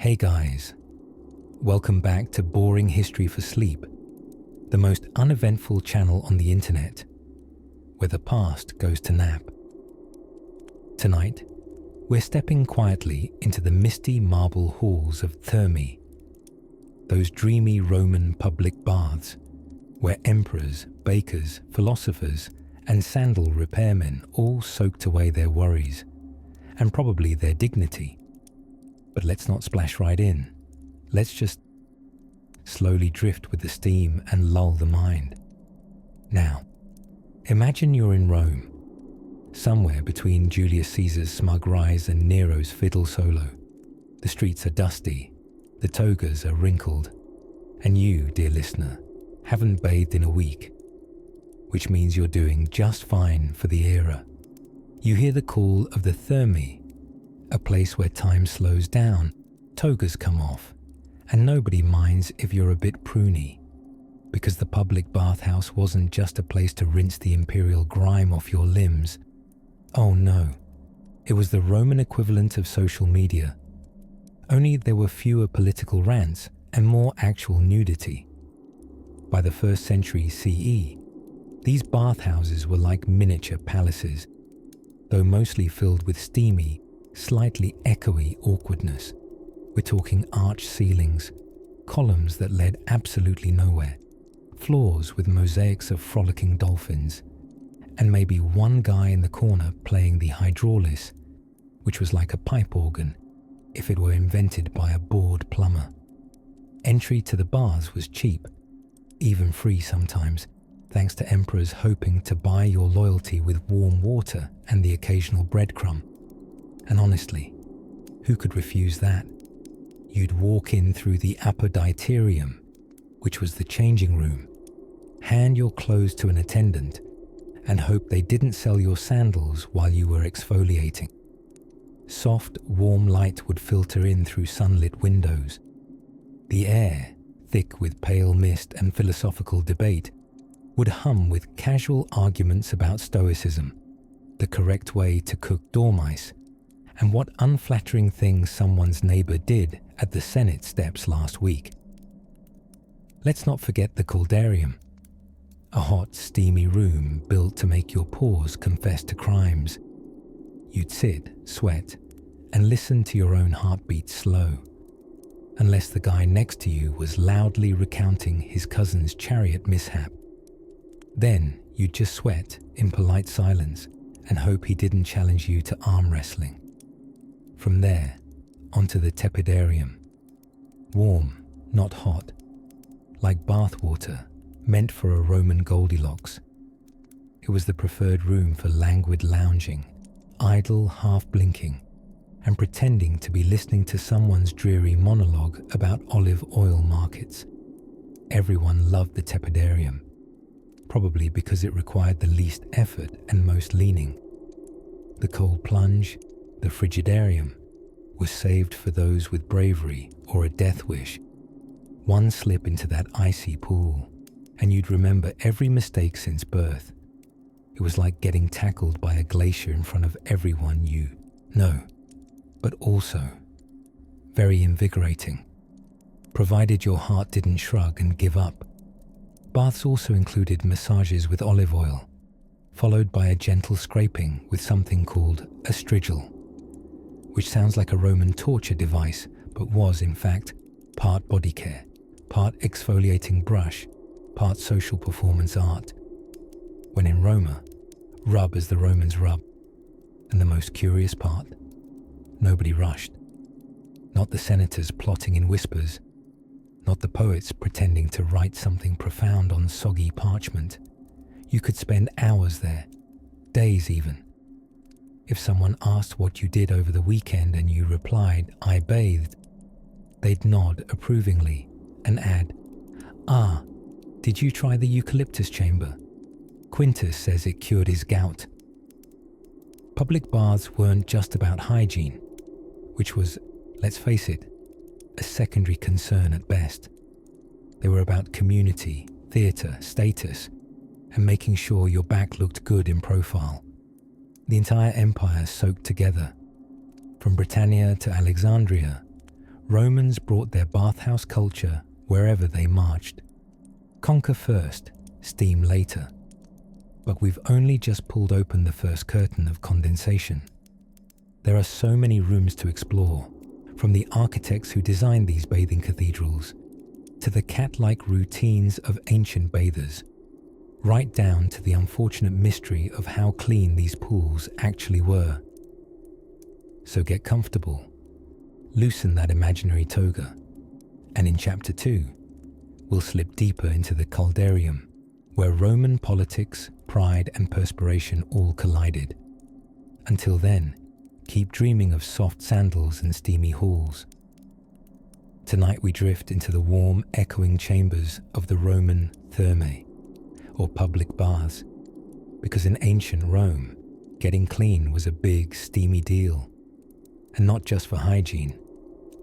Hey guys, welcome back to Boring History for Sleep, the most uneventful channel on the internet, where the past goes to nap. Tonight, we're stepping quietly into the misty marble halls of Thermae, those dreamy Roman public baths where emperors, bakers, philosophers, and sandal repairmen all soaked away their worries, and probably their dignity. But let's not splash right in. Let's just slowly drift with the steam and lull the mind. Now, imagine you're in Rome, somewhere between Julius Caesar's smug rise and Nero's fiddle solo. The streets are dusty, the togas are wrinkled, and you, dear listener, haven't bathed in a week, which means you're doing just fine for the era. You hear the call of the Thermae, a place where time slows down, togas come off, and nobody minds if you're a bit pruny, because the public bathhouse wasn't just a place to rinse the imperial grime off your limbs. Oh no, it was the Roman equivalent of social media. Only there were fewer political rants and more actual nudity. By the 1st century CE, these bathhouses were like miniature palaces, though mostly filled with steamy, slightly echoey awkwardness. We're talking arched ceilings, columns that led absolutely nowhere, floors with mosaics of frolicking dolphins, and maybe one guy in the corner playing the hydraulis, which was like a pipe organ if it were invented by a bored plumber. Entry to the baths was cheap, even free sometimes, thanks to emperors hoping to buy your loyalty with warm water and the occasional breadcrumb. And honestly, who could refuse that? You'd walk in through the apoditerium, which was the changing room, hand your clothes to an attendant, and hope they didn't sell your sandals while you were exfoliating. Soft, warm light would filter in through sunlit windows. The air, thick with pale mist and philosophical debate, would hum with casual arguments about stoicism, the correct way to cook dormice, and what unflattering things someone's neighbor did at the Senate steps last week. Let's not forget the caldarium, a hot, steamy room built to make your pores confess to crimes. You'd sit, sweat, and listen to your own heartbeat slow, unless the guy next to you was loudly recounting his cousin's chariot mishap. Then you'd just sweat in polite silence and hope he didn't challenge you to arm wrestling. From there, onto the tepidarium. Warm, not hot, like bath water, meant for a Roman Goldilocks. It was the preferred room for languid lounging, idle half-blinking, and pretending to be listening to someone's dreary monologue about olive oil markets. Everyone loved the tepidarium, probably because it required the least effort and most leaning. The cold plunge, the frigidarium, was saved for those with bravery or a death wish. One slip into that icy pool, and you'd remember every mistake since birth. It was like getting tackled by a glacier in front of everyone you know, but also very invigorating, provided your heart didn't shrug and give up. Baths also included massages with olive oil, followed by a gentle scraping with something called a strigil, which sounds like a Roman torture device, but was, in fact, part body care, part exfoliating brush, part social performance art. When in Roma, rub as the Romans rub. And the most curious part, nobody rushed. Not the senators plotting in whispers, not the poets pretending to write something profound on soggy parchment. You could spend hours there, days even. If someone asked what you did over the weekend and you replied, "I bathed," they'd nod approvingly and add, "Ah, did you try the eucalyptus chamber? Quintus says it cured his gout." Public baths weren't just about hygiene, which was, let's face it, a secondary concern at best. They were about community, theatre, status, and making sure your back looked good in profile. The entire empire soaked together. From Britannia to Alexandria, Romans brought their bathhouse culture wherever they marched. Conquer first, steam later. But we've only just pulled open the first curtain of condensation. There are so many rooms to explore, from the architects who designed these bathing cathedrals, to the cat-like routines of ancient bathers, right down to the unfortunate mystery of how clean these pools actually were. So get comfortable, loosen that imaginary toga, and in Chapter 2, we'll slip deeper into the caldarium, where Roman politics, pride, and perspiration all collided. Until then, keep dreaming of soft sandals and steamy halls. Tonight we drift into the warm, echoing chambers of the Roman Thermae, or public baths, because in ancient Rome, getting clean was a big, steamy deal. And not just for hygiene.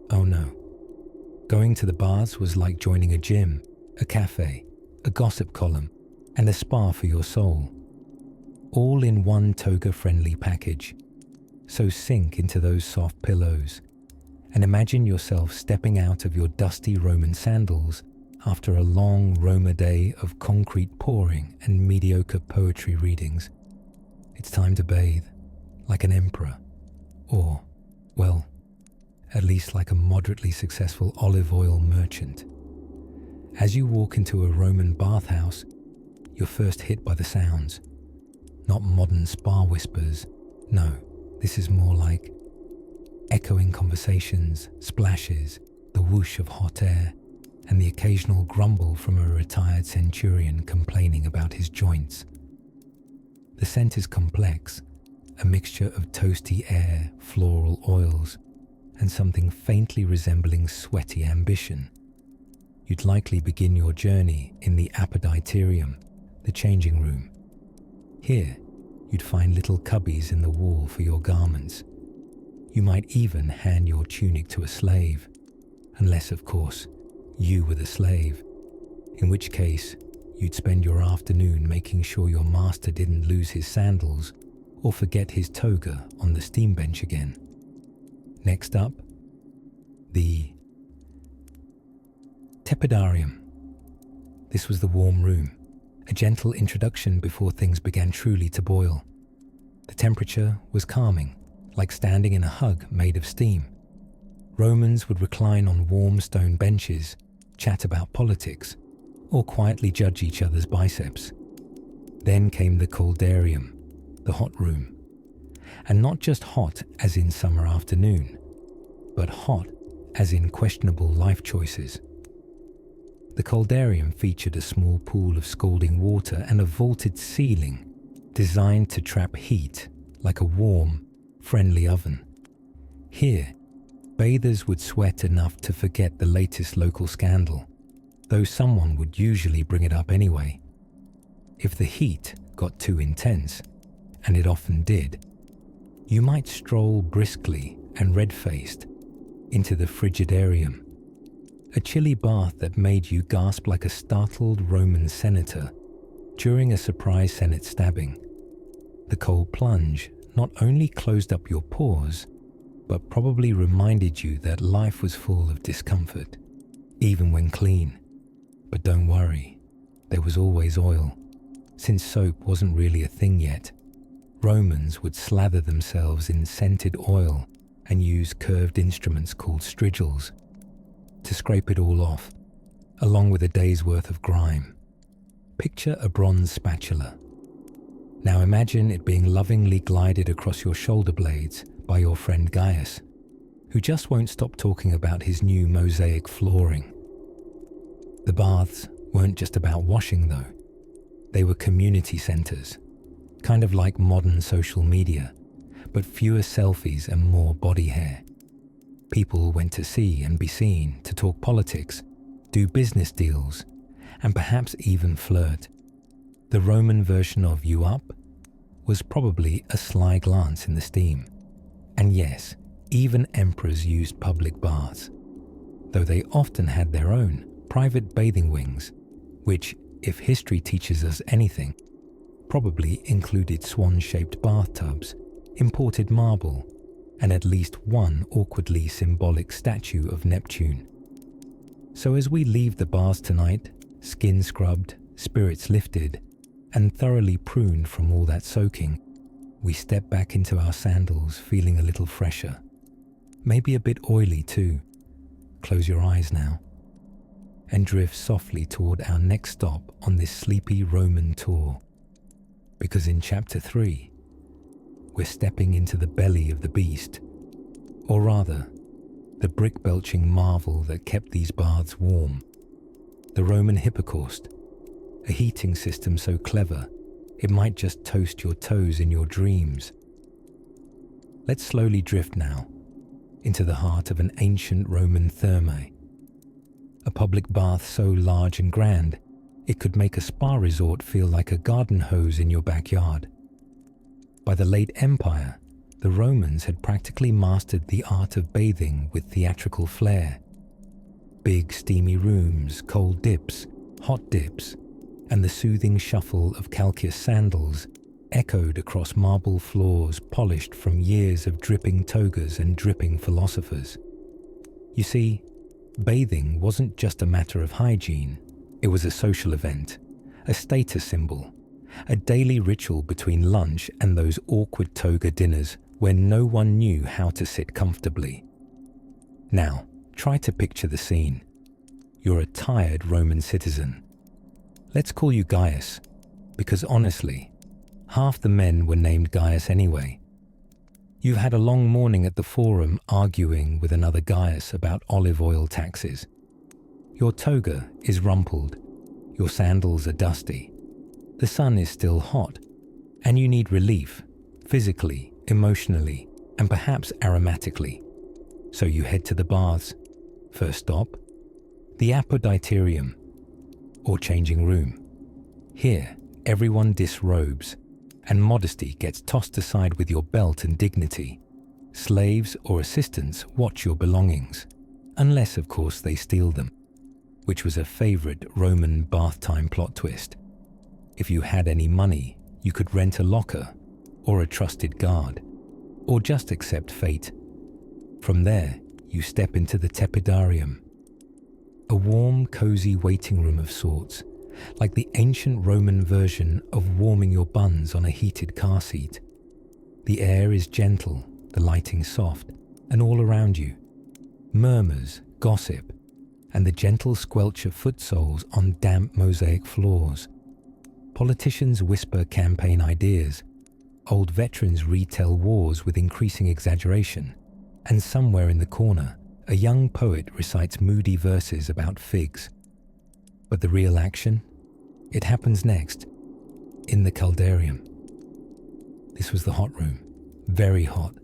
Oh no. Going to the baths was like joining a gym, a cafe, a gossip column, and a spa for your soul. All in one toga-friendly package. So sink into those soft pillows and imagine yourself stepping out of your dusty Roman sandals after a long Roma day of concrete pouring and mediocre poetry readings. It's time to bathe, like an emperor, or, well, at least like a moderately successful olive oil merchant. As you walk into a Roman bathhouse, you're first hit by the sounds. Not modern spa whispers, no, this is more like echoing conversations, splashes, the whoosh of hot air, and the occasional grumble from a retired centurion complaining about his joints. The scent is complex, a mixture of toasty air, floral oils, and something faintly resembling sweaty ambition. You'd likely begin your journey in the apoditerium, the changing room. Here, you'd find little cubbies in the wall for your garments. You might even hand your tunic to a slave, unless, of course, you were the slave, in which case you'd spend your afternoon making sure your master didn't lose his sandals or forget his toga on the steam bench again. Next up, the tepidarium. This was the warm room, a gentle introduction before things began truly to boil. The temperature was calming, like standing in a hug made of steam. Romans would recline on warm stone benches, chat about politics, or quietly judge each other's biceps. Then came the caldarium, the hot room. And not just hot as in summer afternoon, but hot as in questionable life choices. The caldarium featured a small pool of scalding water and a vaulted ceiling designed to trap heat like a warm, friendly oven. Here, bathers would sweat enough to forget the latest local scandal, though someone would usually bring it up anyway. If the heat got too intense, and it often did, you might stroll briskly and red-faced into the frigidarium, a chilly bath that made you gasp like a startled Roman senator during a surprise Senate stabbing. The cold plunge not only closed up your pores, but probably reminded you that life was full of discomfort, even when clean. But don't worry, there was always oil. Since soap wasn't really a thing yet, Romans would slather themselves in scented oil and use curved instruments called strigils to scrape it all off, along with a day's worth of grime. Picture a bronze spatula. Now imagine it being lovingly glided across your shoulder blades by your friend Gaius, who just won't stop talking about his new mosaic flooring. The baths weren't just about washing though. They were community centers, kind of like modern social media, but fewer selfies and more body hair. People went to see and be seen, to talk politics, do business deals, and perhaps even flirt. The Roman version of "you up" was probably a sly glance in the steam. And yes, even emperors used public baths, though they often had their own private bathing wings, which, if history teaches us anything, probably included swan-shaped bathtubs, imported marble, and at least one awkwardly symbolic statue of Neptune. So as we leave the baths tonight, skin scrubbed, spirits lifted, and thoroughly pruned from all that soaking, we step back into our sandals feeling a little fresher. Maybe a bit oily too. Close your eyes now and drift softly toward our next stop on this sleepy Roman tour. Because in Chapter 3, we're stepping into the belly of the beast, or rather, the brick-belching marvel that kept these baths warm. The Roman hypocaust, a heating system so clever it might just toast your toes in your dreams. Let's slowly drift now into the heart of an ancient Roman thermae, a public bath so large and grand it could make a spa resort feel like a garden hose in your backyard. By the late Empire, the Romans had practically mastered the art of bathing with theatrical flair. Big steamy rooms, cold dips, hot dips, and the soothing shuffle of calcareous sandals echoed across marble floors polished from years of dripping togas and dripping philosophers. You see, bathing wasn't just a matter of hygiene. It was a social event, a status symbol, a daily ritual between lunch and those awkward toga dinners when no one knew how to sit comfortably. Now, try to picture the scene. You're a tired Roman citizen. Let's call you Gaius, because honestly, half the men were named Gaius anyway. You've had a long morning at the forum arguing with another Gaius about olive oil taxes. Your toga is rumpled, your sandals are dusty, the sun is still hot, and you need relief, physically, emotionally, and perhaps aromatically. So you head to the baths. First stop, the apoditerium, or changing room. Here, everyone disrobes, and modesty gets tossed aside with your belt and dignity. Slaves or assistants watch your belongings, unless of course they steal them, which was a favourite Roman bath time plot twist. If you had any money, you could rent a locker, or a trusted guard, or just accept fate. From there, you step into the tepidarium, a warm, cosy waiting room of sorts, like the ancient Roman version of warming your buns on a heated car seat. The air is gentle, the lighting soft, and all around you, murmurs, gossip, and the gentle squelch of foot soles on damp mosaic floors. Politicians whisper campaign ideas, old veterans retell wars with increasing exaggeration, and somewhere in the corner, a young poet recites moody verses about figs. But the real action? It happens next, in the caldarium. This was the hot room, very hot,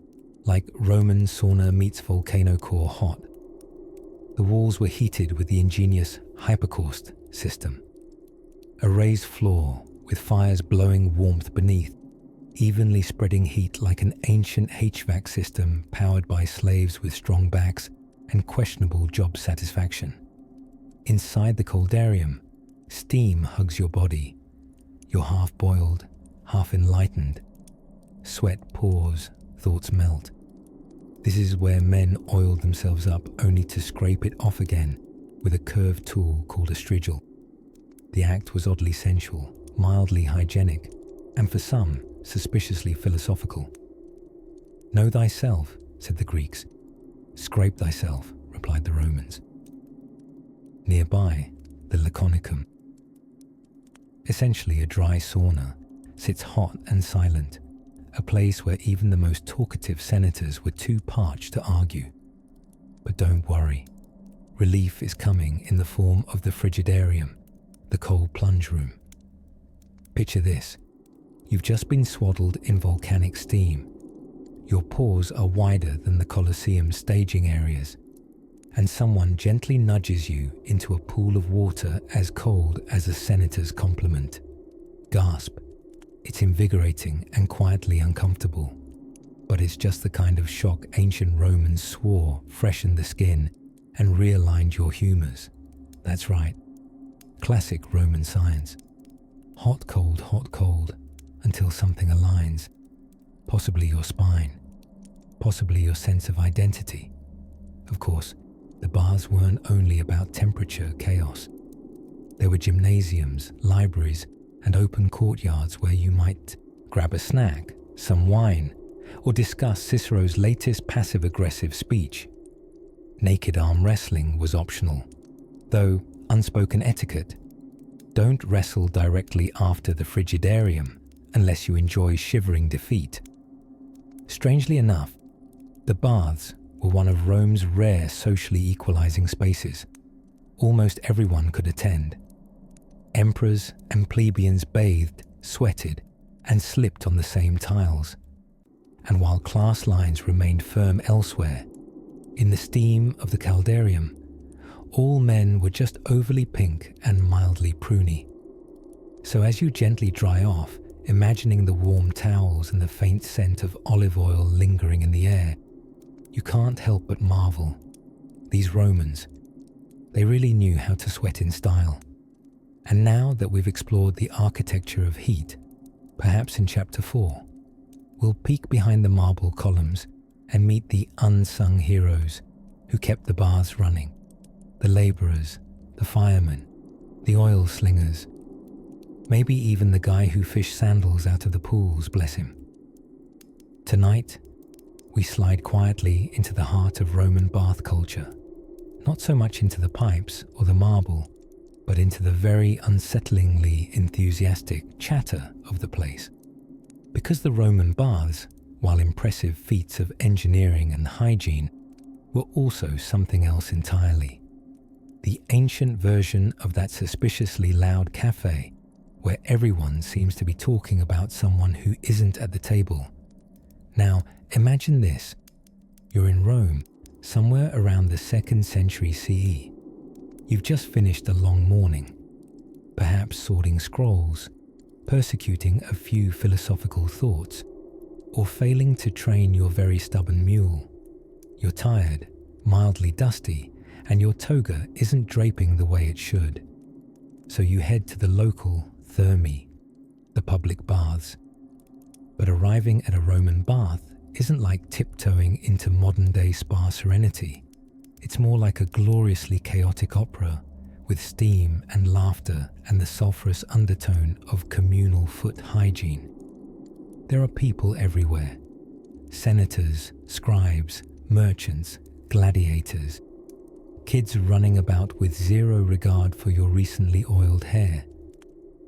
like Roman sauna meets volcano core hot. The walls were heated with the ingenious hypocaust system, a raised floor with fires blowing warmth beneath, evenly spreading heat like an ancient HVAC system powered by slaves with strong backs and questionable job satisfaction. Inside the caldarium, steam hugs your body. You're half boiled, half enlightened. Sweat pours, thoughts melt. This is where men oil themselves up only to scrape it off again with a curved tool called a strigil. The act was oddly sensual, mildly hygienic, and for some, suspiciously philosophical. Know thyself, said the Greeks. Scrape thyself, replied the Romans. Nearby, the Laconicum. Essentially a dry sauna, sits hot and silent, a place where even the most talkative senators were too parched to argue. But don't worry, relief is coming in the form of the frigidarium, the cold plunge room. Picture this. You've just been swaddled in volcanic steam. Your pores are wider than the Colosseum staging areas, and someone gently nudges you into a pool of water as cold as a senator's compliment. Gasp. It's invigorating and quietly uncomfortable, but it's just the kind of shock ancient Romans swore freshened the skin and realigned your humours. That's right. Classic Roman science. Hot, cold, until something aligns, possibly your spine. possibly your sense of identity. Of course, the baths weren't only about temperature chaos. There were gymnasiums, libraries, and open courtyards where you might grab a snack, some wine, or discuss Cicero's latest passive-aggressive speech. Naked arm wrestling was optional, though unspoken etiquette: don't wrestle directly after the frigidarium unless you enjoy shivering defeat. Strangely enough, the baths were one of Rome's rare socially equalizing spaces. Almost everyone could attend. Emperors and plebeians bathed, sweated, and slipped on the same tiles. And while class lines remained firm elsewhere, in the steam of the caldarium, all men were just overly pink and mildly pruny. So as you gently dry off, imagining the warm towels and the faint scent of olive oil lingering in the air, you can't help but marvel. These Romans, they really knew how to sweat in style. And now that we've explored the architecture of heat, perhaps in Chapter 4, we'll peek behind the marble columns and meet the unsung heroes who kept the baths running: the labourers, the firemen, the oil slingers, maybe even the guy who fished sandals out of the pools, bless him. Tonight, we slide quietly into the heart of Roman bath culture, not so much into the pipes or the marble, but into the very unsettlingly enthusiastic chatter of the place. Because the Roman baths, while impressive feats of engineering and hygiene, were also something else entirely. The ancient version of that suspiciously loud cafe where everyone seems to be talking about someone who isn't at the table. Now, imagine this. You're in Rome, somewhere around the 2nd century CE. You've just finished a long morning, perhaps sorting scrolls, persecuting a few philosophical thoughts, or failing to train your very stubborn mule. You're tired, mildly dusty, and your toga isn't draping the way it should. So you head to the local Thermae, the public baths. But arriving at a Roman bath isn't like tiptoeing into modern-day spa serenity. It's more like a gloriously chaotic opera with steam and laughter and the sulphurous undertone of communal foot hygiene. There are people everywhere: senators, scribes, merchants, gladiators, kids running about with zero regard for your recently oiled hair,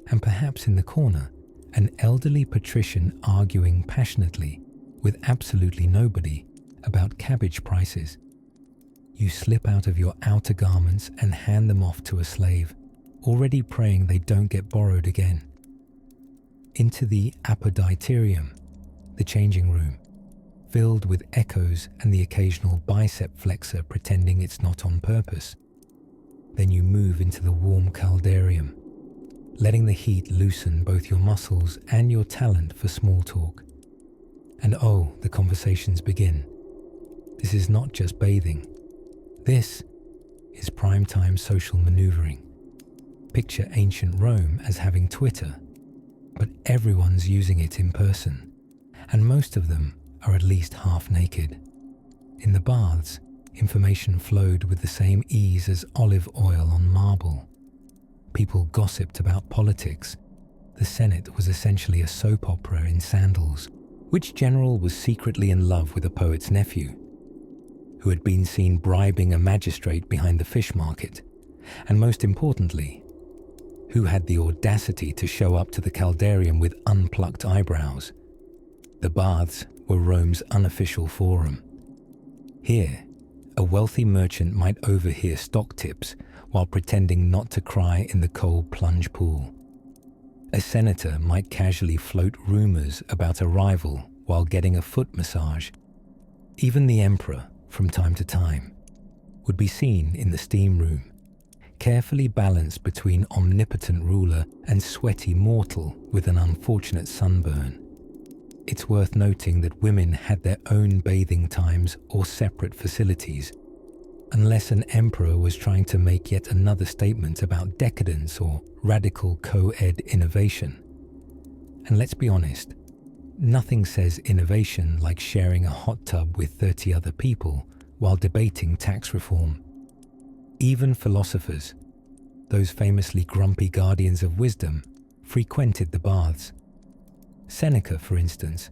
and perhaps in the corner, an elderly patrician arguing passionately with absolutely nobody about cabbage prices. You slip out of your outer garments and hand them off to a slave, already praying they don't get borrowed again. Into the apoditerium, the changing room, filled with echoes and the occasional bicep flexor pretending it's not on purpose. Then you move into the warm caldarium, letting the heat loosen both your muscles and your talent for small talk. And oh, the conversations begin. This is not just bathing. This is primetime social maneuvering. Picture ancient Rome as having Twitter, but everyone's using it in person, and most of them are at least half naked. In the baths, information flowed with the same ease as olive oil on marble. People gossiped about politics. The Senate was essentially a soap opera in sandals. Which general was secretly in love with a poet's nephew? Who had been seen bribing a magistrate behind the fish market? And most importantly, who had the audacity to show up to the caldarium with unplucked eyebrows? The baths were Rome's unofficial forum. Here, a wealthy merchant might overhear stock tips while pretending not to cry in the cold plunge pool. A senator might casually float rumors about a rival while getting a foot massage. Even the emperor, from time to time, would be seen in the steam room, carefully balanced between omnipotent ruler and sweaty mortal with an unfortunate sunburn. It's worth noting that women had their own bathing times or separate facilities, unless an emperor was trying to make yet another statement about decadence or radical co-ed innovation. And let's be honest, Nothing says innovation like sharing a hot tub with 30 other people while debating tax reform. Even philosophers, those famously grumpy guardians of wisdom, frequented the baths. Seneca, for instance,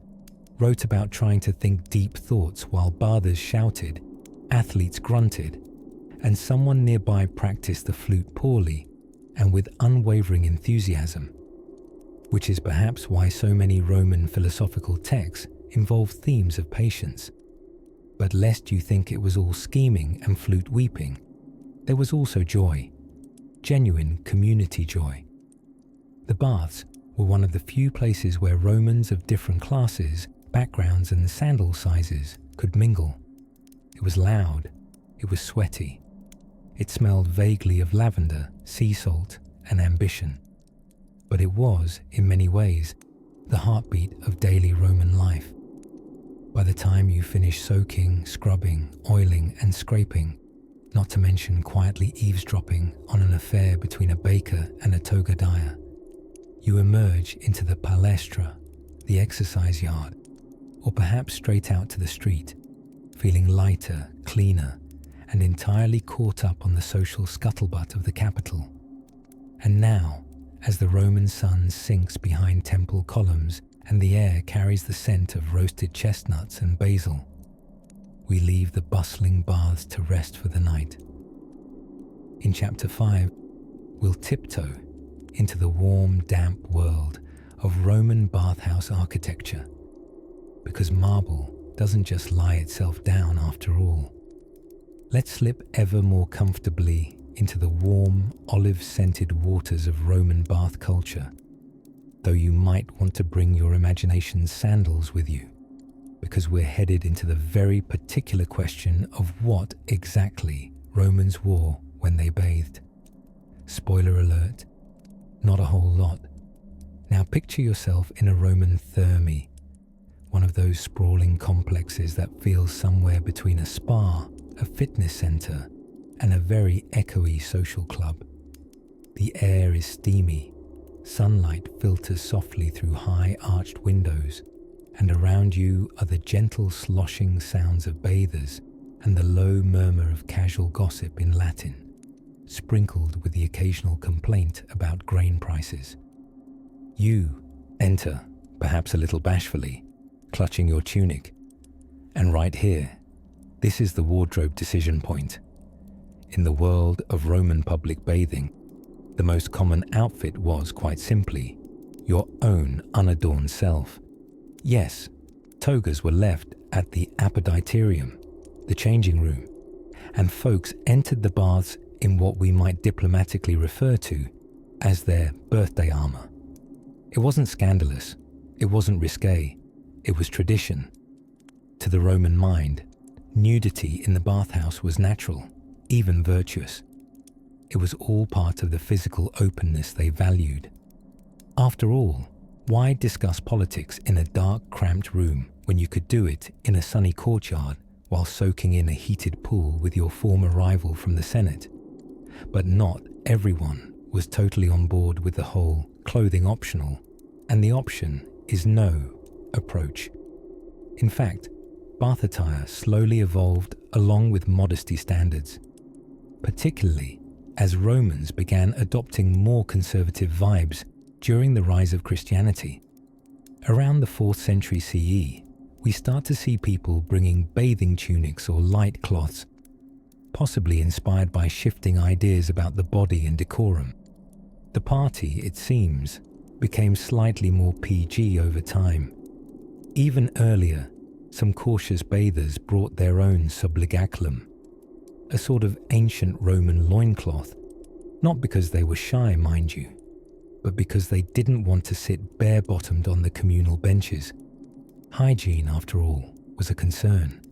wrote about trying to think deep thoughts while bathers shouted, athletes grunted, and someone nearby practiced the flute poorly and with unwavering enthusiasm, which is perhaps why so many Roman philosophical texts involve themes of patience. But lest you think it was all scheming and flute weeping, there was also joy, genuine community joy. The baths were one of the few places where Romans of different classes, backgrounds and sandal sizes could mingle. It was loud, it was sweaty. It smelled vaguely of lavender, sea salt and ambition. But it was, in many ways, the heartbeat of daily Roman life. By the time you finished soaking, scrubbing, oiling and scraping, not to mention quietly eavesdropping on an affair between a baker and a toga dyer, you emerge into the palestra, the exercise yard, or perhaps straight out to the street, feeling lighter, cleaner, and entirely caught up on the social scuttlebutt of the capital. And now, as the Roman sun sinks behind temple columns and the air carries the scent of roasted chestnuts and basil, we leave the bustling baths to rest for the night. In Chapter 5, we'll tiptoe into the warm, damp world of Roman bathhouse architecture, because marble doesn't just lie itself down after all. Let's slip ever more comfortably into the warm, olive-scented waters of Roman bath culture, though you might want to bring your imagination's sandals with you, because we're headed into the very particular question of what exactly Romans wore when they bathed. Spoiler alert, not a whole lot. Now picture yourself in a Roman Thermae, one of those sprawling complexes that feels somewhere between a spa, a fitness center, and a very echoey social club. The air is steamy, sunlight filters softly through high arched windows, and around you are the gentle sloshing sounds of bathers and the low murmur of casual gossip in Latin, sprinkled with the occasional complaint about grain prices. You enter, perhaps a little bashfully, clutching your tunic, and right here, this is the wardrobe decision point. In the world of Roman public bathing, the most common outfit was, quite simply, your own unadorned self. Yes, togas were left at the apoditerium, the changing room, and folks entered the baths in what we might diplomatically refer to as their birthday armor. It wasn't scandalous, it wasn't risque, it was tradition. To the Roman mind, nudity in the bathhouse was natural, even virtuous. It was all part of the physical openness they valued. After all, why discuss politics in a dark, cramped room when you could do it in a sunny courtyard while soaking in a heated pool with your former rival from the Senate? But not everyone was totally on board with the whole clothing optional, and the option is no approach. In fact, bath attire slowly evolved along with modesty standards, particularly as Romans began adopting more conservative vibes during the rise of Christianity. Around the 4th century CE, we start to see people bringing bathing tunics or light cloths, possibly inspired by shifting ideas about the body and decorum. The party, it seems, became slightly more PG over time. Even earlier, some cautious bathers brought their own subligaculum, a sort of ancient Roman loincloth, not because they were shy, mind you, but because they didn't want to sit bare-bottomed on the communal benches. Hygiene, after all, was a concern,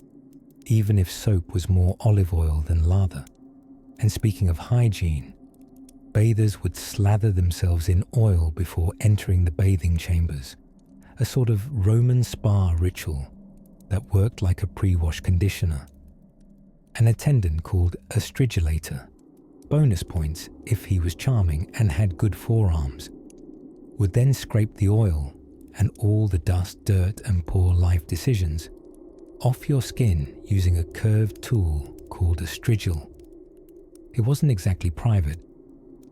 even if soap was more olive oil than lather. And speaking of hygiene, bathers would slather themselves in oil before entering the bathing chambers, a sort of Roman spa ritual that worked like a pre-wash conditioner. An attendant called a stridulator, bonus points if he was charming and had good forearms, would then scrape the oil and all the dust, dirt, and poor life decisions off your skin using a curved tool called a strigil. It wasn't exactly private.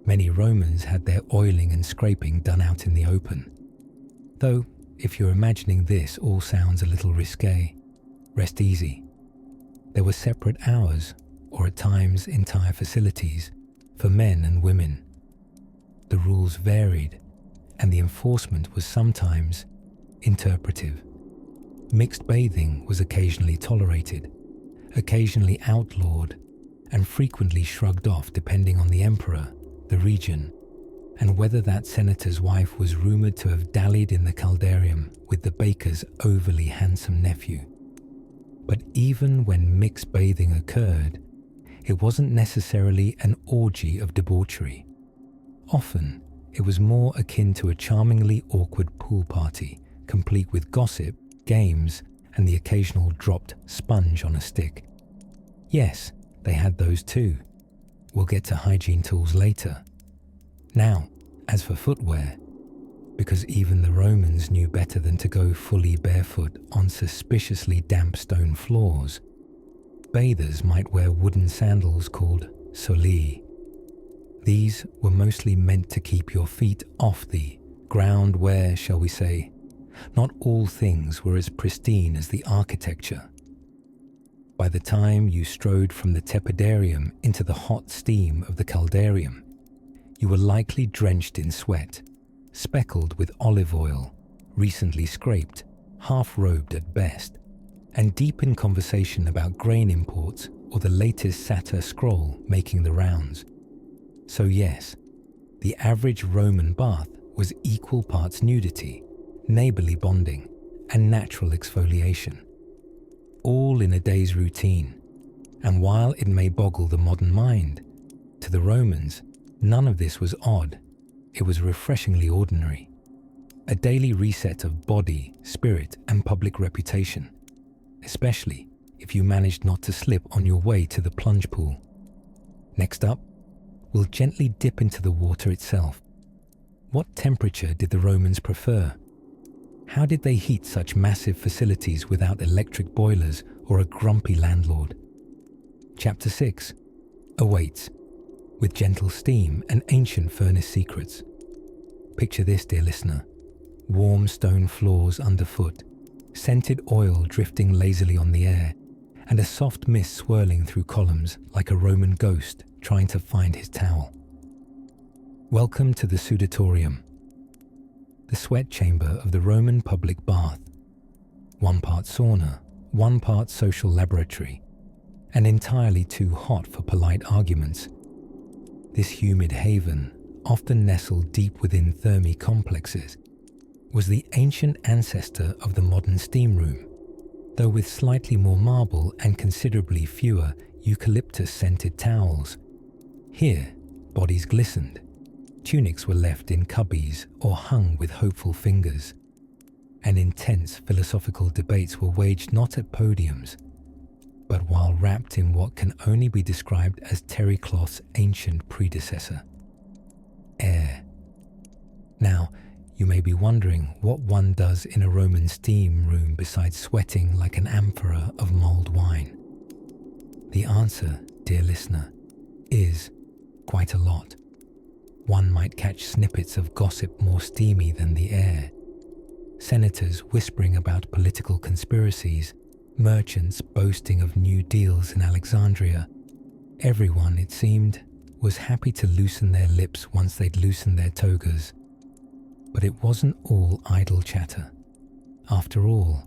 Many Romans had their oiling and scraping done out in the open. Though, if you're imagining this all sounds a little risque, rest easy. There were separate hours, or at times entire facilities, for men and women. The rules varied, and the enforcement was sometimes interpretive. Mixed bathing was occasionally tolerated, occasionally outlawed, and frequently shrugged off depending on the emperor, the region, and whether that senator's wife was rumoured to have dallied in the caldarium with the baker's overly handsome nephew. But even when mixed bathing occurred, it wasn't necessarily an orgy of debauchery. Often, it was more akin to a charmingly awkward pool party, complete with gossip, games, and the occasional dropped sponge on a stick. Yes, they had those too. We'll get to hygiene tools later. Now, as for footwear, because even the Romans knew better than to go fully barefoot on suspiciously damp stone floors, bathers might wear wooden sandals called soli. These were mostly meant to keep your feet off the ground where, shall we say, not all things were as pristine as the architecture. By the time you strode from the tepidarium into the hot steam of the caldarium, you were likely drenched in sweat, speckled with olive oil, recently scraped, half-robed at best, and deep in conversation about grain imports or the latest satyr scroll making the rounds. So yes, the average Roman bath was equal parts nudity, neighbourly bonding, and natural exfoliation, all in a day's routine. And while it may boggle the modern mind, to the Romans, none of this was odd. It was refreshingly ordinary. A daily reset of body, spirit, and public reputation, especially if you managed not to slip on your way to the plunge pool. Next up, we'll gently dip into the water itself. What temperature did the Romans prefer? How did they heat such massive facilities without electric boilers or a grumpy landlord? Chapter 6 awaits, with gentle steam and ancient furnace secrets. Picture this, dear listener. Warm stone floors underfoot, scented oil drifting lazily on the air, and a soft mist swirling through columns like a Roman ghost trying to find his towel. Welcome to the sudatorium, the sweat chamber of the Roman public bath. 1 part sauna, 1 part social laboratory, and entirely too hot for polite arguments. This humid haven, often nestled deep within Thermae complexes, was the ancient ancestor of the modern steam room, though with slightly more marble and considerably fewer eucalyptus-scented towels. Here, bodies glistened. Tunics were left in cubbies or hung with hopeful fingers, and intense philosophical debates were waged not at podiums, but while wrapped in what can only be described as terry cloth's ancient predecessor, air. Now, you may be wondering what one does in a Roman steam room besides sweating like an amphora of mulled wine. The answer, dear listener, is quite a lot. One might catch snippets of gossip more steamy than the air. Senators whispering about political conspiracies, merchants boasting of new deals in Alexandria. Everyone, it seemed, was happy to loosen their lips once they'd loosened their togas. But it wasn't all idle chatter. After all,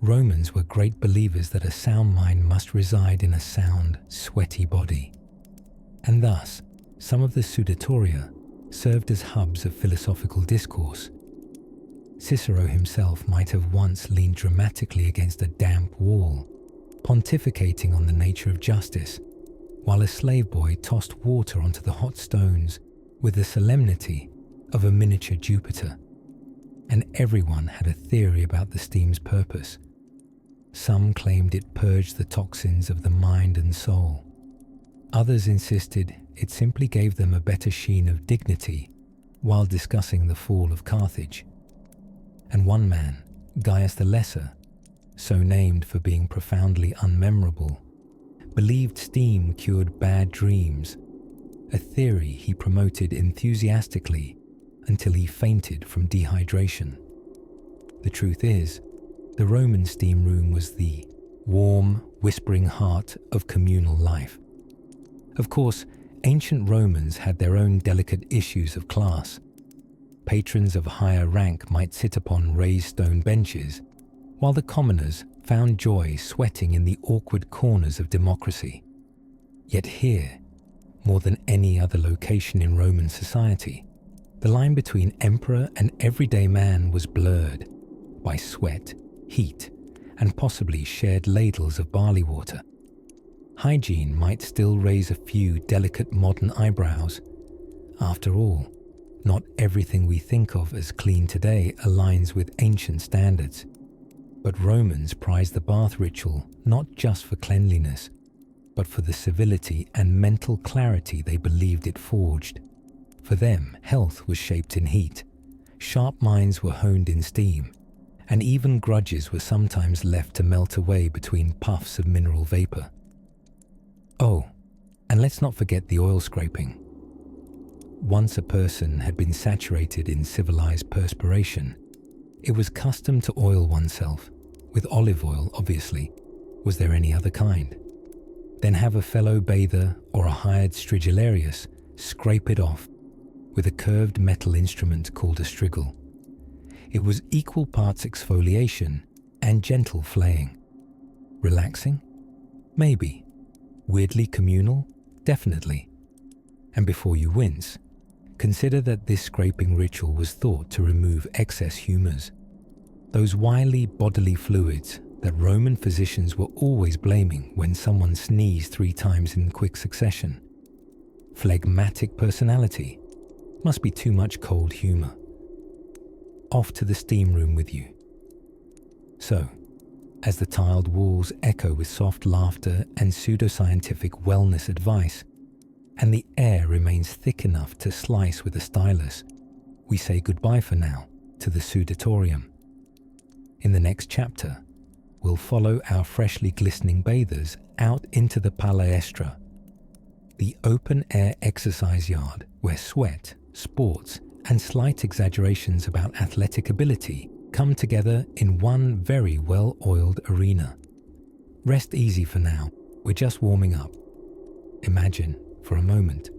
Romans were great believers that a sound mind must reside in a sound, sweaty body. And thus, some of the sudatoria served as hubs of philosophical discourse. Cicero himself might have once leaned dramatically against a damp wall, pontificating on the nature of justice, while a slave boy tossed water onto the hot stones with the solemnity of a miniature Jupiter. And everyone had a theory about the steam's purpose. Some claimed it purged the toxins of the mind and soul. Others insisted it simply gave them a better sheen of dignity while discussing the fall of Carthage. And one man, Gaius the Lesser, so named for being profoundly unmemorable, believed steam cured bad dreams, a theory he promoted enthusiastically until he fainted from dehydration. The truth is, the Roman steam room was the warm, whispering heart of communal life. Of course, ancient Romans had their own delicate issues of class. Patrons of higher rank might sit upon raised stone benches, while the commoners found joy sweating in the awkward corners of democracy. Yet here, more than any other location in Roman society, the line between emperor and everyday man was blurred by sweat, heat, and possibly shared ladles of barley water. Hygiene might still raise a few delicate modern eyebrows. After all, not everything we think of as clean today aligns with ancient standards. But Romans prized the bath ritual not just for cleanliness, but for the civility and mental clarity they believed it forged. For them, health was shaped in heat, sharp minds were honed in steam, and even grudges were sometimes left to melt away between puffs of mineral vapor. Oh, and let's not forget the oil scraping. Once a person had been saturated in civilized perspiration, it was custom to oil oneself, with olive oil, obviously. Was there any other kind? Then have a fellow bather or a hired strigillarius scrape it off with a curved metal instrument called a strigil. It was equal parts exfoliation and gentle flaying. Relaxing? Maybe. Weirdly communal? Definitely. And before you wince, consider that this scraping ritual was thought to remove excess humours, those wily bodily fluids that Roman physicians were always blaming when someone sneezed 3 times in quick succession. Phlegmatic personality, must be too much cold humour. Off to the steam room with you. So, as the tiled walls echo with soft laughter and pseudoscientific wellness advice, and the air remains thick enough to slice with a stylus, we say goodbye for now to the sudatorium. In the next chapter, we'll follow our freshly glistening bathers out into the palaestra, the open-air exercise yard where sweat, sports, and slight exaggerations about athletic ability come together in one very well-oiled arena. Rest easy for now, we're just warming up. Imagine, for a moment,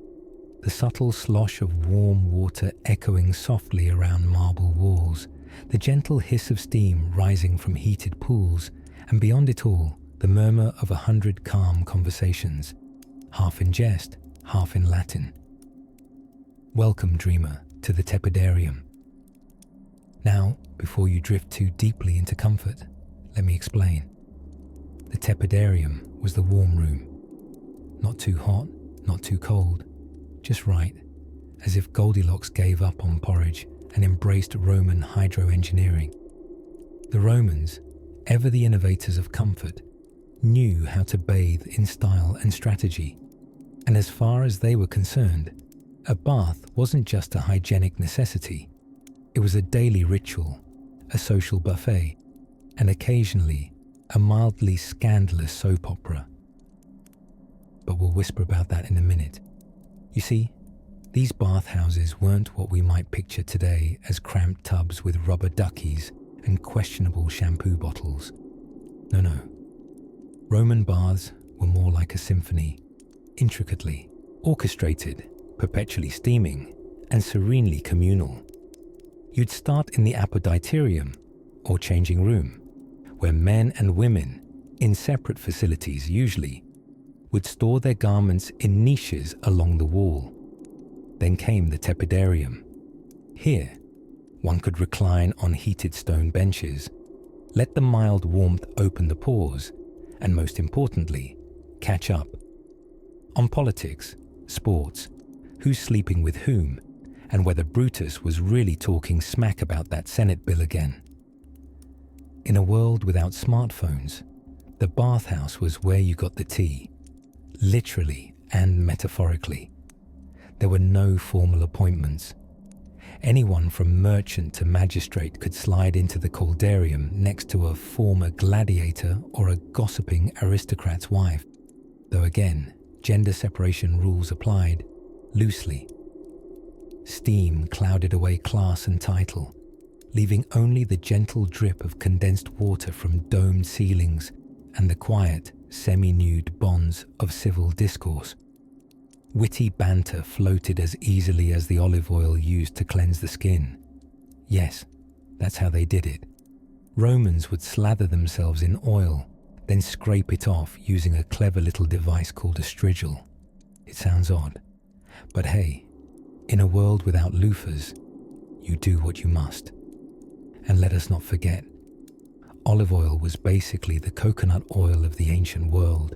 the subtle slosh of warm water echoing softly around marble walls, the gentle hiss of steam rising from heated pools, and beyond it all, the murmur of 100 calm conversations, half in jest, half in Latin. Welcome, dreamer, to the tepidarium. Now, before you drift too deeply into comfort, let me explain. The tepidarium was the warm room. Not too hot, not too cold, just right, as if Goldilocks gave up on porridge and embraced Roman hydroengineering. The Romans, ever the innovators of comfort, knew how to bathe in style and strategy, and as far as they were concerned, a bath wasn't just a hygienic necessity, it was a daily ritual, a social buffet, and occasionally a mildly scandalous soap opera. But we'll whisper about that in a minute. You see, these bathhouses weren't what we might picture today as cramped tubs with rubber duckies and questionable shampoo bottles. No. Roman baths were more like a symphony, intricately orchestrated, perpetually steaming, and serenely communal. You'd start in the apoditerium, or changing room, where men and women, in separate facilities usually, would store their garments in niches along the wall. Then came the tepidarium. Here, one could recline on heated stone benches, let the mild warmth open the pores, and most importantly, catch up. On politics, sports, who's sleeping with whom, and whether Brutus was really talking smack about that Senate bill again. In a world without smartphones, the bathhouse was where you got the tea, literally and metaphorically. There were no formal appointments. Anyone from merchant to magistrate could slide into the caldarium next to a former gladiator or a gossiping aristocrat's wife, though again, gender separation rules applied loosely. Steam clouded away class and title, leaving only the gentle drip of condensed water from domed ceilings and the quiet, semi-nude bonds of civil discourse. Witty banter floated as easily as the olive oil used to cleanse the skin. Yes, that's how they did it. Romans would slather themselves in oil, then scrape it off using a clever little device called a strigil. It sounds odd, but hey, in a world without loofahs, you do what you must. And let us not forget, olive oil was basically the coconut oil of the ancient world.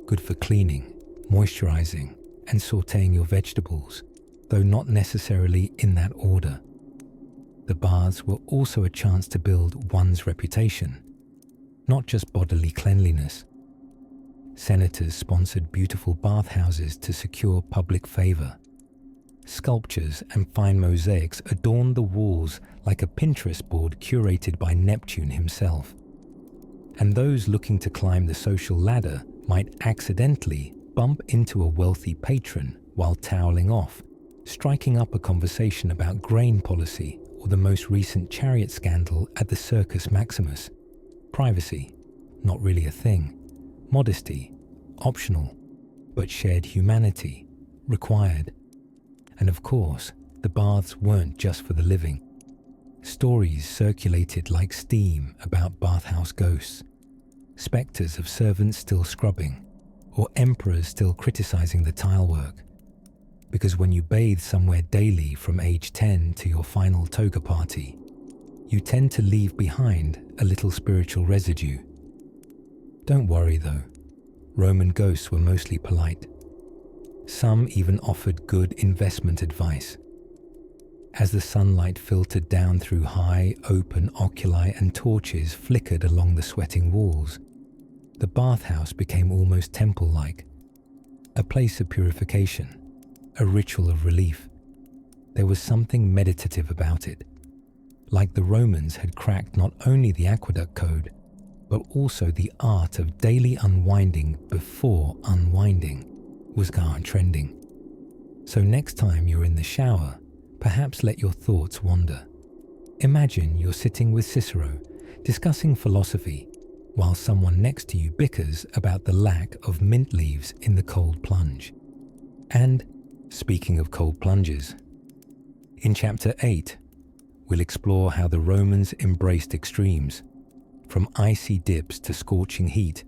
Good for cleaning, moisturizing, and sautéing your vegetables, though not necessarily in that order. The baths were also a chance to build one's reputation, not just bodily cleanliness. Senators sponsored beautiful bathhouses to secure public favor. Sculptures and fine mosaics adorned the walls like a Pinterest board curated by Neptune himself. And those looking to climb the social ladder might accidentally bump into a wealthy patron while toweling off, striking up a conversation about grain policy or the most recent chariot scandal at the Circus Maximus. Privacy, not really a thing. Modesty, optional, but shared humanity, required. And of course, the baths weren't just for the living. Stories circulated like steam about bathhouse ghosts, spectres of servants still scrubbing, or emperors still criticizing the tilework. Because when you bathe somewhere daily from age 10 to your final toga party, you tend to leave behind a little spiritual residue. Don't worry though, Roman ghosts were mostly polite. Some even offered good investment advice. As the sunlight filtered down through high, open oculi and torches flickered along the sweating walls, the bathhouse became almost temple-like, a place of purification, a ritual of relief. There was something meditative about it, like the Romans had cracked not only the aqueduct code, but also the art of daily unwinding before unwinding was current trending. So next time you're in the shower, perhaps let your thoughts wander. Imagine you're sitting with Cicero, discussing philosophy, while someone next to you bickers about the lack of mint leaves in the cold plunge. And speaking of cold plunges, in Chapter 8, we'll explore how the Romans embraced extremes, from icy dips to scorching heat,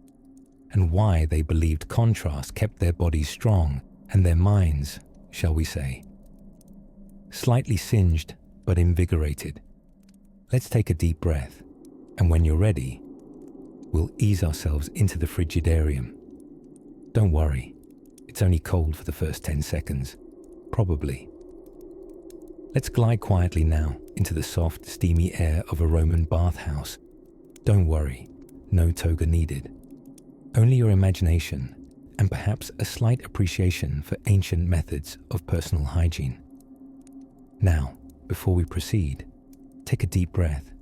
and why they believed contrast kept their bodies strong and their minds, shall we say, slightly singed but invigorated. Let's take a deep breath, and when you're ready, we'll ease ourselves into the frigidarium. Don't worry, it's only cold for the first 10 seconds, probably. Let's glide quietly now into the soft, steamy air of a Roman bathhouse. Don't worry, no toga needed. Only your imagination and perhaps a slight appreciation for ancient methods of personal hygiene. Now, before we proceed, take a deep breath.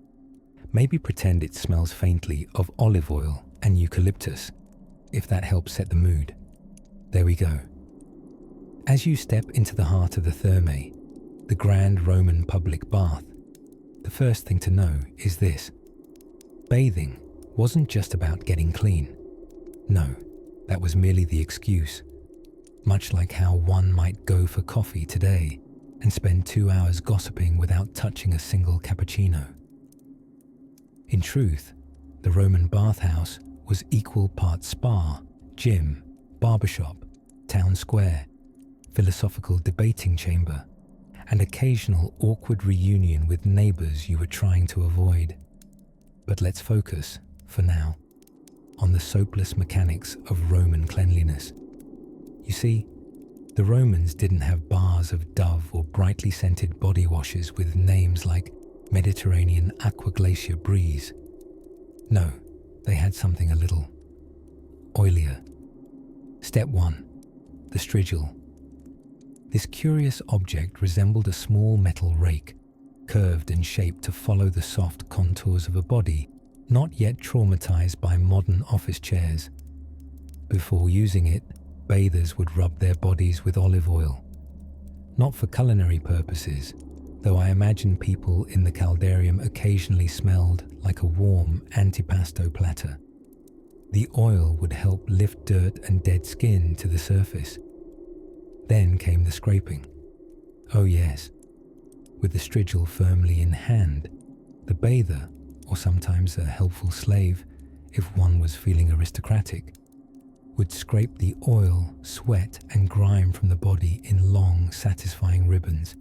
Maybe pretend it smells faintly of olive oil and eucalyptus, if that helps set the mood. There we go. As you step into the heart of the Thermae, the grand Roman public bath, the first thing to know is this. Bathing wasn't just about getting clean. No, that was merely the excuse. Much like how one might go for coffee today and spend 2 hours gossiping without touching a single cappuccino. In truth, the Roman bathhouse was equal parts spa, gym, barbershop, town square, philosophical debating chamber, and occasional awkward reunion with neighbors you were trying to avoid. But let's focus, for now, on the soapless mechanics of Roman cleanliness. You see, the Romans didn't have bars of Dove or brightly scented body washes with names like Mediterranean Aqua Glacier Breeze. No, they had something a little oilier. Step 1. The strigil. This curious object resembled a small metal rake, curved and shaped to follow the soft contours of a body not yet traumatized by modern office chairs. Before using it, bathers would rub their bodies with olive oil. Not for culinary purposes, though I imagine people in the caldarium occasionally smelled like a warm antipasto platter. The oil would help lift dirt and dead skin to the surface. Then came the scraping. Oh yes, with the strigil firmly in hand, the bather, or sometimes a helpful slave, if one was feeling aristocratic, would scrape the oil, sweat and grime from the body in long, satisfying ribbons.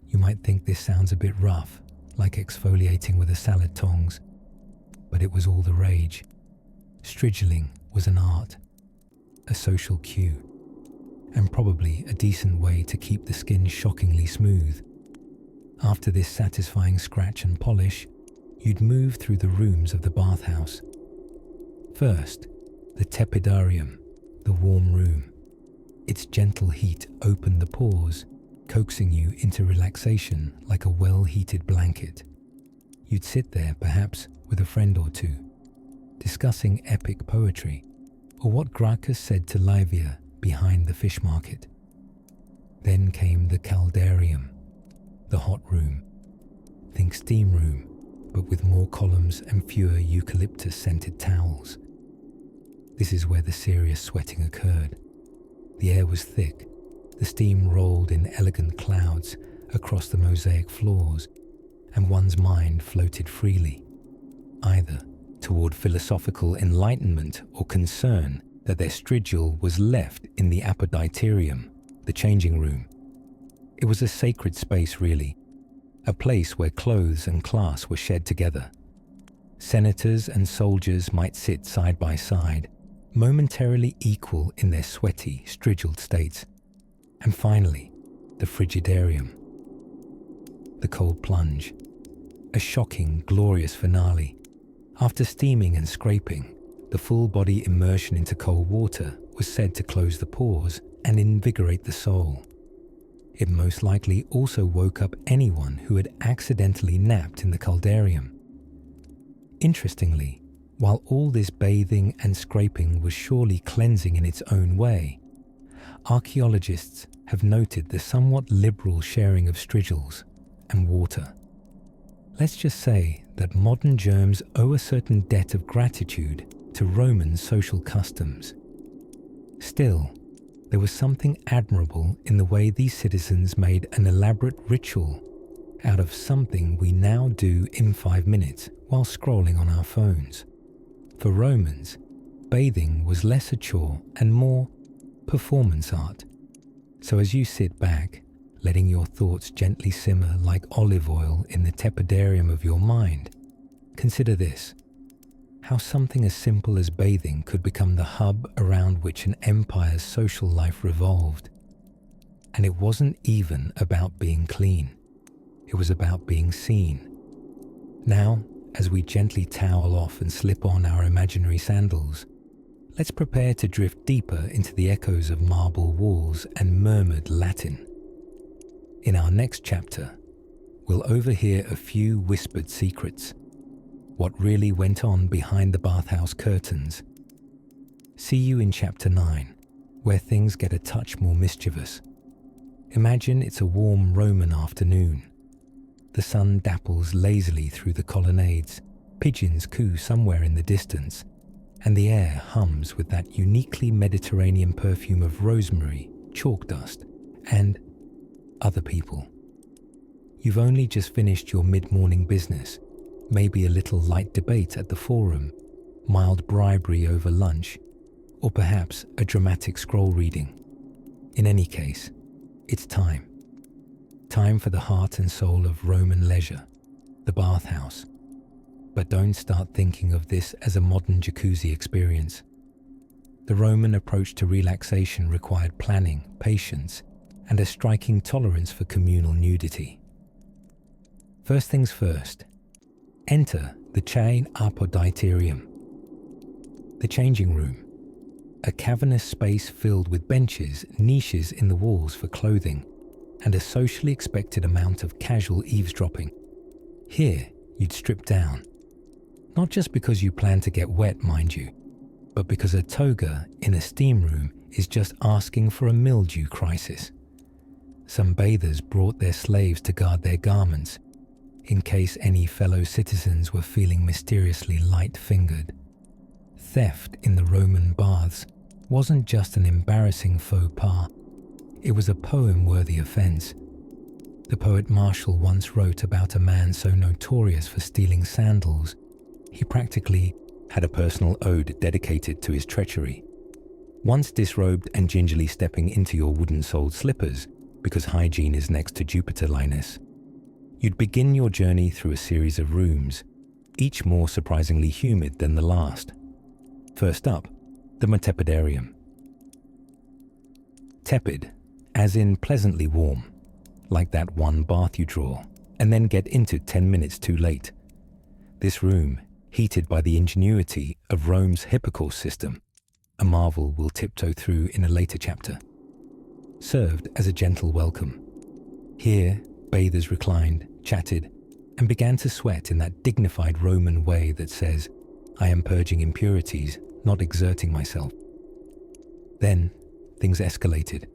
You might think this sounds a bit rough, like exfoliating with a salad tongs, but it was all the rage. Strigiling was an art, a social cue, and probably a decent way to keep the skin shockingly smooth. After this satisfying scratch and polish, you'd move through the rooms of the bathhouse. First, the tepidarium, the warm room. Its gentle heat opened the pores, coaxing you into relaxation like a well-heated blanket. You'd sit there, perhaps with a friend or two, discussing epic poetry, or what Gracchus said to Livia behind the fish market. Then came the caldarium, the hot room. Think steam room, but with more columns and fewer eucalyptus-scented towels. This is where the serious sweating occurred. The air was thick, the steam rolled in elegant clouds across the mosaic floors, and one's mind floated freely, either toward philosophical enlightenment or concern that their strigil was left in the apoditerium, the changing room. It was a sacred space, really, a place where clothes and class were shed together. Senators and soldiers might sit side by side, momentarily equal in their sweaty, strigiled states. And finally, the frigidarium, the cold plunge, a shocking, glorious finale. After steaming and scraping, the full-body immersion into cold water was said to close the pores and invigorate the soul. It most likely also woke up anyone who had accidentally napped in the caldarium. Interestingly, while all this bathing and scraping was surely cleansing in its own way, archaeologists have noted the somewhat liberal sharing of strigils and water. Let's just say that modern germs owe a certain debt of gratitude to Roman social customs. Still, there was something admirable in the way these citizens made an elaborate ritual out of something we now do in 5 minutes while scrolling on our phones. For Romans, bathing was less a chore and more performance art. So as you sit back, letting your thoughts gently simmer like olive oil in the tepidarium of your mind, consider this: how something as simple as bathing could become the hub around which an empire's social life revolved. And it wasn't even about being clean. It was about being seen. Now, as we gently towel off and slip on our imaginary sandals, let's prepare to drift deeper into the echoes of marble walls and murmured Latin. In our next chapter, we'll overhear a few whispered secrets, what really went on behind the bathhouse curtains. See you in chapter 9, where things get a touch more mischievous. Imagine it's a warm Roman afternoon. The sun dapples lazily through the colonnades, pigeons coo somewhere in the distance, and the air hums with that uniquely Mediterranean perfume of rosemary, chalk dust, and other people. You've only just finished your mid-morning business, maybe a little light debate at the forum, mild bribery over lunch, or perhaps a dramatic scroll reading. In any case, it's time. Time for the heart and soul of Roman leisure, the bathhouse. But don't start thinking of this as a modern jacuzzi experience. The Roman approach to relaxation required planning, patience, and a striking tolerance for communal nudity. First things first, enter the chain apoditerium, the changing room. a cavernous space filled with benches, niches in the walls for clothing, and a socially expected amount of casual eavesdropping. Here, you'd strip down. Not just because you plan to get wet, mind you, but because a toga in a steam room is just asking for a mildew crisis. Some bathers brought their slaves to guard their garments, in case any fellow citizens were feeling mysteriously light-fingered. Theft in the Roman baths wasn't just an embarrassing faux pas, it was a poem-worthy offence. The poet Martial once wrote about a man so notorious for stealing sandals, he practically had a personal ode dedicated to his treachery. Once disrobed and gingerly stepping into your wooden-soled slippers, because hygiene is next to Jupiter, Linus, you'd begin your journey through a series of rooms, each more surprisingly humid than the last. First up, the Metepidarium. Tepid, as in pleasantly warm, like that one bath you draw, and then get into 10 minutes too late. This room, heated by the ingenuity of Rome's hypocaust system, a marvel we'll tiptoe through in a later chapter, served as a gentle welcome. Here, bathers reclined, chatted, and began to sweat in that dignified Roman way that says, I am purging impurities, not exerting myself. Then, things escalated.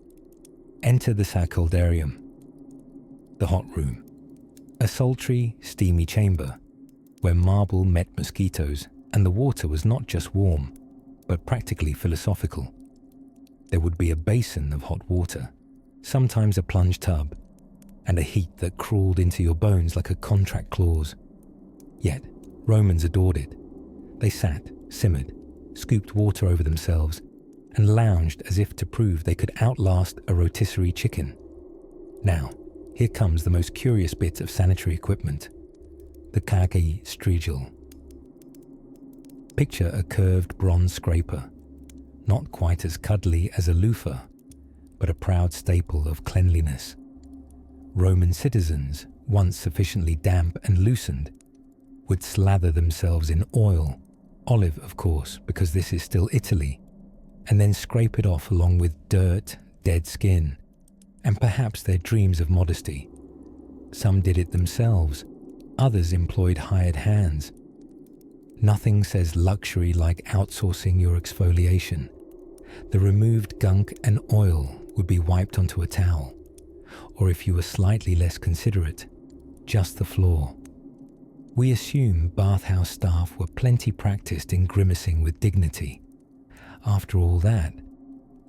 Enter the Sacaldarium, the hot room, a sultry, steamy chamber where marble met mosquitoes and the water was not just warm, but practically philosophical. There would be a basin of hot water, sometimes a plunge tub, and a heat that crawled into your bones like a contract clause. Yet, Romans adored it. They sat, simmered, scooped water over themselves, and lounged as if to prove they could outlast a rotisserie chicken. Now, here comes the most curious bit of sanitary equipment, the kagi strigil. Picture a curved bronze scraper, not quite as cuddly as a loofah, but a proud staple of cleanliness. Roman citizens, once sufficiently damp and loosened, would slather themselves in oil, olive of course, because this is still Italy, and then scrape it off along with dirt, dead skin, and perhaps their dreams of modesty. Some did it themselves, others employed hired hands. Nothing says luxury like outsourcing your exfoliation. The removed gunk and oil would be wiped onto a towel, or if you were slightly less considerate, just the floor. We assume bathhouse staff were plenty practiced in grimacing with dignity. After all that,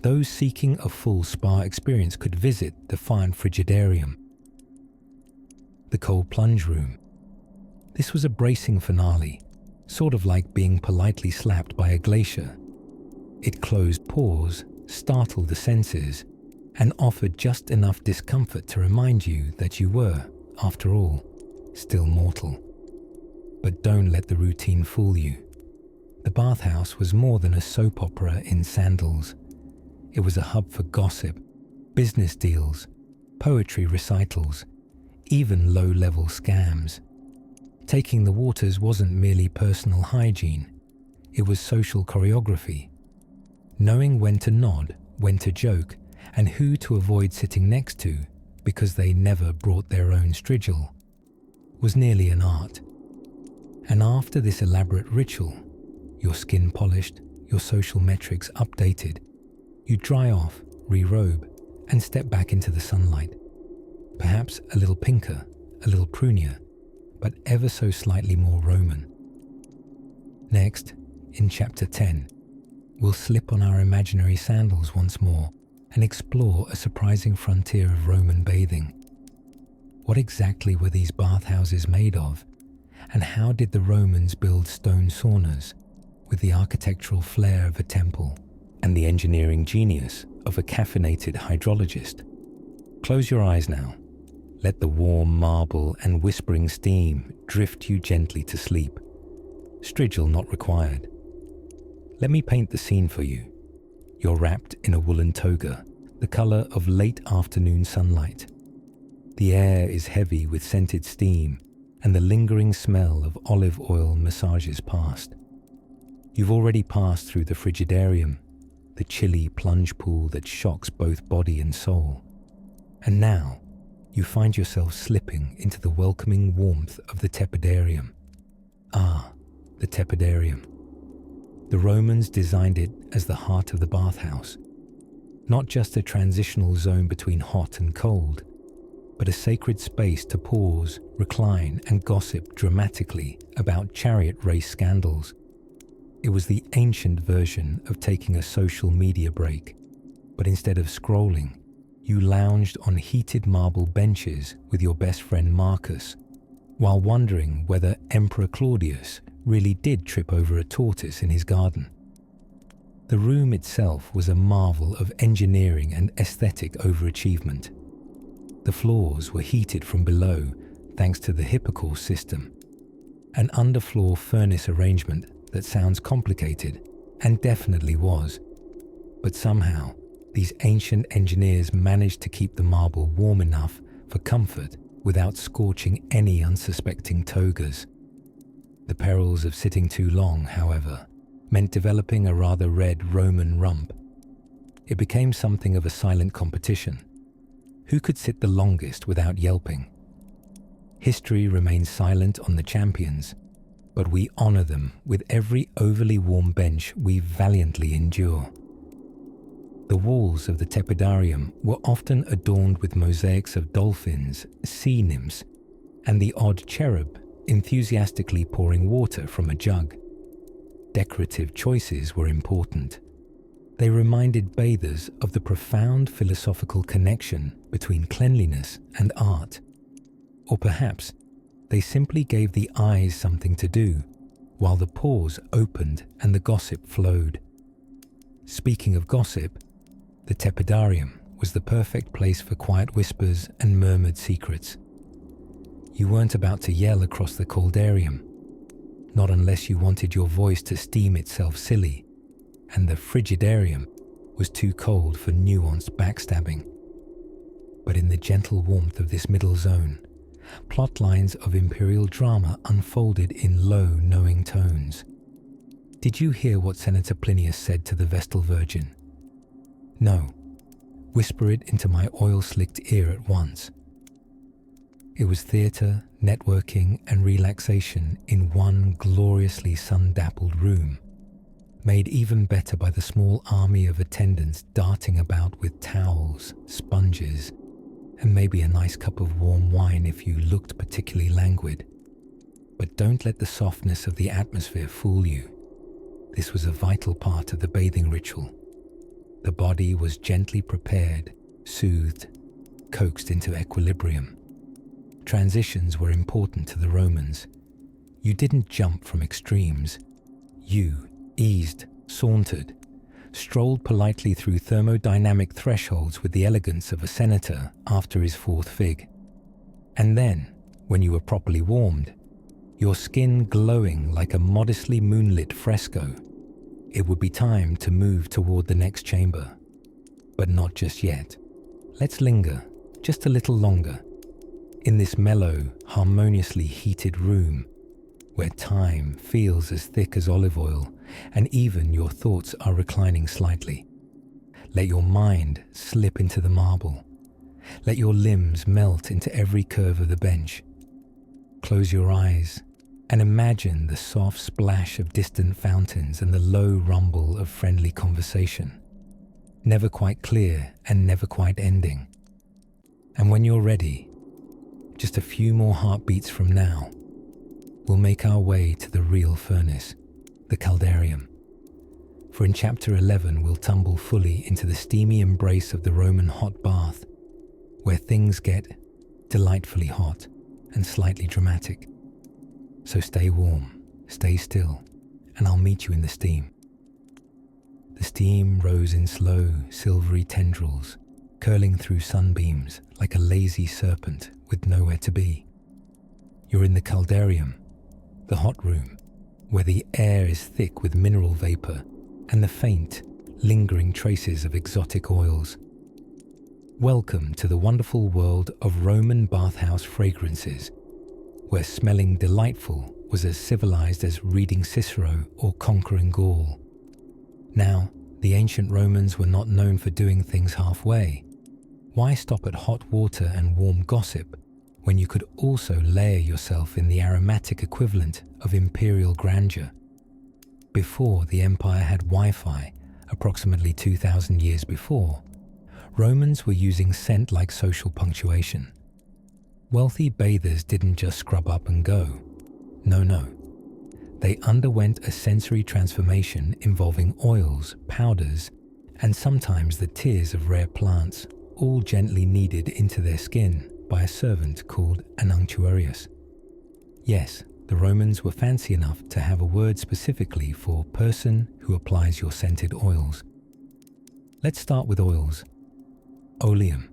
those seeking a full spa experience could visit the fine frigidarium. The cold plunge room. This was a bracing finale, sort of like being politely slapped by a glacier. It closed pores, startled the senses, and offered just enough discomfort to remind you that you were, after all, still mortal. But don't let the routine fool you. The bathhouse was more than a soap opera in sandals. It was a hub for gossip, business deals, poetry recitals, even low-level scams. Taking the waters wasn't merely personal hygiene. It was social choreography. Knowing when to nod, when to joke, and who to avoid sitting next to because they never brought their own strigil was nearly an art. And after this elaborate ritual, your skin polished, your social metrics updated, you dry off, re-robe, and step back into the sunlight. Perhaps a little pinker, a little prunier, but ever so slightly more Roman. Next, in chapter 10, we'll slip on our imaginary sandals once more and explore a surprising frontier of Roman bathing. What exactly were these bathhouses made of? And how did the Romans build stone saunas with the architectural flair of a temple and the engineering genius of a caffeinated hydrologist? Close your eyes now. Let the warm marble and whispering steam drift you gently to sleep. Strigil not required. Let me paint the scene for you. You're wrapped in a woolen toga, the color of late afternoon sunlight. The air is heavy with scented steam, and the lingering smell of olive oil massages past. You've already passed through the frigidarium, the chilly plunge pool that shocks both body and soul. And now, you find yourself slipping into the welcoming warmth of the tepidarium. Ah, the tepidarium. The Romans designed it as the heart of the bathhouse, not just a transitional zone between hot and cold, but a sacred space to pause, recline, and gossip dramatically about chariot race scandals. It was the ancient version of taking a social media break, but instead of scrolling, you lounged on heated marble benches with your best friend Marcus, while wondering whether Emperor Claudius really did trip over a tortoise in his garden. The room itself was a marvel of engineering and aesthetic overachievement. The floors were heated from below thanks to the hypocaust system, an underfloor furnace arrangement that sounds complicated and definitely was, but somehow these ancient engineers managed to keep the marble warm enough for comfort without scorching any unsuspecting togas. The perils of sitting too long, however, meant developing a rather red Roman rump. It became something of a silent competition. Who could sit the longest without yelping? History remains silent on the champions, but we honor them with every overly warm bench we valiantly endure. The walls of the tepidarium were often adorned with mosaics of dolphins, sea nymphs, and the odd cherub enthusiastically pouring water from a jug. Decorative choices were important. They reminded bathers of the profound philosophical connection between cleanliness and art. Or perhaps they simply gave the eyes something to do, while the pores opened and the gossip flowed. Speaking of gossip, the tepidarium was the perfect place for quiet whispers and murmured secrets. You weren't about to yell across the caldarium, not unless you wanted your voice to steam itself silly, and the frigidarium was too cold for nuanced backstabbing. But in the gentle warmth of this middle zone, plot lines of imperial drama unfolded in low, knowing tones. Did you hear what Senator Plinius said to the Vestal Virgin? No. Whisper it into my oil-slicked ear at once. It was theatre, networking, and relaxation in one gloriously sun-dappled room, made even better by the small army of attendants darting about with towels, sponges, and maybe a nice cup of warm wine if you looked particularly languid. But don't let the softness of the atmosphere fool you. This was a vital part of the bathing ritual. The body was gently prepared, soothed, coaxed into equilibrium. Transitions were important to the Romans. You didn't jump from extremes. You eased, sauntered, strolled politely through thermodynamic thresholds with the elegance of a senator after his fourth fig. And then, when you were properly warmed, your skin glowing like a modestly moonlit fresco, it would be time to move toward the next chamber. But not just yet. Let's linger, just a little longer, in this mellow, harmoniously heated room, where time feels as thick as olive oil, and even your thoughts are reclining slightly. Let your mind slip into the marble. Let your limbs melt into every curve of the bench. Close your eyes and imagine the soft splash of distant fountains and the low rumble of friendly conversation, never quite clear and never quite ending. And when you're ready, just a few more heartbeats from now, we'll make our way to the real furnace, the caldarium. For in chapter 11 we'll tumble fully into the steamy embrace of the Roman hot bath, where things get delightfully hot and slightly dramatic. So stay warm, stay still, and I'll meet you in the steam. The steam rose in slow, silvery tendrils, curling through sunbeams like a lazy serpent with nowhere to be. You're in the caldarium, the hot room, where the air is thick with mineral vapor and the faint, lingering traces of exotic oils. Welcome to the wonderful world of Roman bathhouse fragrances, where smelling delightful was as civilized as reading Cicero or conquering Gaul. Now, The ancient Romans were not known for doing things halfway. Why stop at hot water and warm gossip when you could also layer yourself in the aromatic equivalent of imperial grandeur? Before the empire had Wi-Fi, approximately 2,000 years before, Romans were using scent like social punctuation. Wealthy bathers didn't just scrub up and go. No. They underwent a sensory transformation involving oils, powders, and sometimes the tears of rare plants, all gently kneaded into their skin by a servant called an unctuarius. Yes, the Romans were fancy enough to have a word specifically for person who applies your scented oils. Let's start with oils. Oleum.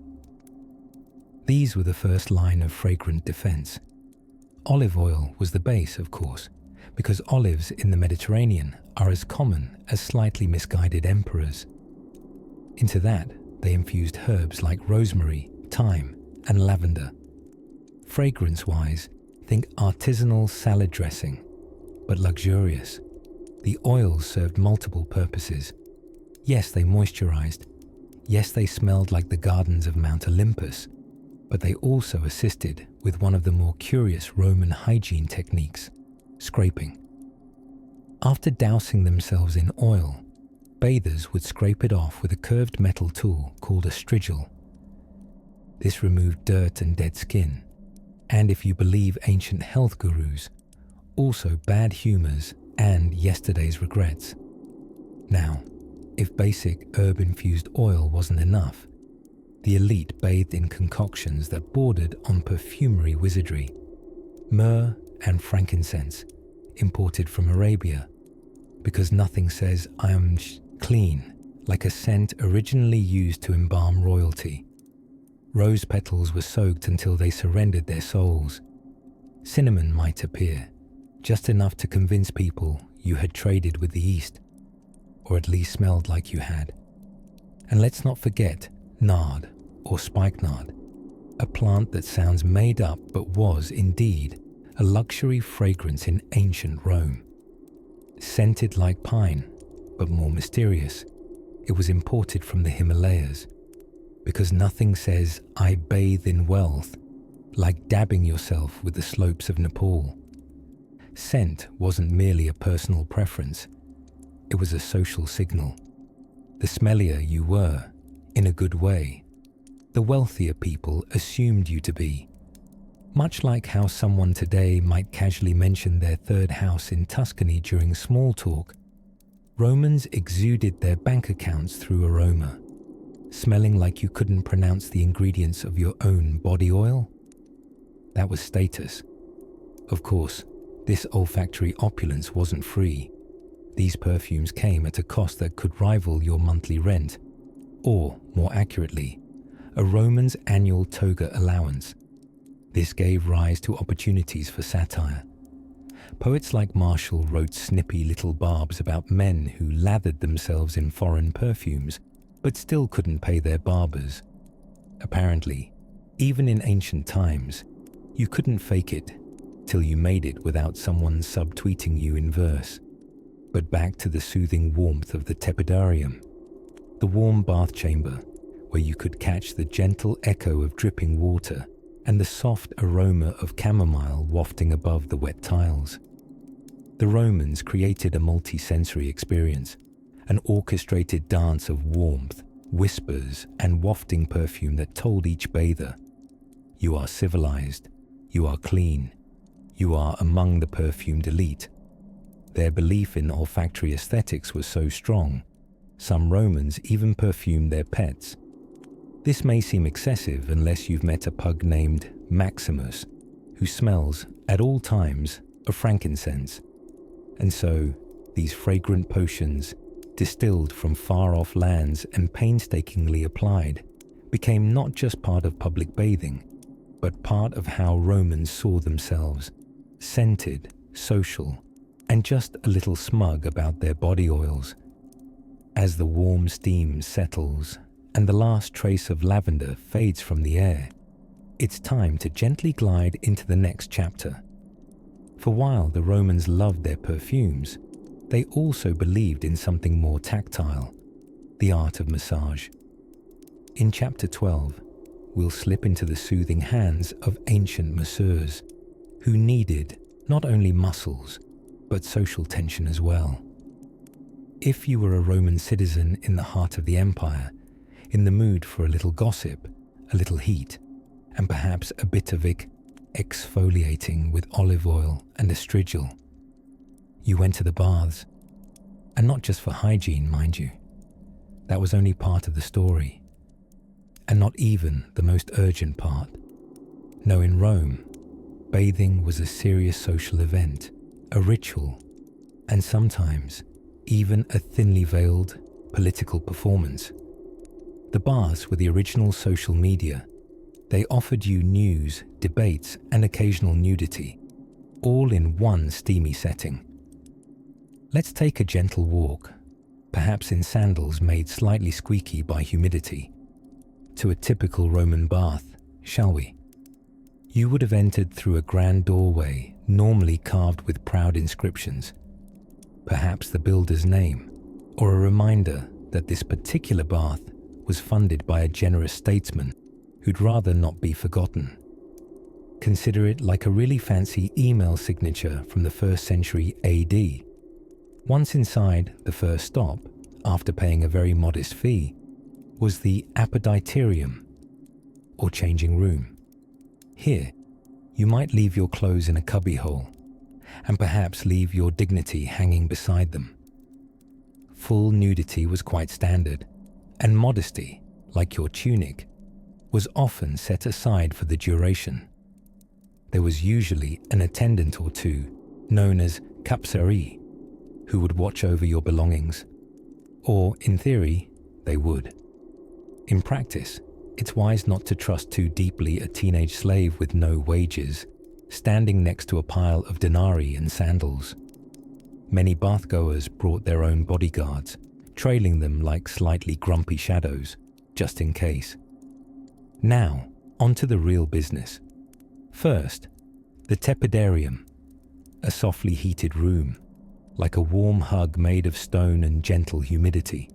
These were the first line of fragrant defense. Olive oil was the base, of course, because olives in the Mediterranean are as common as slightly misguided emperors. Into that, they infused herbs like rosemary, thyme, and lavender. Fragrance-wise, think artisanal salad dressing, but luxurious. The oils served multiple purposes. Yes, they moisturized. Yes, they smelled like the gardens of Mount Olympus, but they also assisted with one of the more curious Roman hygiene techniques, scraping. After dousing themselves in oil, bathers would scrape it off with a curved metal tool called a strigil. This removed dirt and dead skin, and if you believe ancient health gurus, also bad humors and yesterday's regrets. Now, if basic herb-infused oil wasn't enough, the elite bathed in concoctions that bordered on perfumery wizardry. Myrrh and frankincense, imported from Arabia, because nothing says I am clean like a scent originally used to embalm royalty. Rose petals were soaked until they surrendered their souls. Cinnamon might appear, just enough to convince people you had traded with the East, or at least smelled like you had. And let's not forget nard or spikenard, a plant that sounds made up but was indeed a luxury fragrance in ancient Rome. Scented like pine, but more mysterious, it was imported from the Himalayas, because nothing says I bathe in wealth like dabbing yourself with the slopes of Nepal. Scent wasn't merely a personal preference, it was a social signal. The smellier you were, in a good way, the wealthier people assumed you to be. Much like how someone today might casually mention their third house in Tuscany during small talk, Romans exuded their bank accounts through aroma, smelling like you couldn't pronounce the ingredients of your own body oil. That was status. Of course, this olfactory opulence wasn't free. These perfumes came at a cost that could rival your monthly rent, or, more accurately, a Roman's annual toga allowance. This gave rise to opportunities for satire. Poets like Martial wrote snippy little barbs about men who lathered themselves in foreign perfumes, but still couldn't pay their barbers. Apparently, even in ancient times, you couldn't fake it till you made it without someone subtweeting you in verse. But back to the soothing warmth of the tepidarium, the warm bath chamber, where you could catch the gentle echo of dripping water and the soft aroma of chamomile wafting above the wet tiles. The Romans created a multi-sensory experience, an orchestrated dance of warmth, whispers, and wafting perfume that told each bather, you are civilized, you are clean, you are among the perfumed elite. Their belief in olfactory aesthetics was so strong, some Romans even perfumed their pets. This may seem excessive unless you've met a pug named Maximus, who smells, at all times, of frankincense. And so, these fragrant potions, distilled from far-off lands and painstakingly applied, became not just part of public bathing, but part of how Romans saw themselves, scented, social, and just a little smug about their body oils. As the warm steam settles, and the last trace of lavender fades from the air, it's time to gently glide into the next chapter. For while the Romans loved their perfumes, they also believed in something more tactile, the art of massage. In Chapter 12, we'll slip into the soothing hands of ancient masseurs who needed not only muscles, but social tension as well. If you were a Roman citizen in the heart of the empire, in the mood for a little gossip, a little heat, and perhaps a bit of exfoliating with olive oil and estradiol, you went to the baths. And not just for hygiene, mind you. That was only part of the story. And not even the most urgent part. No, in Rome, bathing was a serious social event, a ritual, and sometimes even a thinly veiled political performance. The baths were the original social media. They offered you news, debates, and occasional nudity, all in one steamy setting. Let's take a gentle walk, perhaps in sandals made slightly squeaky by humidity, to a typical Roman bath, shall we? You would have entered through a grand doorway normally carved with proud inscriptions, perhaps the builder's name, or a reminder that this particular bath was funded by a generous statesman who'd rather not be forgotten. Consider it like a really fancy email signature from the 1st century AD. Once inside, the first stop, after paying a very modest fee, was the apoditerium, or changing room. Here, you might leave your clothes in a cubbyhole, and perhaps leave your dignity hanging beside them. Full nudity was quite standard, and modesty, like your tunic, was often set aside for the duration. There was usually an attendant or two, known as capsari, who would watch over your belongings, or, in theory, they would. In practice, it's wise not to trust too deeply a teenage slave with no wages, standing next to a pile of denarii and sandals. Many bathgoers brought their own bodyguards, trailing them like slightly grumpy shadows, just in case. Now, on to the real business. First, the tepidarium, a softly heated room, like a warm hug made of stone and gentle humidity.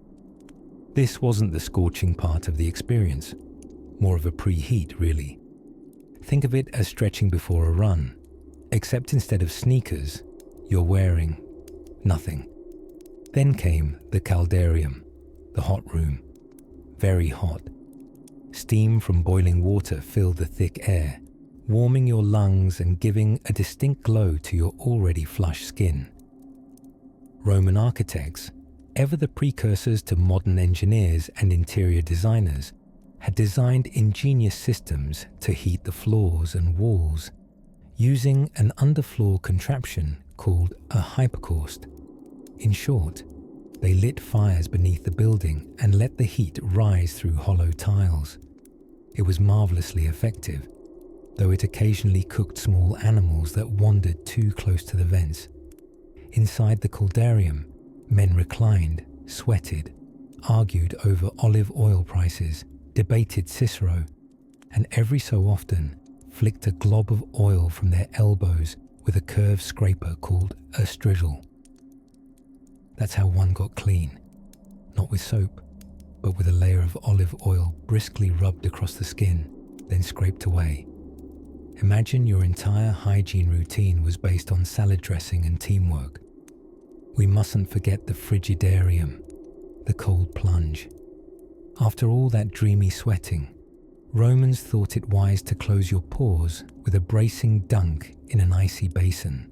This wasn't the scorching part of the experience, more of a preheat, really. Think of it as stretching before a run, except instead of sneakers, you're wearing nothing. Then came the caldarium, the hot room. Very hot. Steam from boiling water filled the thick air, warming your lungs and giving a distinct glow to your already flushed skin. Roman architects, ever the precursors to modern engineers and interior designers, had designed ingenious systems to heat the floors and walls, using an underfloor contraption called a hypocaust. In short, they lit fires beneath the building and let the heat rise through hollow tiles. It was marvelously effective, though it occasionally cooked small animals that wandered too close to the vents. Inside the caldarium, men reclined, sweated, argued over olive oil prices, debated Cicero, and every so often flicked a glob of oil from their elbows with a curved scraper called a estradiol. That's how one got clean, not with soap, but with a layer of olive oil briskly rubbed across the skin, then scraped away. Imagine your entire hygiene routine was based on salad dressing and teamwork. We mustn't forget the frigidarium, the cold plunge. After all that dreamy sweating, Romans thought it wise to close your pores with a bracing dunk in an icy basin.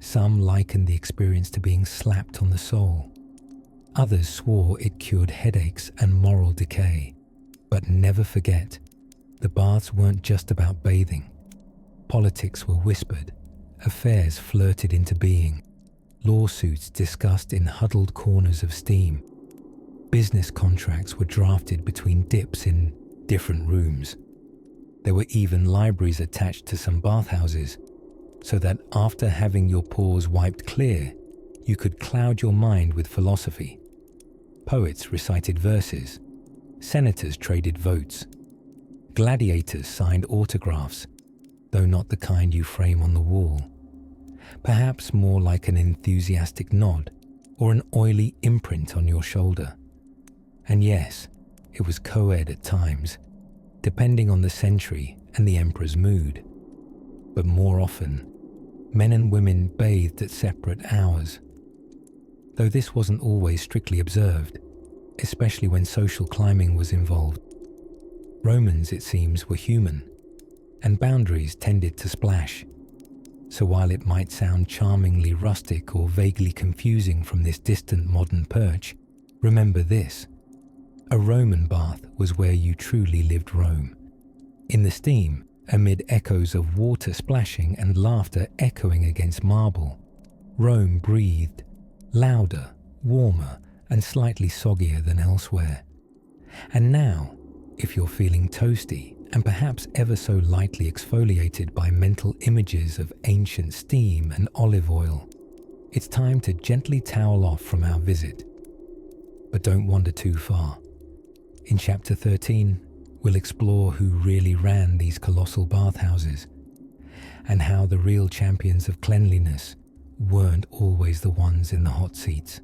Some likened the experience to being slapped on the soul. Others swore it cured headaches and moral decay. But never forget, the baths weren't just about bathing. Politics were whispered, affairs flirted into being, lawsuits discussed in huddled corners of steam. Business contracts were drafted between dips in different rooms. There were even libraries attached to some bathhouses, so that after having your pores wiped clear, you could cloud your mind with philosophy. Poets recited verses, senators traded votes, gladiators signed autographs, though not the kind you frame on the wall. Perhaps more like an enthusiastic nod or an oily imprint on your shoulder. And yes, it was co-ed at times, depending on the century and the emperor's mood. But more often, men and women bathed at separate hours. Though this wasn't always strictly observed, especially when social climbing was involved. Romans, it seems, were human, and boundaries tended to splash. So while it might sound charmingly rustic or vaguely confusing from this distant modern perch, remember this: a Roman bath was where you truly lived Rome. In the steam, amid echoes of water splashing and laughter echoing against marble, Rome breathed, louder, warmer, and slightly soggier than elsewhere. And now, if you're feeling toasty and perhaps ever so lightly exfoliated by mental images of ancient steam and olive oil, it's time to gently towel off from our visit. But don't wander too far. In Chapter 13, we'll explore who really ran these colossal bathhouses, and how the real champions of cleanliness weren't always the ones in the hot seats.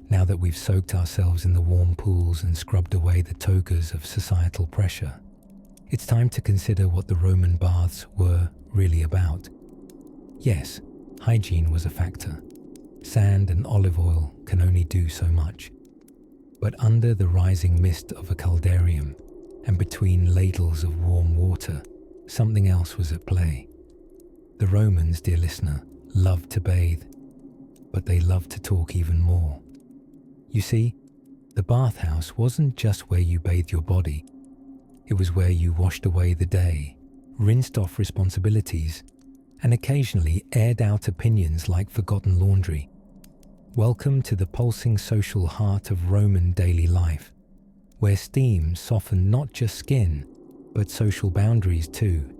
Now that we've soaked ourselves in the warm pools and scrubbed away the togas of societal pressure, it's time to consider what the Roman baths were really about. Yes, hygiene was a factor. Sand and olive oil can only do so much. But under the rising mist of a caldarium and between ladles of warm water, something else was at play. The Romans, dear listener, loved to bathe, but they loved to talk even more. You see, the bathhouse wasn't just where you bathed your body. It was where you washed away the day, rinsed off responsibilities, and occasionally aired out opinions like forgotten laundry. Welcome to the pulsing social heart of Roman daily life, where steam softened not just skin, but social boundaries too.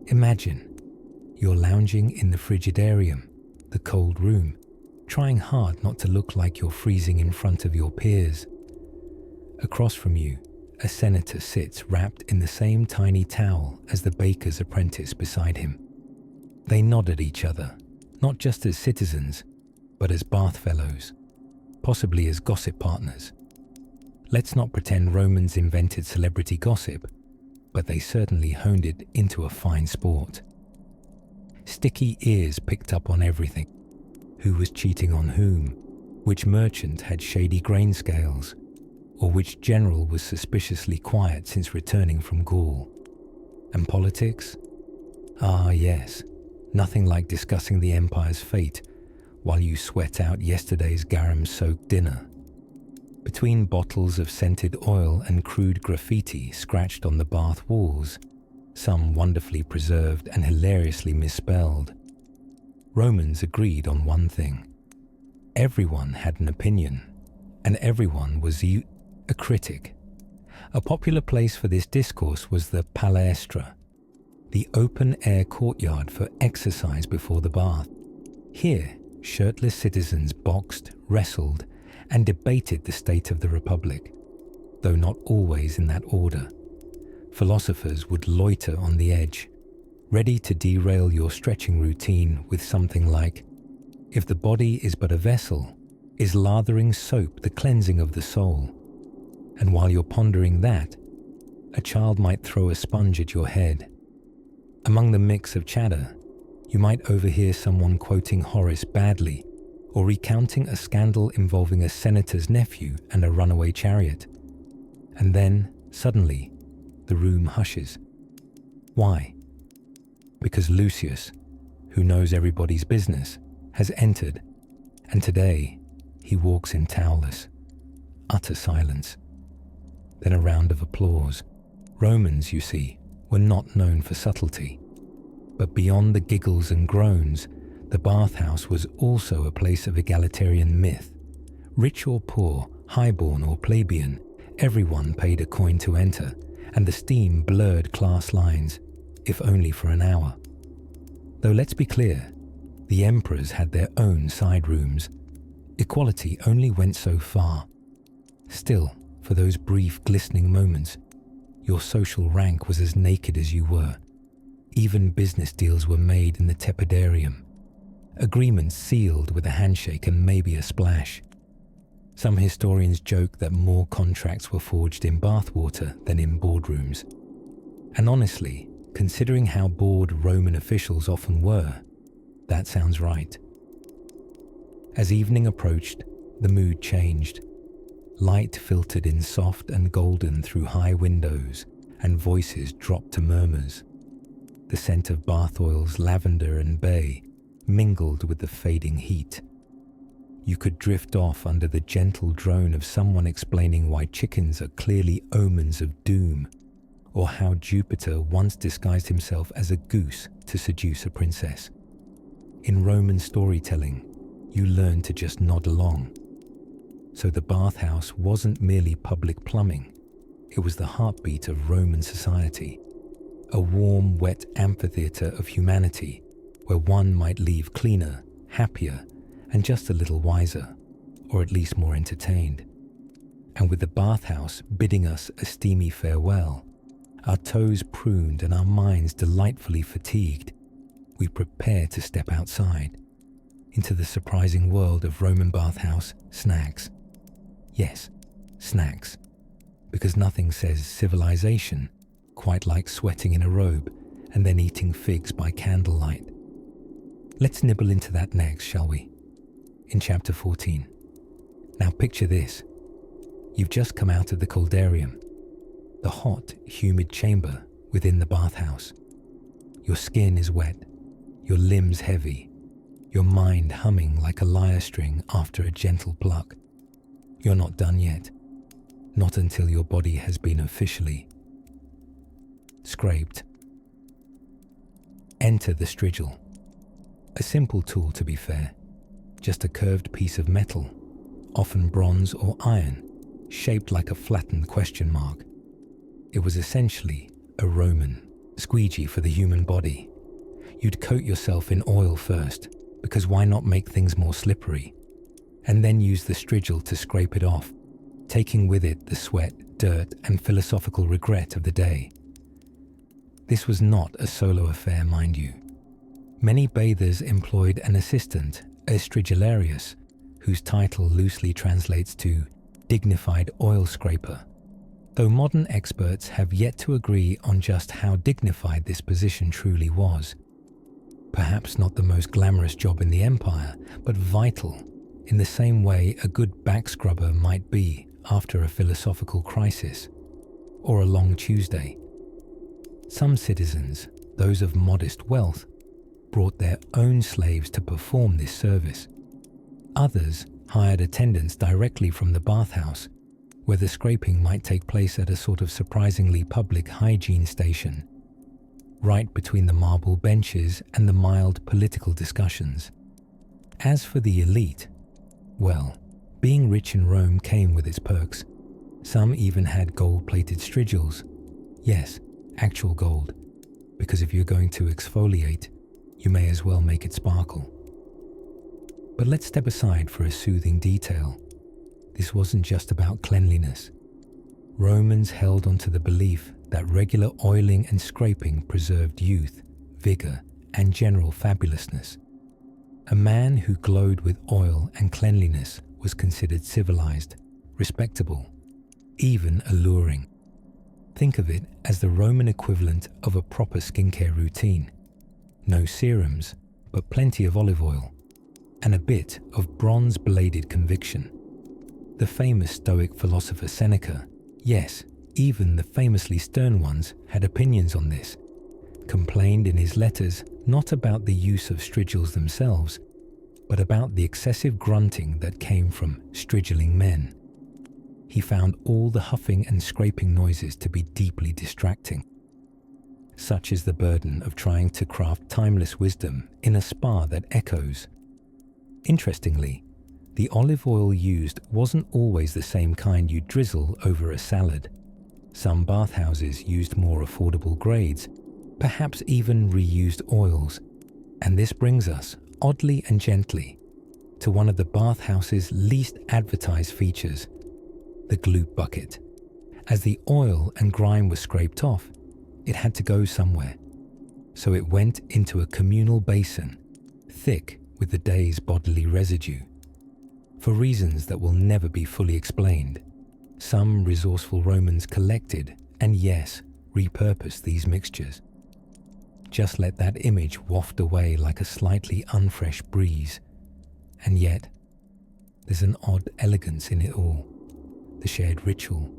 Imagine, you're lounging in the frigidarium, the cold room, trying hard not to look like you're freezing in front of your peers. Across from you, a senator sits wrapped in the same tiny towel as the baker's apprentice beside him. They nod at each other, not just as citizens, but as bath fellows, possibly as gossip partners. Let's not pretend Romans invented celebrity gossip, but they certainly honed it into a fine sport. Sticky ears picked up on everything. Who was cheating on whom, which merchant had shady grain scales, or which general was suspiciously quiet since returning from Gaul. And politics? Ah yes, nothing like discussing the empire's fate while you sweat out yesterday's garum-soaked dinner. Between bottles of scented oil and crude graffiti scratched on the bath walls, some wonderfully preserved and hilariously misspelled, Romans agreed on one thing. Everyone had an opinion, and everyone was a critic. A popular place for this discourse was the palaestra, the open-air courtyard for exercise before the bath. Here, shirtless citizens boxed, wrestled, and debated the state of the republic, though not always in that order. Philosophers would loiter on the edge, ready to derail your stretching routine with something like, if the body is but a vessel, is lathering soap the cleansing of the soul? And while you're pondering that, a child might throw a sponge at your head. Among the mix of chatter, you might overhear someone quoting Horace badly, or recounting a scandal involving a senator's nephew and a runaway chariot. And then, suddenly, the room hushes. Why? Because Lucius, who knows everybody's business, has entered, and today he walks in towelless. Utter silence. Then a round of applause. Romans, you see, were not known for subtlety. But beyond the giggles and groans, the bathhouse was also a place of egalitarian myth. Rich or poor, highborn or plebeian, everyone paid a coin to enter, and the steam blurred class lines, if only for an hour. Though let's be clear, the emperors had their own side rooms. Equality only went so far. Still, for those brief glistening moments, your social rank was as naked as you were. Even business deals were made in the tepidarium. Agreements sealed with a handshake and maybe a splash. Some historians joke that more contracts were forged in bathwater than in boardrooms. And honestly, considering how bored Roman officials often were, that sounds right. As evening approached, the mood changed. Light filtered in soft and golden through high windows, and voices dropped to murmurs. The scent of bath oils, lavender and bay mingled with the fading heat. You could drift off under the gentle drone of someone explaining why chickens are clearly omens of doom, or how Jupiter once disguised himself as a goose to seduce a princess. In Roman storytelling, you learned to just nod along. So the bathhouse wasn't merely public plumbing, it was the heartbeat of Roman society, a warm, wet amphitheatre of humanity where one might leave cleaner, happier, and just a little wiser, or at least more entertained. And with the bathhouse bidding us a steamy farewell, our toes pruned and our minds delightfully fatigued, we prepare to step outside, into the surprising world of Roman bathhouse snacks. Yes, snacks, because nothing says civilization quite like sweating in a robe and then eating figs by candlelight. Let's nibble into that next, shall we? In chapter 14. Now picture this. You've just come out of the caldarium, the hot, humid chamber within the bathhouse. Your skin is wet, your limbs heavy, your mind humming like a lyre string after a gentle pluck. You're not done yet, not until your body has been officially scraped. Enter the strigil. A simple tool, to be fair, just a curved piece of metal, often bronze or iron, shaped like a flattened question mark. It was essentially a Roman squeegee for the human body. You'd coat yourself in oil first, because why not make things more slippery? And then use the strigil to scrape it off, taking with it the sweat, dirt, and philosophical regret of the day. This was not a solo affair, mind you. Many bathers employed an assistant, a strigillarius, whose title loosely translates to dignified oil scraper, though modern experts have yet to agree on just how dignified this position truly was. Perhaps not the most glamorous job in the empire, but vital, in the same way a good back scrubber might be after a philosophical crisis, or a long Tuesday. Some citizens, those of modest wealth, brought their own slaves to perform this service. Others hired attendants directly from the bathhouse, where the scraping might take place at a sort of surprisingly public hygiene station, right between the marble benches and the mild political discussions. As for the elite, well, being rich in Rome came with its perks. Some even had gold-plated strigils. Yes, actual gold, because if you're going to exfoliate, you may as well make it sparkle. But let's step aside for a soothing detail. This wasn't just about cleanliness. Romans held onto the belief that regular oiling and scraping preserved youth, vigor, and general fabulousness. A man who glowed with oil and cleanliness was considered civilized, respectable, even alluring. Think of it as the Roman equivalent of a proper skincare routine. No serums, but plenty of olive oil, and a bit of bronze-bladed conviction. The famous Stoic philosopher Seneca, yes, even the famously stern ones, had opinions on this, complained in his letters not about the use of strigils themselves, but about the excessive grunting that came from strigiling men. He found all the huffing and scraping noises to be deeply distracting. Such is the burden of trying to craft timeless wisdom in a spa that echoes. Interestingly, the olive oil used wasn't always the same kind you drizzle over a salad. Some bathhouses used more affordable grades, perhaps even reused oils. And this brings us, oddly and gently, to one of the bathhouse's least advertised features, the gloop bucket. As the oil and grime was scraped off, it had to go somewhere. So it went into a communal basin, thick with the day's bodily residue. for reasons that will never be fully explained. Some resourceful Romans collected, and yes, repurposed these mixtures. Just let that image waft away like a slightly unfresh breeze. And yet, there's an odd elegance in it all. The shared ritual,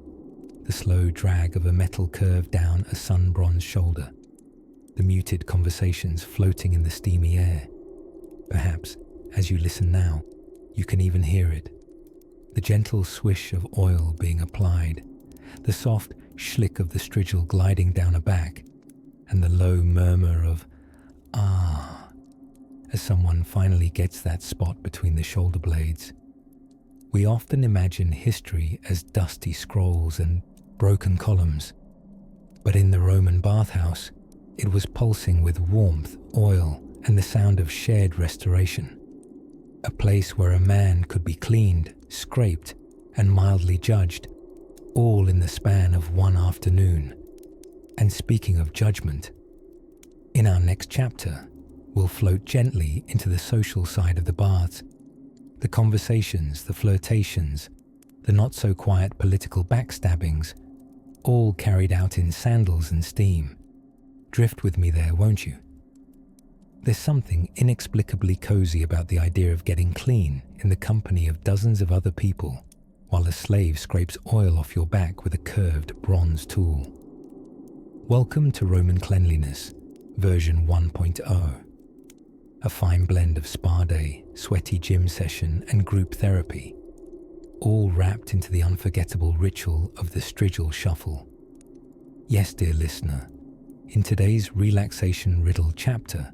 the slow drag of a metal curve down a sun-bronzed shoulder, the muted conversations floating in the steamy air. Perhaps, as you listen now, you can even hear it. The gentle swish of oil being applied, the soft schlick of the strigil gliding down a back, and the low murmur of "ah" as someone finally gets that spot between the shoulder blades. We often imagine history as dusty scrolls and broken columns, but in the Roman bathhouse, it was pulsing with warmth, oil, and the sound of shared restoration. A place where a man could be cleaned, scraped, and mildly judged, all in the span of one afternoon. And speaking of judgment, in our next chapter, we'll float gently into the social side of the baths. The conversations, the flirtations, the not-so-quiet political backstabbings, all carried out in sandals and steam. Drift with me there, won't you? There's something inexplicably cozy about the idea of getting clean in the company of dozens of other people, while a slave scrapes oil off your back with a curved bronze tool. Welcome to Roman Cleanliness, version 1.0. A fine blend of spa day, sweaty gym session, and group therapy, all wrapped into the unforgettable ritual of the strigil shuffle. Yes, dear listener, in today's relaxation-riddled chapter,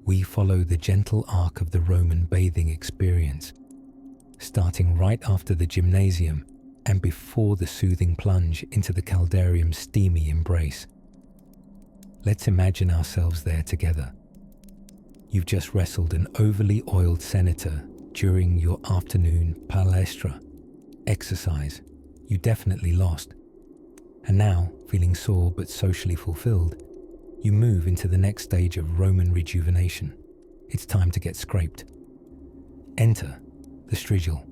we follow the gentle arc of the Roman bathing experience, starting right after the gymnasium and before the soothing plunge into the caldarium's steamy embrace. Let's imagine ourselves there together. You've just wrestled an overly oiled senator during your afternoon palestra, exercise. You definitely lost. And now, feeling sore but socially fulfilled, you move into the next stage of Roman rejuvenation. It's time to get scraped. Enter the strigil.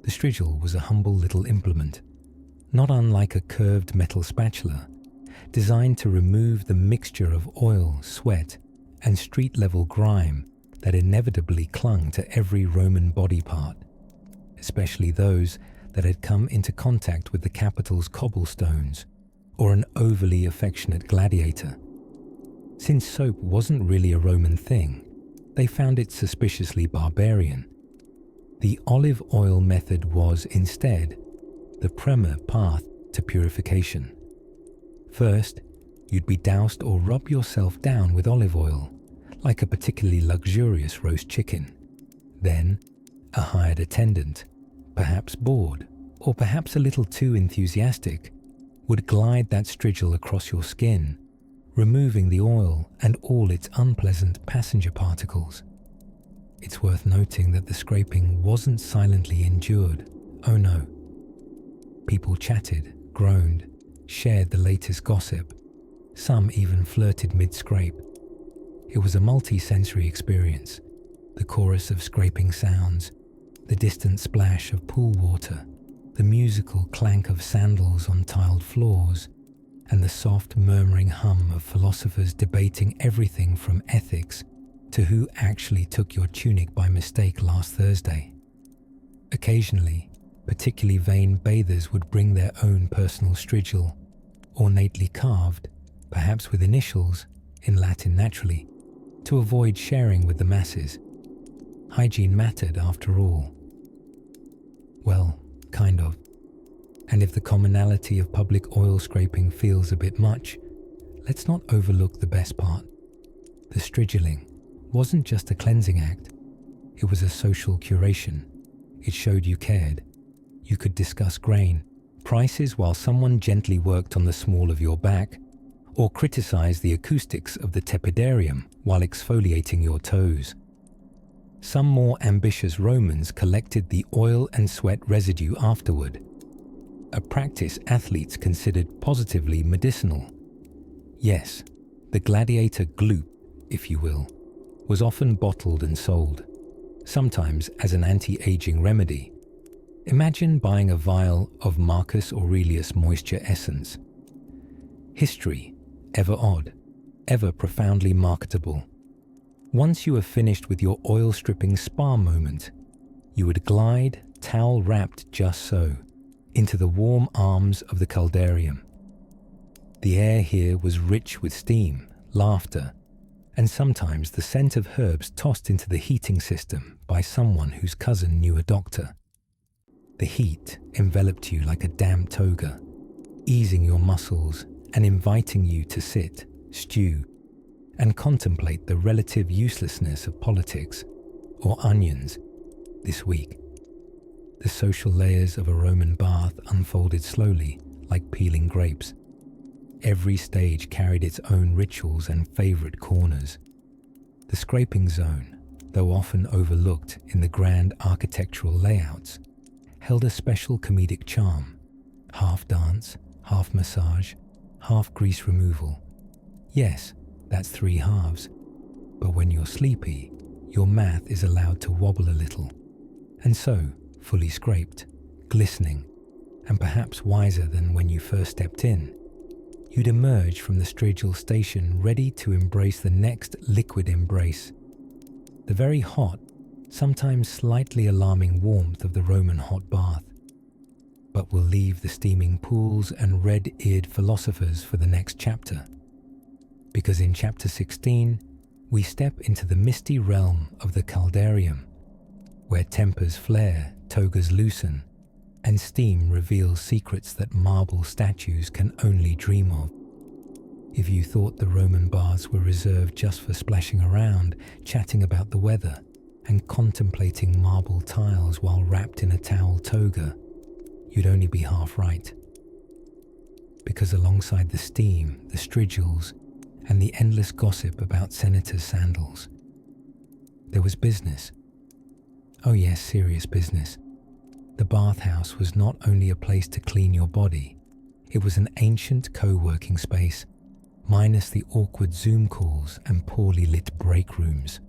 The strigil was a humble little implement, not unlike a curved metal spatula, designed to remove the mixture of oil, sweat, and street-level grime that inevitably clung to every Roman body part, especially those that had come into contact with the capital's cobblestones or an overly affectionate gladiator. Since soap wasn't really a Roman thing, they found it suspiciously barbarian. The olive oil method was, instead, the premier path to purification. First, you'd be doused or rub yourself down with olive oil, like a particularly luxurious roast chicken. Then, a hired attendant, perhaps bored, or perhaps a little too enthusiastic, would glide that strigil across your skin, removing the oil and all its unpleasant passenger particles. It's worth noting that the scraping wasn't silently endured. Oh no. People chatted, groaned, shared the latest gossip. Some even flirted mid-scrape. It was a multi-sensory experience. The chorus of scraping sounds, the distant splash of pool water, the musical clank of sandals on tiled floors, and the soft murmuring hum of philosophers debating everything from ethics to who actually took your tunic by mistake last Thursday. Occasionally, particularly vain bathers would bring their own personal strigil, ornately carved, perhaps with initials, in Latin naturally, to avoid sharing with the masses. Hygiene mattered after all. Well, kind of. And if the commonality of public oil scraping feels a bit much, let's not overlook the best part. The strigiling wasn't just a cleansing act. It was a social curation. It showed you cared. You could discuss grain, prices while someone gently worked on the small of your back, or criticize the acoustics of the tepidarium while exfoliating your toes. Some more ambitious Romans collected the oil and sweat residue afterward, a practice athletes considered positively medicinal. Yes, the gladiator gloop, if you will, was often bottled and sold. sometimes as an anti-aging remedy. Imagine buying a vial of Marcus Aurelius moisture essence. History, ever odd, ever profoundly marketable. Once you are finished with your oil-stripping spa moment, you would glide, towel-wrapped just so, into the warm arms of the caldarium. The air here was rich with steam, laughter, and sometimes the scent of herbs tossed into the heating system by someone whose cousin knew a doctor. The heat enveloped you like a damp toga, easing your muscles and inviting you to sit, stew, and contemplate the relative uselessness of politics or onions this week. The social layers of a Roman bath unfolded slowly like peeling grapes. Every stage carried its own rituals and favourite corners. The scraping zone, though often overlooked in the grand architectural layouts, held a special comedic charm. Half dance, half massage, half grease removal. Yes, that's 3 halves. But when you're sleepy, your math is allowed to wobble a little. And so, fully scraped, glistening, and perhaps wiser than when you first stepped in, you'd emerge from the Strigal station ready to embrace the next liquid embrace. The very hot, sometimes slightly alarming warmth of the Roman hot bath. But we'll leave the steaming pools and red-eared philosophers for the next chapter. Because in chapter 16, we step into the misty realm of the caldarium, where tempers flare, togas loosen, and steam reveals secrets that marble statues can only dream of. If you thought the Roman baths were reserved just for splashing around, chatting about the weather, and contemplating marble tiles while wrapped in a towel toga, you'd only be half right. Because alongside the steam, the strigils, and the endless gossip about senators' sandals, there was business. Oh yes, serious business. The bathhouse was not only a place to clean your body, it was an ancient co-working space, minus the awkward Zoom calls and poorly lit break rooms.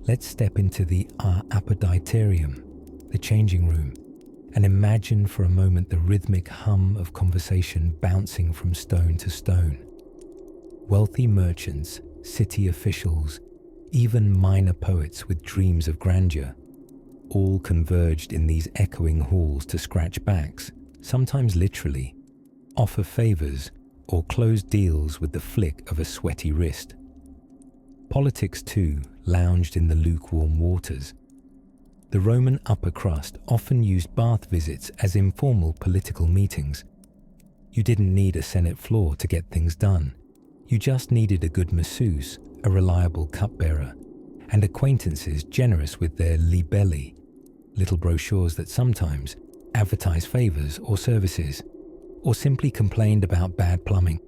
Let's step into the apoditerium, the changing room, and imagine for a moment the rhythmic hum of conversation bouncing from stone to stone. Wealthy merchants, city officials, even minor poets with dreams of grandeur, all converged in these echoing halls to scratch backs, sometimes literally, offer favours, or close deals with the flick of a sweaty wrist. Politics, too, lounged in the lukewarm waters. The Roman upper crust often used bath visits as informal political meetings. You didn't need a Senate floor to get things done. You just needed a good masseuse, a reliable cupbearer, and acquaintances generous with their libelli, little brochures that sometimes advertise favours or services, or simply complained about bad plumbing.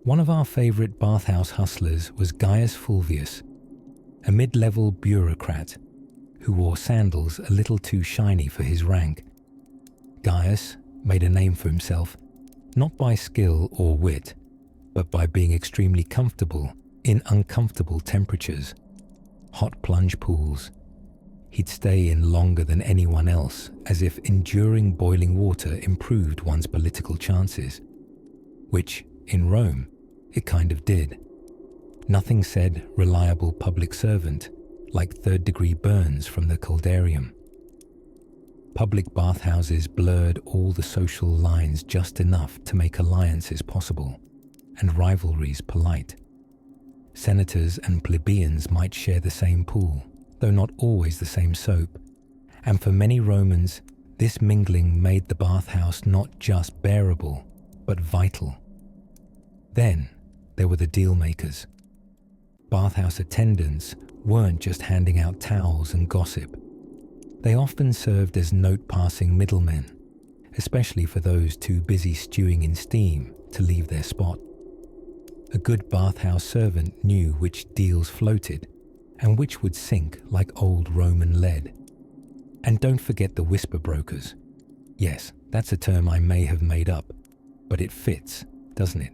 One of our favourite bathhouse hustlers was Gaius Fulvius, a mid-level bureaucrat who wore sandals a little too shiny for his rank. Gaius made a name for himself, not by skill or wit, but by being extremely comfortable in uncomfortable temperatures. Hot plunge pools. He'd stay in longer than anyone else, as if enduring boiling water improved one's political chances. Which, in Rome, it kind of did. Nothing said reliable public servant like third-degree burns from the caldarium. Public bathhouses blurred all the social lines just enough to make alliances possible, and rivalries polite. Senators and plebeians might share the same pool, though not always the same soap, and for many Romans, this mingling made the bathhouse not just bearable, but vital. Then there were the deal-makers. Bathhouse attendants weren't just handing out towels and gossip. They often served as note-passing middlemen, especially for those too busy stewing in steam to leave their spot. A good bathhouse servant knew which deals floated and which would sink like old Roman lead. And don't forget the whisper brokers. Yes, that's a term I may have made up, but it fits, doesn't it?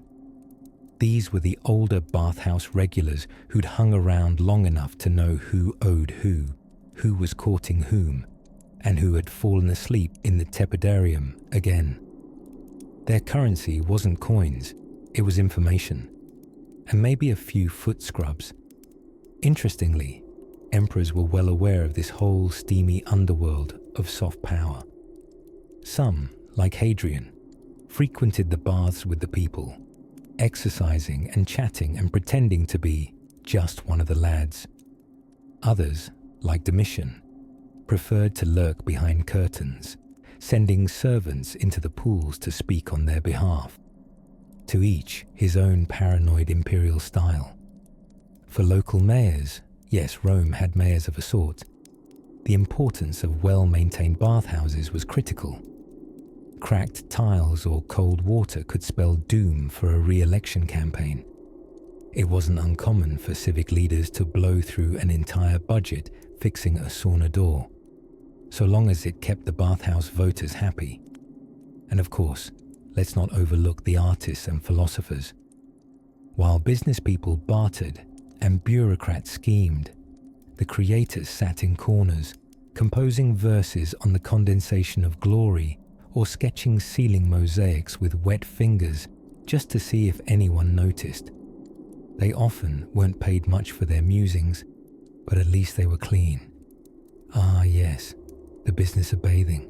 These were the older bathhouse regulars who'd hung around long enough to know who owed who, who was courting whom and who had fallen asleep in the tepidarium again. Their currency wasn't coins, it was information, and maybe a few foot scrubs. Interestingly, emperors were well aware of this whole steamy underworld of soft power. Some, like Hadrian, frequented the baths with the people, exercising and chatting and pretending to be just one of the lads. Others, like Domitian, preferred to lurk behind curtains, sending servants into the pools to speak on their behalf. To each his own paranoid imperial style. For local mayors, yes, Rome had mayors of a sort, the importance of well-maintained bathhouses was critical. Cracked tiles or cold water could spell doom for a re-election campaign. It wasn't uncommon for civic leaders to blow through an entire budget fixing a sauna door, so long as it kept the bathhouse voters happy. And of course, let's not overlook the artists and philosophers. While business people bartered and bureaucrats schemed, the creators sat in corners, composing verses on the condensation of glory or sketching ceiling mosaics with wet fingers just to see if anyone noticed. They often weren't paid much for their musings, but at least they were clean. Ah yes, the business of bathing,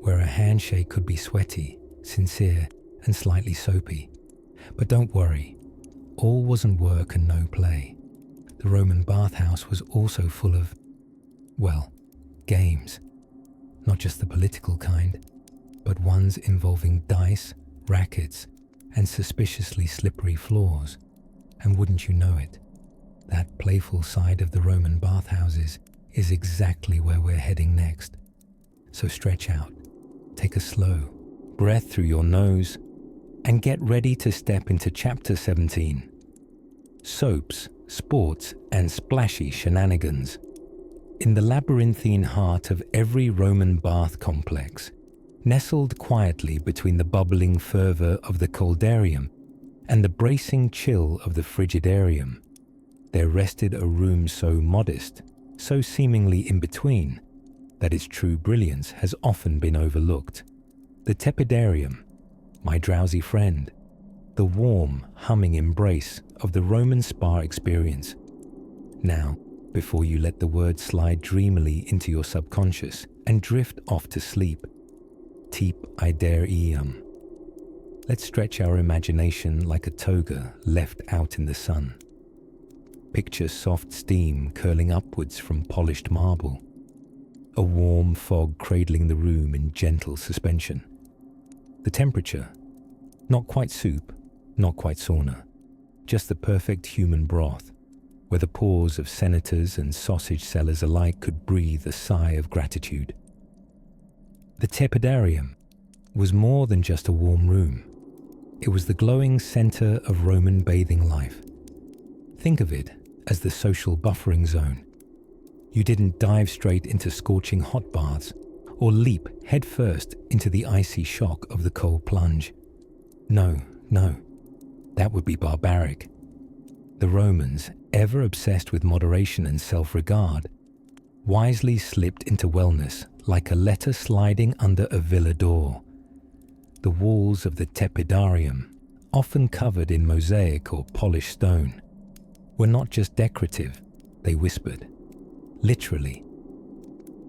where a handshake could be sweaty, sincere, and slightly soapy. But don't worry, all wasn't work and no play. The Roman bathhouse was also full of, well, games. Not just the political kind, but ones involving dice, rackets, and suspiciously slippery floors. And wouldn't you know it, that playful side of the Roman bathhouses is exactly where we're heading next. So stretch out, take a slow breath through your nose, and get ready to step into Chapter 17. Soaps, sports, and splashy shenanigans. In the labyrinthine heart of every Roman bath complex, nestled quietly between the bubbling fervour of the coldarium and the bracing chill of the frigidarium, there rested a room so modest, so seemingly in between, that its true brilliance has often been overlooked. The tepidarium, my drowsy friend, the warm, humming embrace of the Roman spa experience. Now, before you let the word slide dreamily into your subconscious and drift off to sleep, tip iderium. Let's stretch our imagination like a toga left out in the sun. Picture soft steam curling upwards from polished marble, a warm fog cradling the room in gentle suspension. The temperature, not quite soup, not quite sauna, just the perfect human broth, where the pores of senators and sausage sellers alike could breathe a sigh of gratitude. The tepidarium was more than just a warm room. It was the glowing centre of Roman bathing life. Think of it as the social buffering zone. You didn't dive straight into scorching hot baths or leap headfirst into the icy shock of the cold plunge. No, that would be barbaric. The Romans, ever obsessed with moderation and self-regard, wisely slipped into wellness like a letter sliding under a villa door. The walls of the tepidarium, often covered in mosaic or polished stone, were not just decorative, they whispered. Literally.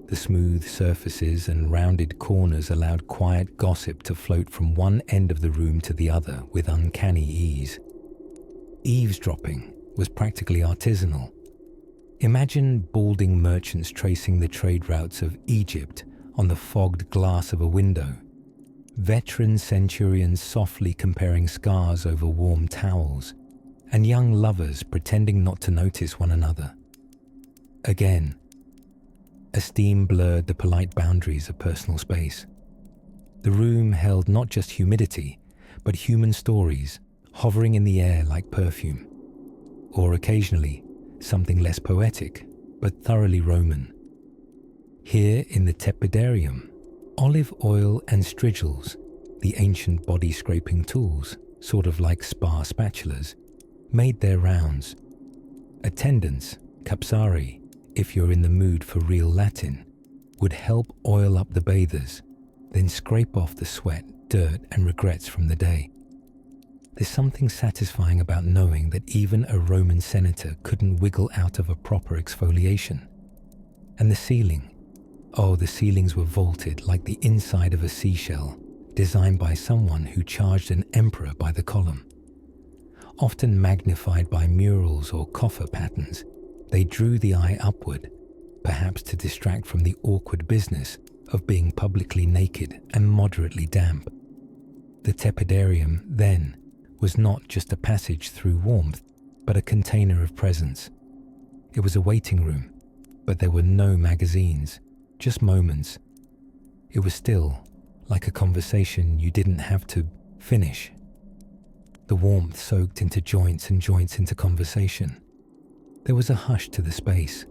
The smooth surfaces and rounded corners allowed quiet gossip to float from one end of the room to the other with uncanny ease. Eavesdropping was practically artisanal. Imagine balding merchants tracing the trade routes of Egypt on the fogged glass of a window, veteran centurions softly comparing scars over warm towels, and young lovers pretending not to notice one another. Again, a steam blurred the polite boundaries of personal space. The room held not just humidity, but human stories hovering in the air like perfume, or occasionally something less poetic, but thoroughly Roman. Here in the tepidarium, olive oil and strigils, the ancient body-scraping tools, sort of like spa spatulas, made their rounds. Attendants, capsari, if you're in the mood for real Latin, would help oil up the bathers, then scrape off the sweat, dirt, and regrets from the day. There's something satisfying about knowing that even a Roman senator couldn't wiggle out of a proper exfoliation. And the ceiling. Oh, the ceilings were vaulted like the inside of a seashell, designed by someone who charged an emperor by the column. Often magnified by murals or coffer patterns, they drew the eye upward, perhaps to distract from the awkward business of being publicly naked and moderately damp. The tepidarium, then, was not just a passage through warmth, but a container of presence. It was a waiting room, but there were no magazines, just moments. It was still, like a conversation you didn't have to finish. The warmth soaked into joints and joints into conversation. There was a hush to the space,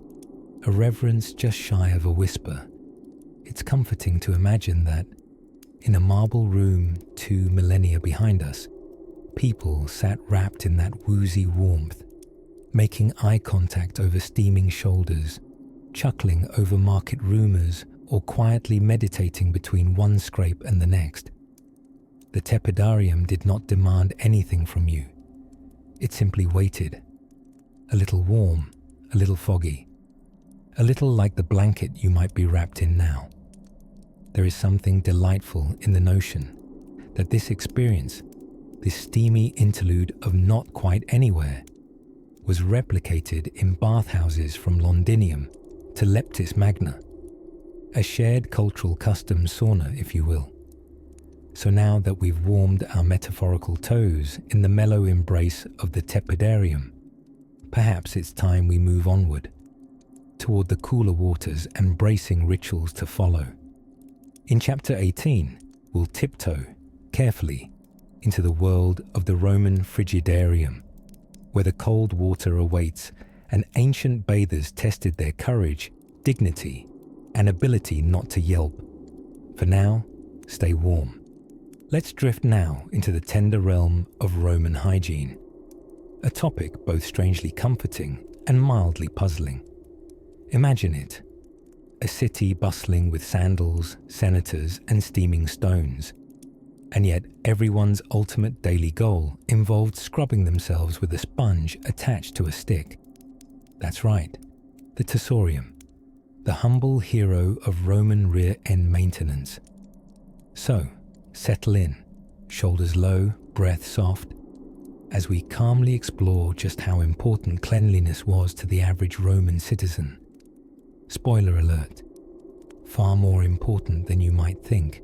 a reverence just shy of a whisper. It's comforting to imagine that, in a marble room 2 millennia behind us, people sat wrapped in that woozy warmth, making eye contact over steaming shoulders, chuckling over market rumours, or quietly meditating between one scrape and the next. The tepidarium did not demand anything from you. It simply waited. A little warm, a little foggy, a little like the blanket you might be wrapped in now. There is something delightful in the notion that this experience, this steamy interlude of not quite anywhere, was replicated in bathhouses from Londinium to Leptis Magna, a shared cultural custom sauna, if you will. So now that we've warmed our metaphorical toes in the mellow embrace of the tepidarium, perhaps it's time we move onward, toward the cooler waters and bracing rituals to follow. In Chapter 18, we'll tiptoe, carefully, into the world of the Roman frigidarium, where the cold water awaits and ancient bathers tested their courage, dignity, and ability not to yelp. For now, stay warm. Let's drift now into the tender realm of Roman hygiene, a topic both strangely comforting and mildly puzzling. Imagine it, a city bustling with sandals, senators, and steaming stones, and yet everyone's ultimate daily goal involved scrubbing themselves with a sponge attached to a stick. That's right, the tessorium, the humble hero of Roman rear-end maintenance. So, settle in, shoulders low, breath soft, as we calmly explore just how important cleanliness was to the average Roman citizen. Spoiler alert, far more important than you might think,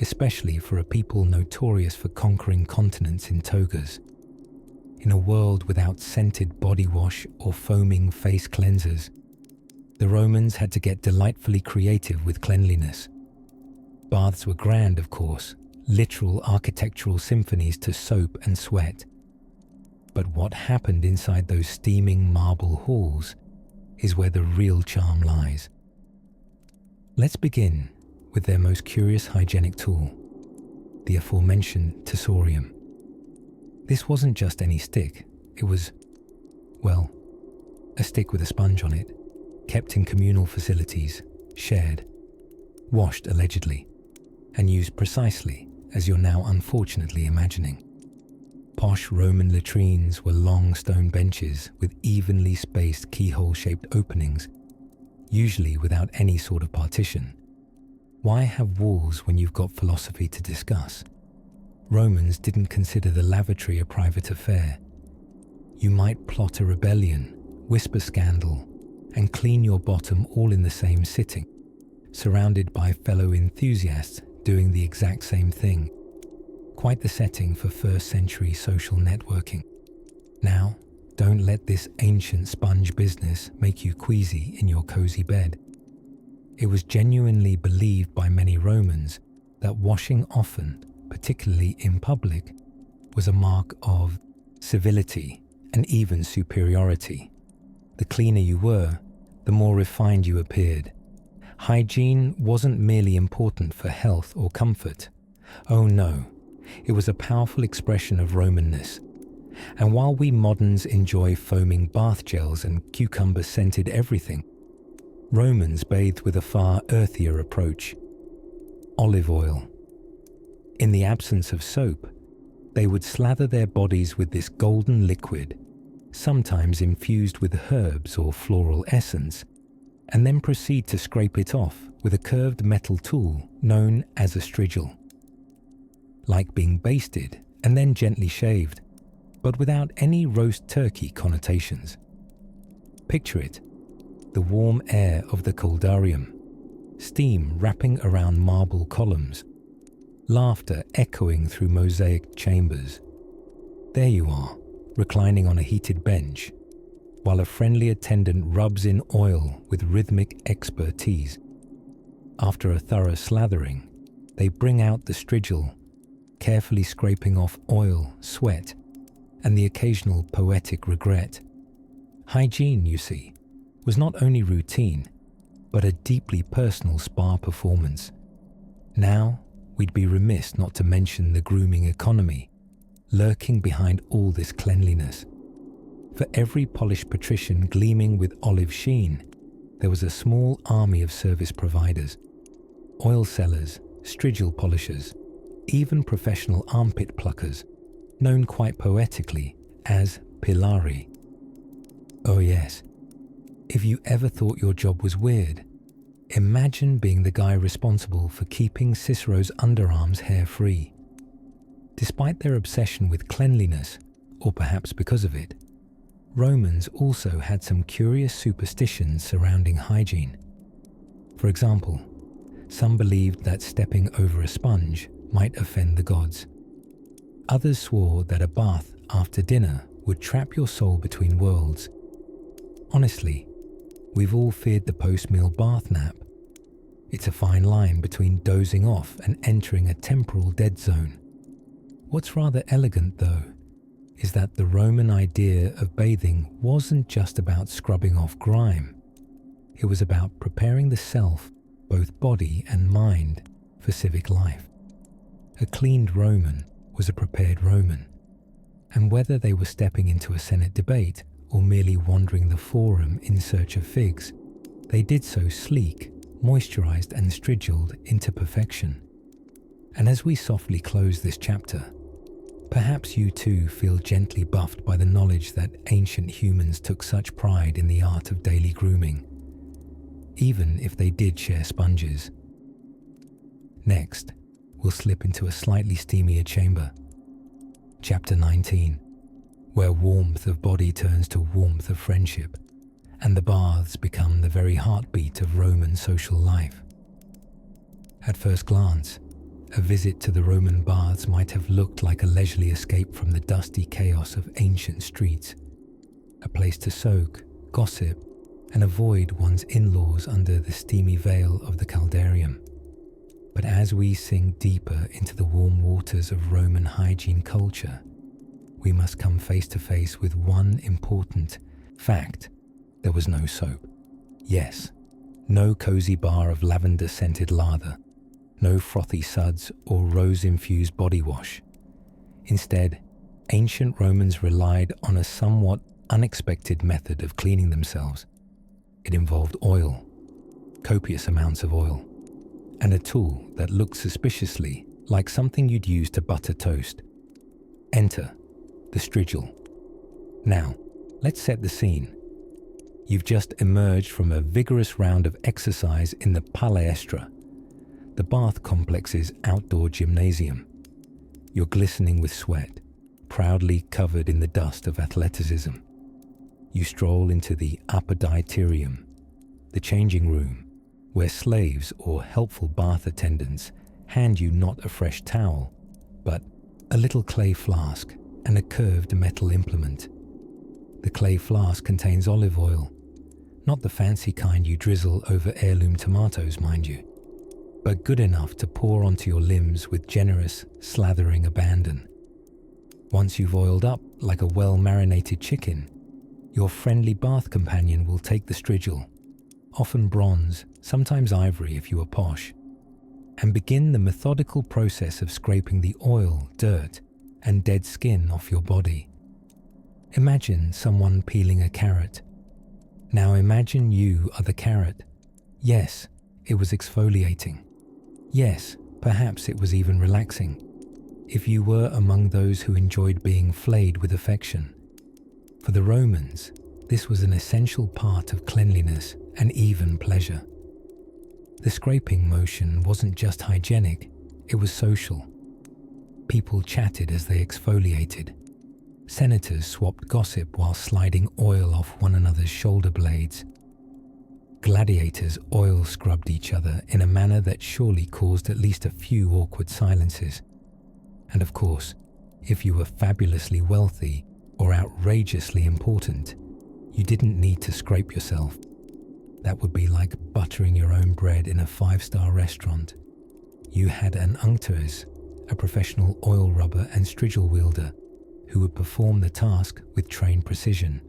especially for a people notorious for conquering continents in togas. In a world without scented body wash or foaming face cleansers, the Romans had to get delightfully creative with cleanliness. Baths were grand, of course, literal architectural symphonies to soap and sweat. But what happened inside those steaming marble halls is where the real charm lies. Let's begin with their most curious hygienic tool, the aforementioned tessorium. This wasn't just any stick, it was, well, a stick with a sponge on it, kept in communal facilities, shared, washed allegedly, and used precisely as you're now unfortunately imagining. Posh Roman latrines were long stone benches with evenly spaced keyhole-shaped openings, usually without any sort of partition. Why have walls when you've got philosophy to discuss? Romans didn't consider the lavatory a private affair. You might plot a rebellion, whisper scandal, and clean your bottom all in the same sitting, surrounded by fellow enthusiasts doing the exact same thing. Quite the setting for first-century social networking. Now, don't let this ancient sponge business make you queasy in your cozy bed. It was genuinely believed by many Romans that washing often, particularly in public, was a mark of civility and even superiority. The cleaner you were, the more refined you appeared. Hygiene wasn't merely important for health or comfort. Oh no, it was a powerful expression of Romanness. And while we moderns enjoy foaming bath gels and cucumber-scented everything, Romans bathed with a far earthier approach: olive oil. In the absence of soap, they would slather their bodies with this golden liquid, sometimes infused with herbs or floral essence, and then proceed to scrape it off with a curved metal tool known as a strigil. Like being basted and then gently shaved, but without any roast turkey connotations. Picture it: the warm air of the caldarium, steam wrapping around marble columns, laughter echoing through mosaic chambers. There you are, reclining on a heated bench, while a friendly attendant rubs in oil with rhythmic expertise. After a thorough slathering, they bring out the strigil, carefully scraping off oil, sweat, and the occasional poetic regret. Hygiene, you see, was not only routine, but a deeply personal spa performance. Now, we'd be remiss not to mention the grooming economy, lurking behind all this cleanliness. For every polished patrician gleaming with olive sheen, there was a small army of service providers: oil sellers, strigil polishers, even professional armpit pluckers, known quite poetically as pilari. Oh yes, if you ever thought your job was weird, imagine being the guy responsible for keeping Cicero's underarms hair-free. Despite their obsession with cleanliness, or perhaps because of it, Romans also had some curious superstitions surrounding hygiene. For example, some believed that stepping over a sponge might offend the gods. Others swore that a bath after dinner would trap your soul between worlds. Honestly, we've all feared the post-meal bath nap. It's a fine line between dozing off and entering a temporal dead zone. What's rather elegant, though, is that the Roman idea of bathing wasn't just about scrubbing off grime. It was about preparing the self, both body and mind, for civic life. A cleaned Roman was a prepared Roman, and whether they were stepping into a Senate debate or merely wandering the forum in search of figs, they did so sleek, moisturized and strigiled into perfection. And as we softly close this chapter, perhaps you too feel gently buffed by the knowledge that ancient humans took such pride in the art of daily grooming, even if they did share sponges. Next, we'll slip into a slightly steamier chamber. Chapter 19, where warmth of body turns to warmth of friendship, and the baths become the very heartbeat of Roman social life. At first glance, a visit to the Roman baths might have looked like a leisurely escape from the dusty chaos of ancient streets, a place to soak, gossip, and avoid one's in-laws under the steamy veil of the caldarium. But as we sink deeper into the warm waters of Roman hygiene culture, we must come face to face with one important fact: there was no soap. Yes, no cozy bar of lavender-scented lather, no frothy suds or rose-infused body wash. Instead, ancient Romans relied on a somewhat unexpected method of cleaning themselves. It involved oil, copious amounts of oil, and a tool that looked suspiciously like something you'd use to butter toast. Enter the strigil. Now, let's set the scene. You've just emerged from a vigorous round of exercise in the palestra, the bath complex's outdoor gymnasium. You're glistening with sweat, proudly covered in the dust of athleticism. You stroll into the apoditerium, the changing room, where slaves or helpful bath attendants hand you not a fresh towel, but a little clay flask and a curved metal implement. The clay flask contains olive oil, not the fancy kind you drizzle over heirloom tomatoes, mind you, but good enough to pour onto your limbs with generous, slathering abandon. Once you've oiled up like a well-marinated chicken, your friendly bath companion will take the strigil, often bronze, sometimes ivory if you are posh, and begin the methodical process of scraping the oil, dirt, and dead skin off your body. Imagine someone peeling a carrot. Now imagine you are the carrot, Yes, it was exfoliating. Yes, perhaps it was even relaxing, if you were among those who enjoyed being flayed with affection. For the Romans, this was an essential part of cleanliness and even pleasure. The scraping motion wasn't just hygienic, it was social. People chatted as they exfoliated. Senators swapped gossip while sliding oil off one another's shoulder blades. Gladiators oil scrubbed each other in a manner that surely caused at least a few awkward silences. And of course, if you were fabulously wealthy or outrageously important, you didn't need to scrape yourself. That would be like buttering your own bread in a 5-star restaurant. You had an unctuous, a professional oil rubber and strigil wielder, who would perform the task with trained precision,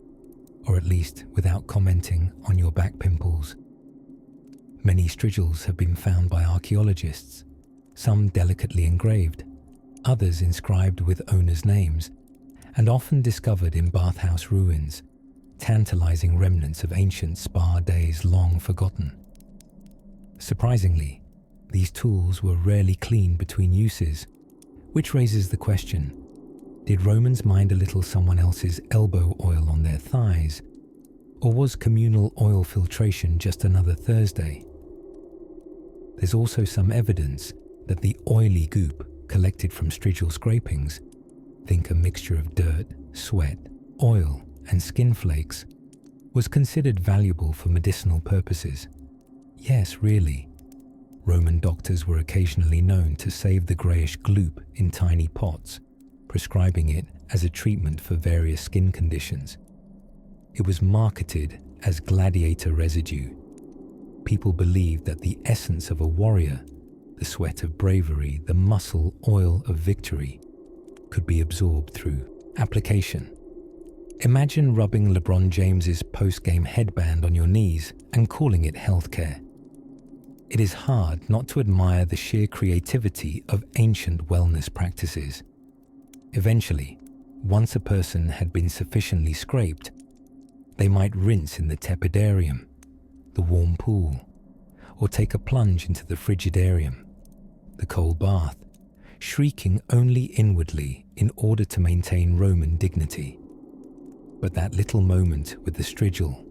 or at least without commenting on your back pimples. Many strigils have been found by archaeologists, some delicately engraved, others inscribed with owners' names, and often discovered in bathhouse ruins, tantalizing remnants of ancient spa days long forgotten. Surprisingly, these tools were rarely cleaned between uses, which raises the question, did Romans mind a little someone else's elbow oil on their thighs, or was communal oil filtration just another Thursday? There's also some evidence that the oily goop collected from strigil scrapings, think a mixture of dirt, sweat, oil, and skin flakes, was considered valuable for medicinal purposes. Yes, really. Roman doctors were occasionally known to save the greyish gloop in tiny pots, prescribing it as a treatment for various skin conditions. It was marketed as gladiator residue. People believed that the essence of a warrior, the sweat of bravery, the muscle oil of victory, could be absorbed through application. Imagine rubbing LeBron James's post-game headband on your knees and calling it healthcare. It is hard not to admire the sheer creativity of ancient wellness practices. Eventually, once a person had been sufficiently scraped, they might rinse in the tepidarium, the warm pool, or take a plunge into the frigidarium, the cold bath, shrieking only inwardly in order to maintain Roman dignity. But that little moment with the strigil,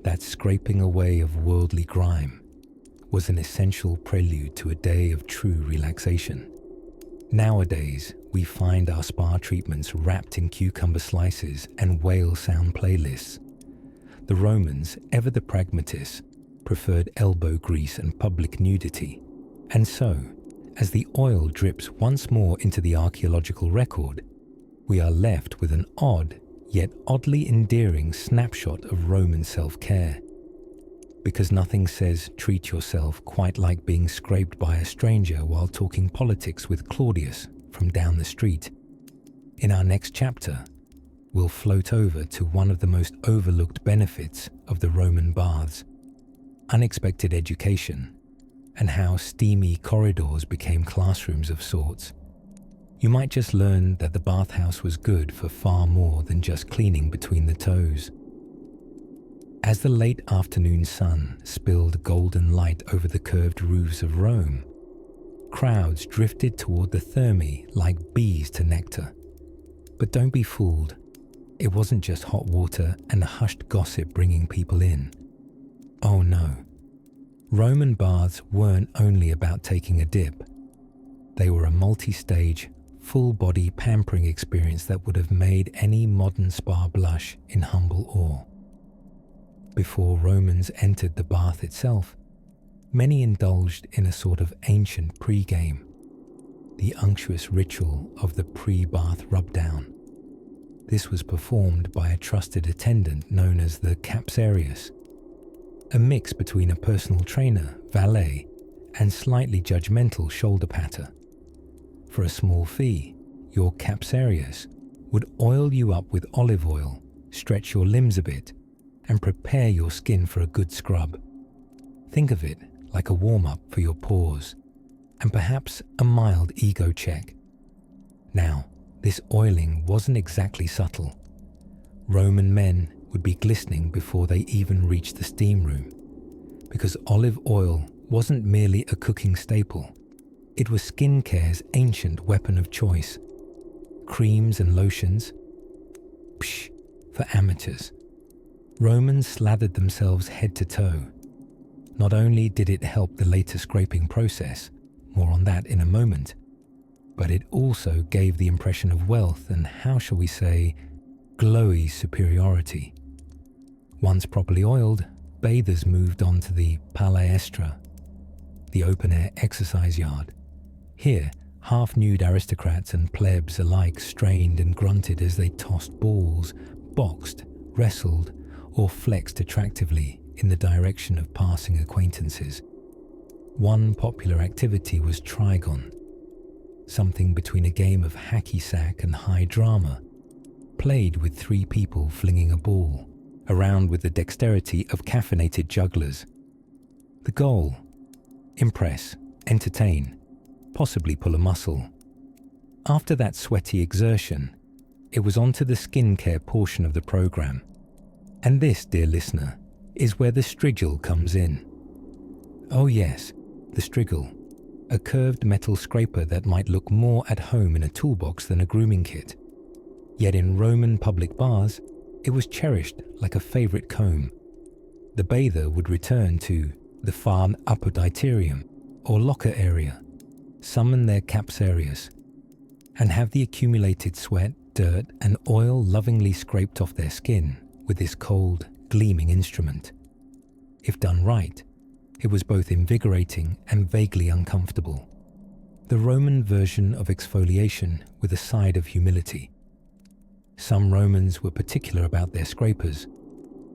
that scraping away of worldly grime, was an essential prelude to a day of true relaxation. Nowadays, we find our spa treatments wrapped in cucumber slices and whale sound playlists. The Romans, ever the pragmatists, preferred elbow grease and public nudity. And so, as the oil drips once more into the archaeological record, we are left with an odd, yet oddly endearing snapshot of Roman self-care. Because nothing says treat yourself quite like being scraped by a stranger while talking politics with Claudius from down the street. In our next chapter, we'll float over to one of the most overlooked benefits of the Roman baths, unexpected education, and how steamy corridors became classrooms of sorts. You might just learn that the bathhouse was good for far more than just cleaning between the toes. As the late afternoon sun spilled golden light over the curved roofs of Rome, crowds drifted toward the Thermae like bees to nectar. But don't be fooled. It wasn't just hot water and hushed gossip bringing people in. Oh no. Roman baths weren't only about taking a dip. They were a multi-stage, full-body pampering experience that would have made any modern spa blush in humble awe. Before Romans entered the bath itself, many indulged in a sort of ancient pre-game, the unctuous ritual of the pre-bath rub-down. This was performed by a trusted attendant known as the capsarius, a mix between a personal trainer, valet, and slightly judgmental shoulder patter. For a small fee, your capsarius would oil you up with olive oil, stretch your limbs a bit, and prepare your skin for a good scrub. Think of it like a warm-up for your pores, and perhaps a mild ego check. Now, this oiling wasn't exactly subtle. Roman men would be glistening before they even reached the steam room, because olive oil wasn't merely a cooking staple. It was skincare's ancient weapon of choice. Creams and lotions? Psh, for amateurs. Romans slathered themselves head to toe. Not only did it help the later scraping process, more on that in a moment, but it also gave the impression of wealth and, how shall we say, glowy superiority. Once properly oiled, bathers moved on to the palaestra, the open-air exercise yard. Here, half-nude aristocrats and plebs alike strained and grunted as they tossed balls, boxed, wrestled, or flexed attractively in the direction of passing acquaintances. One popular activity was trigon, something between a game of hacky sack and high drama, played with 3 people flinging a ball around with the dexterity of caffeinated jugglers. The goal: impress, entertain, possibly pull a muscle. After that sweaty exertion, it was on to the skincare portion of the program. And this, dear listener, is where the strigil comes in. Oh yes, the strigil, a curved metal scraper that might look more at home in a toolbox than a grooming kit. Yet in Roman public baths, it was cherished like a favourite comb. The bather would return to the farm apoditerium, or locker area, summon their capsarius, and have the accumulated sweat, dirt, and oil lovingly scraped off their skin with this cold, gleaming instrument. If done right, it was both invigorating and vaguely uncomfortable. The Roman version of exfoliation with a side of humility. Some Romans were particular about their scrapers,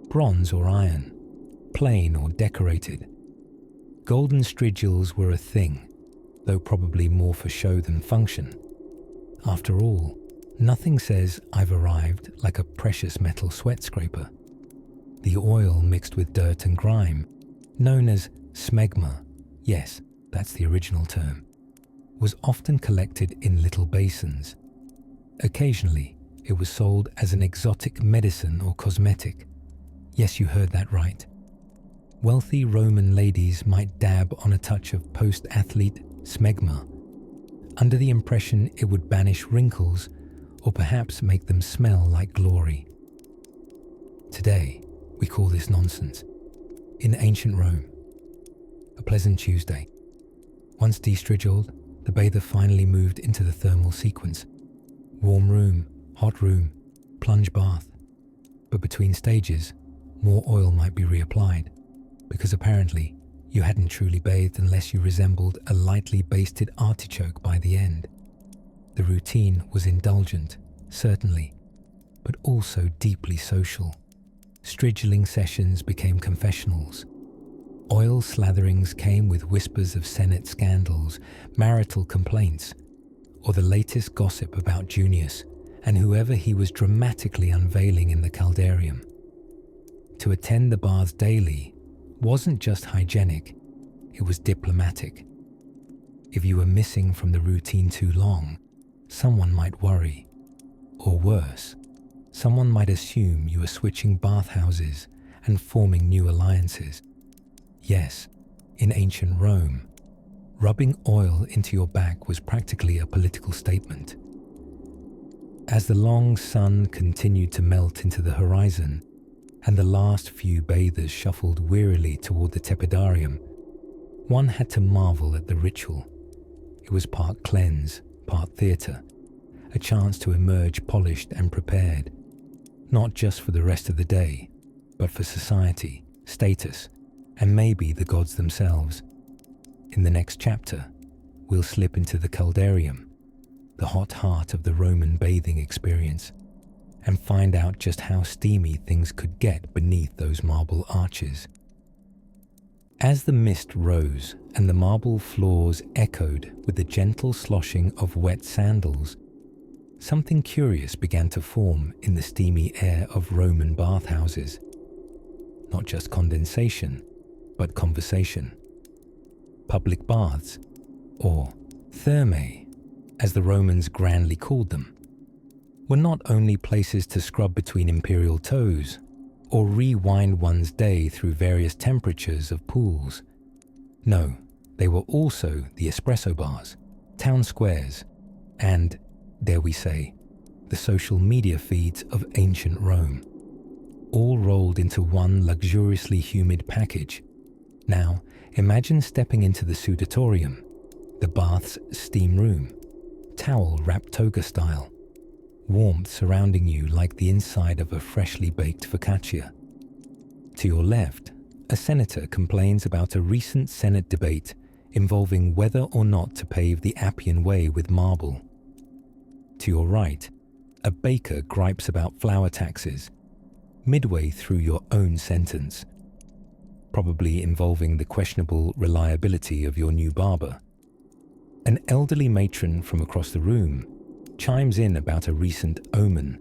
bronze or iron, plain or decorated. Golden strigils were a thing, though probably more for show than function. After all, nothing says I've arrived like a precious metal sweat scraper. The oil mixed with dirt and grime, known as smegma, yes, that's the original term, was often collected in little basins. Occasionally, it was sold as an exotic medicine or cosmetic. Yes, you heard that right. Wealthy Roman ladies might dab on a touch of post-athlete smegma, under the impression it would banish wrinkles or perhaps make them smell like glory. Today, we call this nonsense. In ancient Rome, a pleasant Tuesday. Once de-strigiled, the bather finally moved into the thermal sequence. Warm room, hot room, plunge bath. But between stages, more oil might be reapplied, because apparently you hadn't truly bathed unless you resembled a lightly basted artichoke by the end. The routine was indulgent, certainly, but also deeply social. Strigiling sessions became confessionals. Oil slatherings came with whispers of Senate scandals, marital complaints, or the latest gossip about Junius and whoever he was dramatically unveiling in the caldarium. To attend the baths daily wasn't just hygienic, it was diplomatic. If you were missing from the routine too long, someone might worry. Or worse, someone might assume you were switching bathhouses and forming new alliances. Yes, in ancient Rome, rubbing oil into your back was practically a political statement. As the long sun continued to melt into the horizon, and the last few bathers shuffled wearily toward the tepidarium, one had to marvel at the ritual. It was part cleanse, part theatre, a chance to emerge polished and prepared, not just for the rest of the day, but for society, status, and maybe the gods themselves. In the next chapter, we'll slip into the caldarium, the hot heart of the Roman bathing experience, and find out just how steamy things could get beneath those marble arches. As the mist rose and the marble floors echoed with the gentle sloshing of wet sandals, something curious began to form in the steamy air of Roman bathhouses. Not just condensation, but conversation. Public baths, or Thermae, as the Romans grandly called them, were not only places to scrub between imperial toes or rewind one's day through various temperatures of pools. No, they were also the espresso bars, town squares, and, dare we say, the social media feeds of ancient Rome, all rolled into one luxuriously humid package. Now, imagine stepping into the sudatorium, the bath's steam room, towel-wrapped toga style, warmth surrounding you like the inside of a freshly baked focaccia. To your left, a senator complains about a recent Senate debate involving whether or not to pave the Appian Way with marble. To your right, a baker gripes about flour taxes, midway through your own sentence, probably involving the questionable reliability of your new barber. An elderly matron from across the room chimes in about a recent omen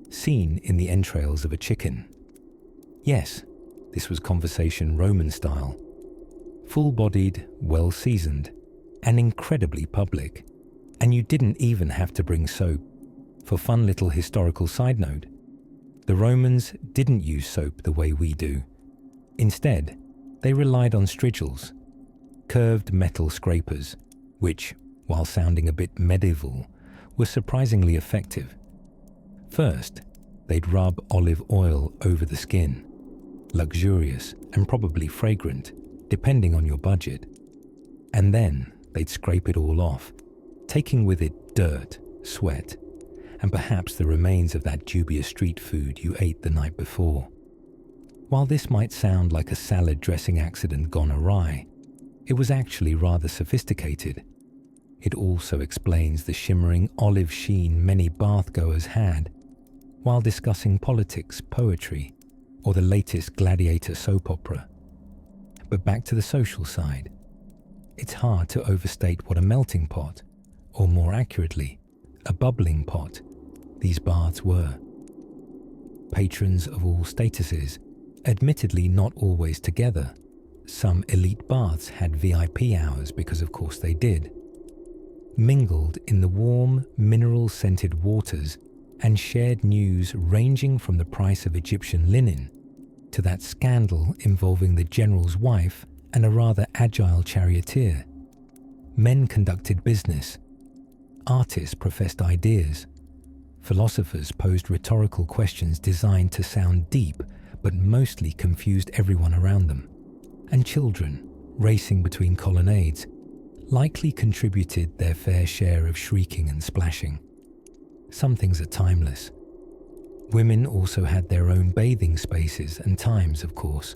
seen in the entrails of a chicken. Yes, this was conversation Roman style, full-bodied, well-seasoned, and incredibly public, and you didn't even have to bring soap. For fun little historical side note, the Romans didn't use soap the way we do. Instead, they relied on strigils, curved metal scrapers, which, while sounding a bit medieval, were surprisingly effective. First, they'd rub olive oil over the skin, luxurious and probably fragrant, depending on your budget. And then they'd scrape it all off, taking with it dirt, sweat, and perhaps the remains of that dubious street food you ate the night before. While this might sound like a salad dressing accident gone awry, it was actually rather sophisticated. It also explains the shimmering olive sheen many bathgoers had while discussing politics, poetry, or the latest gladiator soap opera. But back to the social side. It's hard to overstate what a melting pot, or more accurately, a bubbling pot, these baths were. Patrons of all statuses, admittedly not always together. Some elite baths had VIP hours because of course they did. Mingled in the warm, mineral-scented waters and shared news ranging from the price of Egyptian linen to that scandal involving the general's wife and a rather agile charioteer. Men conducted business. Artists professed ideas. Philosophers posed rhetorical questions designed to sound deep but mostly confused everyone around them. And children, racing between colonnades, likely contributed their fair share of shrieking and splashing. Some things are timeless. Women also had their own bathing spaces and times, of course.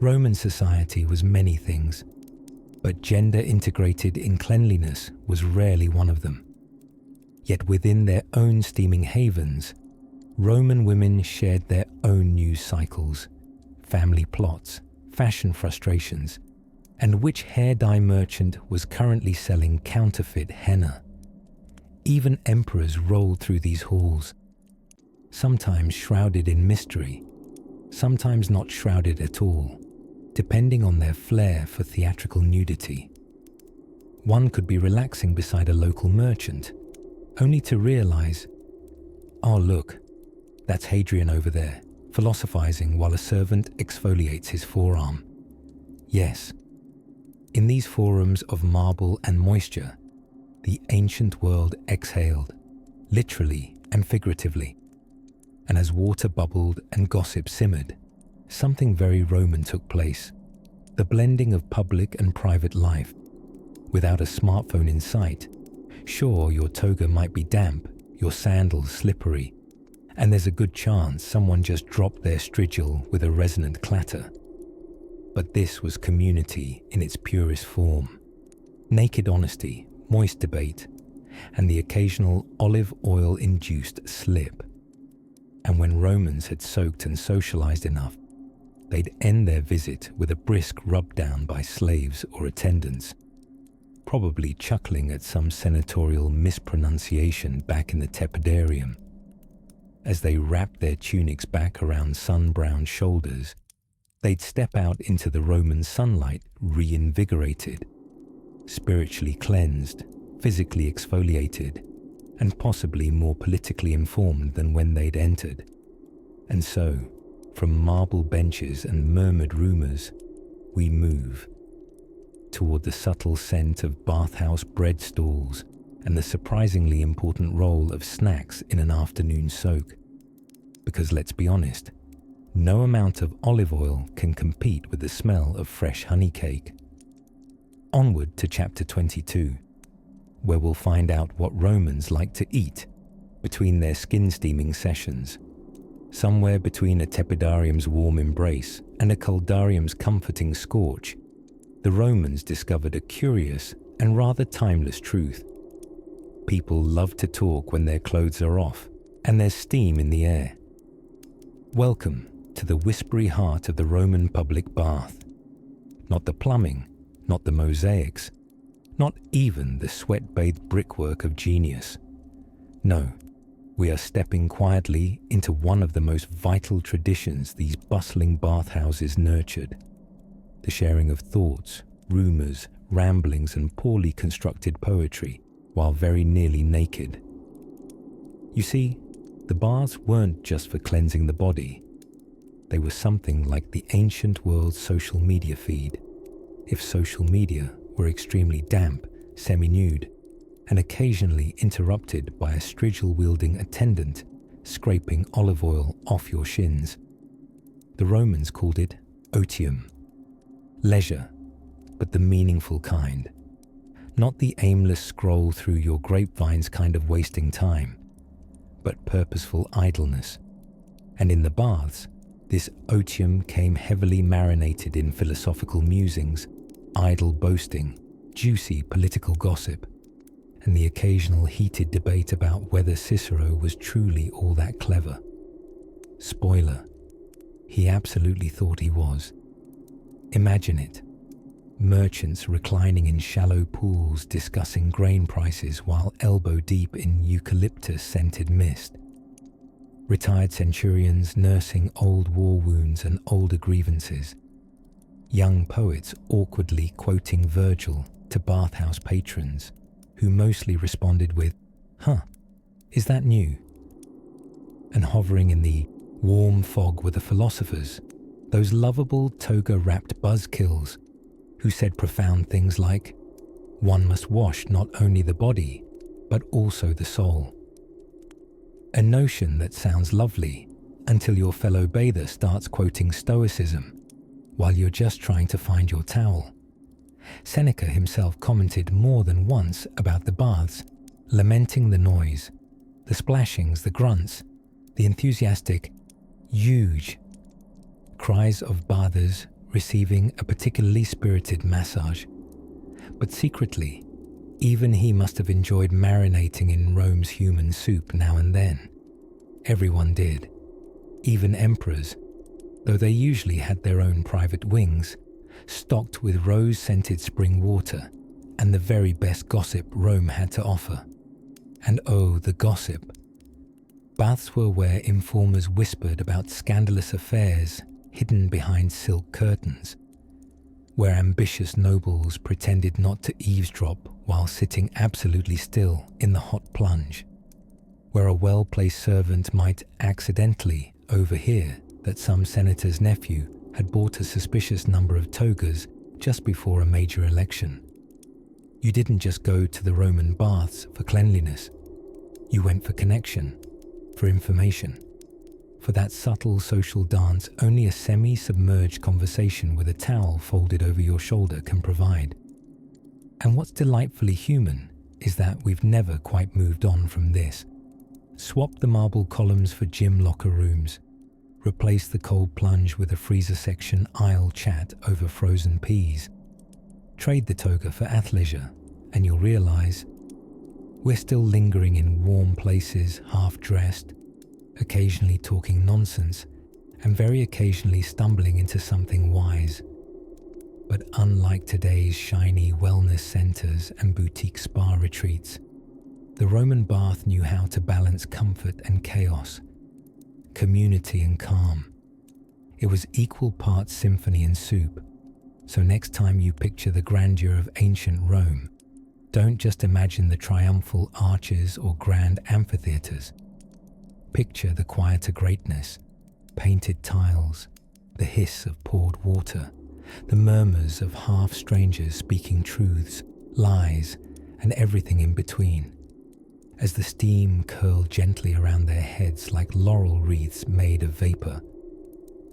Roman society was many things, but gender integrated in cleanliness was rarely one of them. Yet within their own steaming havens, Roman women shared their own news cycles, family plots, fashion frustrations, and which hair dye merchant was currently selling counterfeit henna. Even emperors rolled through these halls, sometimes shrouded in mystery, sometimes not shrouded at all, depending on their flair for theatrical nudity. One could be relaxing beside a local merchant, only to realize, oh look, that's Hadrian over there, philosophizing while a servant exfoliates his forearm. Yes, in these forums of marble and moisture, the ancient world exhaled, literally and figuratively. And as water bubbled and gossip simmered, something very Roman took place, the blending of public and private life. Without a smartphone in sight, sure, your toga might be damp, your sandals slippery, and there's a good chance someone just dropped their strigil with a resonant clatter. But this was community in its purest form. Naked honesty, moist debate, and the occasional olive oil-induced slip. And when Romans had soaked and socialized enough, they'd end their visit with a brisk rub-down by slaves or attendants, probably chuckling at some senatorial mispronunciation back in the tepidarium. As they wrapped their tunics back around sun-browned shoulders, they'd step out into the Roman sunlight reinvigorated, spiritually cleansed, physically exfoliated, and possibly more politically informed than when they'd entered. And so, From marble benches and murmured rumours, we move toward the subtle scent of bathhouse bread stalls and the surprisingly important role of snacks in an afternoon soak. Because let's be honest, no amount of olive oil can compete with the smell of fresh honey cake. Onward to chapter 22, where we'll find out what Romans like to eat between their skin steaming sessions. Somewhere between a tepidarium's warm embrace and a coldarium's comforting scorch, the Romans discovered a curious and rather timeless truth. People love to talk when their clothes are off and there's steam in the air. Welcome to the whispery heart of the Roman public bath. Not the plumbing, not the mosaics, not even the sweat-bathed brickwork of genius. No, we are stepping quietly into one of the most vital traditions these bustling bathhouses nurtured: the sharing of thoughts, rumours, ramblings and poorly constructed poetry while very nearly naked. You see, the baths weren't just for cleansing the body. They were something like the ancient world's social media feed, if social media were extremely damp, semi-nude, and occasionally interrupted by a strigil-wielding attendant scraping olive oil off your shins. The Romans called it otium, leisure, but the meaningful kind. Not the aimless scroll through your grapevines kind of wasting time, but purposeful idleness. And in the baths, this otium came heavily marinated in philosophical musings, idle boasting, juicy political gossip, and the occasional heated debate about whether Cicero was truly all that clever. Spoiler, he absolutely thought he was. Imagine it. Merchants reclining in shallow pools discussing grain prices while elbow deep in eucalyptus-scented mist. Retired centurions nursing old war wounds and older grievances. Young poets awkwardly quoting Virgil to bathhouse patrons, who mostly responded with, "Huh, is that new?" And hovering in the warm fog were the philosophers, those lovable toga-wrapped buzzkills who said profound things like, "One must wash not only the body, but also the soul." A notion that sounds lovely until your fellow bather starts quoting Stoicism while you're just trying to find your towel. Seneca himself commented more than once about the baths, lamenting the noise, the splashings, the grunts, the enthusiastic, huge cries of bathers receiving a particularly spirited massage. But secretly, even he must have enjoyed marinating in Rome's human soup now and then. Everyone did, even emperors, though they usually had their own private wings, stocked with rose-scented spring water and the very best gossip Rome had to offer. And oh, the gossip. Baths were where informers whispered about scandalous affairs hidden behind silk curtains, where ambitious nobles pretended not to eavesdrop while sitting absolutely still in the hot plunge, where a well-placed servant might accidentally overhear that some senator's nephew had bought a suspicious number of togas just before a major election. You didn't just go to the Roman baths for cleanliness. You went for connection, for information, for that subtle social dance only a semi-submerged conversation with a towel folded over your shoulder can provide. And what's delightfully human is that we've never quite moved on from this. Swap the marble columns for gym locker rooms. Replace the cold plunge with a freezer section aisle chat over frozen peas. Trade the toga for athleisure, and you'll realize we're still lingering in warm places, half-dressed, occasionally talking nonsense, and very occasionally stumbling into something wise. But unlike today's shiny wellness centers and boutique spa retreats, the Roman bath knew how to balance comfort and chaos, community and calm. It was equal parts symphony and soup. So next time you picture the grandeur of ancient Rome, don't just imagine the triumphal arches or grand amphitheaters. Picture the quieter greatness, painted tiles, the hiss of poured water, the murmurs of half-strangers speaking truths, lies, and everything in between, as the steam curled gently around their heads like laurel wreaths made of vapor,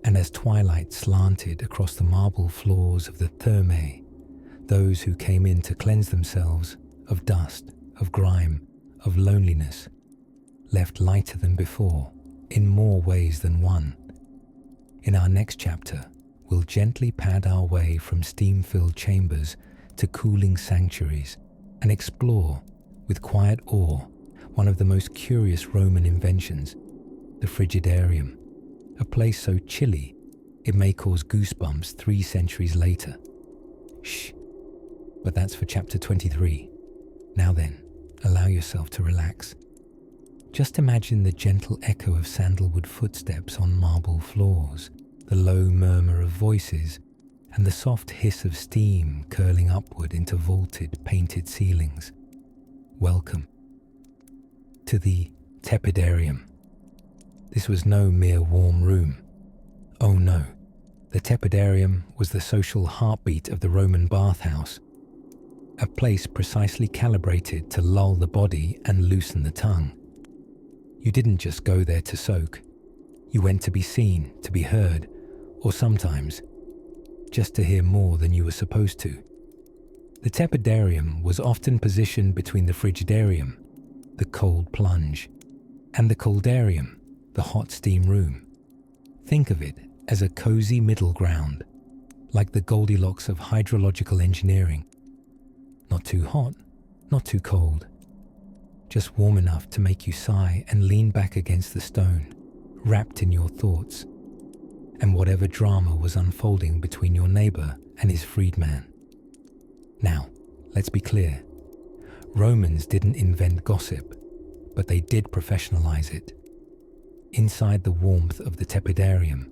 and as twilight slanted across the marble floors of the Thermae, those who came in to cleanse themselves of dust, of grime, of loneliness, left lighter than before, in more ways than one. In our next chapter, we'll gently pad our way from steam-filled chambers to cooling sanctuaries and explore, with quiet awe, one of the most curious Roman inventions, the frigidarium, a place so chilly it may cause goosebumps 3 centuries later. Shh, but that's for chapter 23. Now then, allow yourself to relax. Just imagine the gentle echo of sandalwood footsteps on marble floors, the low murmur of voices, and the soft hiss of steam curling upward into vaulted, painted ceilings. Welcome to the tepidarium. This was no mere warm room. Oh no, the tepidarium was the social heartbeat of the Roman bathhouse, a place precisely calibrated to lull the body and loosen the tongue. You didn't just go there to soak. You went to be seen, to be heard, or sometimes just to hear more than you were supposed to. The tepidarium was often positioned between the frigidarium, the cold plunge, and the coldarium, the hot steam room. Think of it as a cozy middle ground, like the Goldilocks of hydrological engineering. Not too hot, not too cold, just warm enough to make you sigh and lean back against the stone, wrapped in your thoughts, and whatever drama was unfolding between your neighbor and his freedman. Now, let's be clear. Romans didn't invent gossip, but they did professionalize it. Inside the warmth of the tepidarium,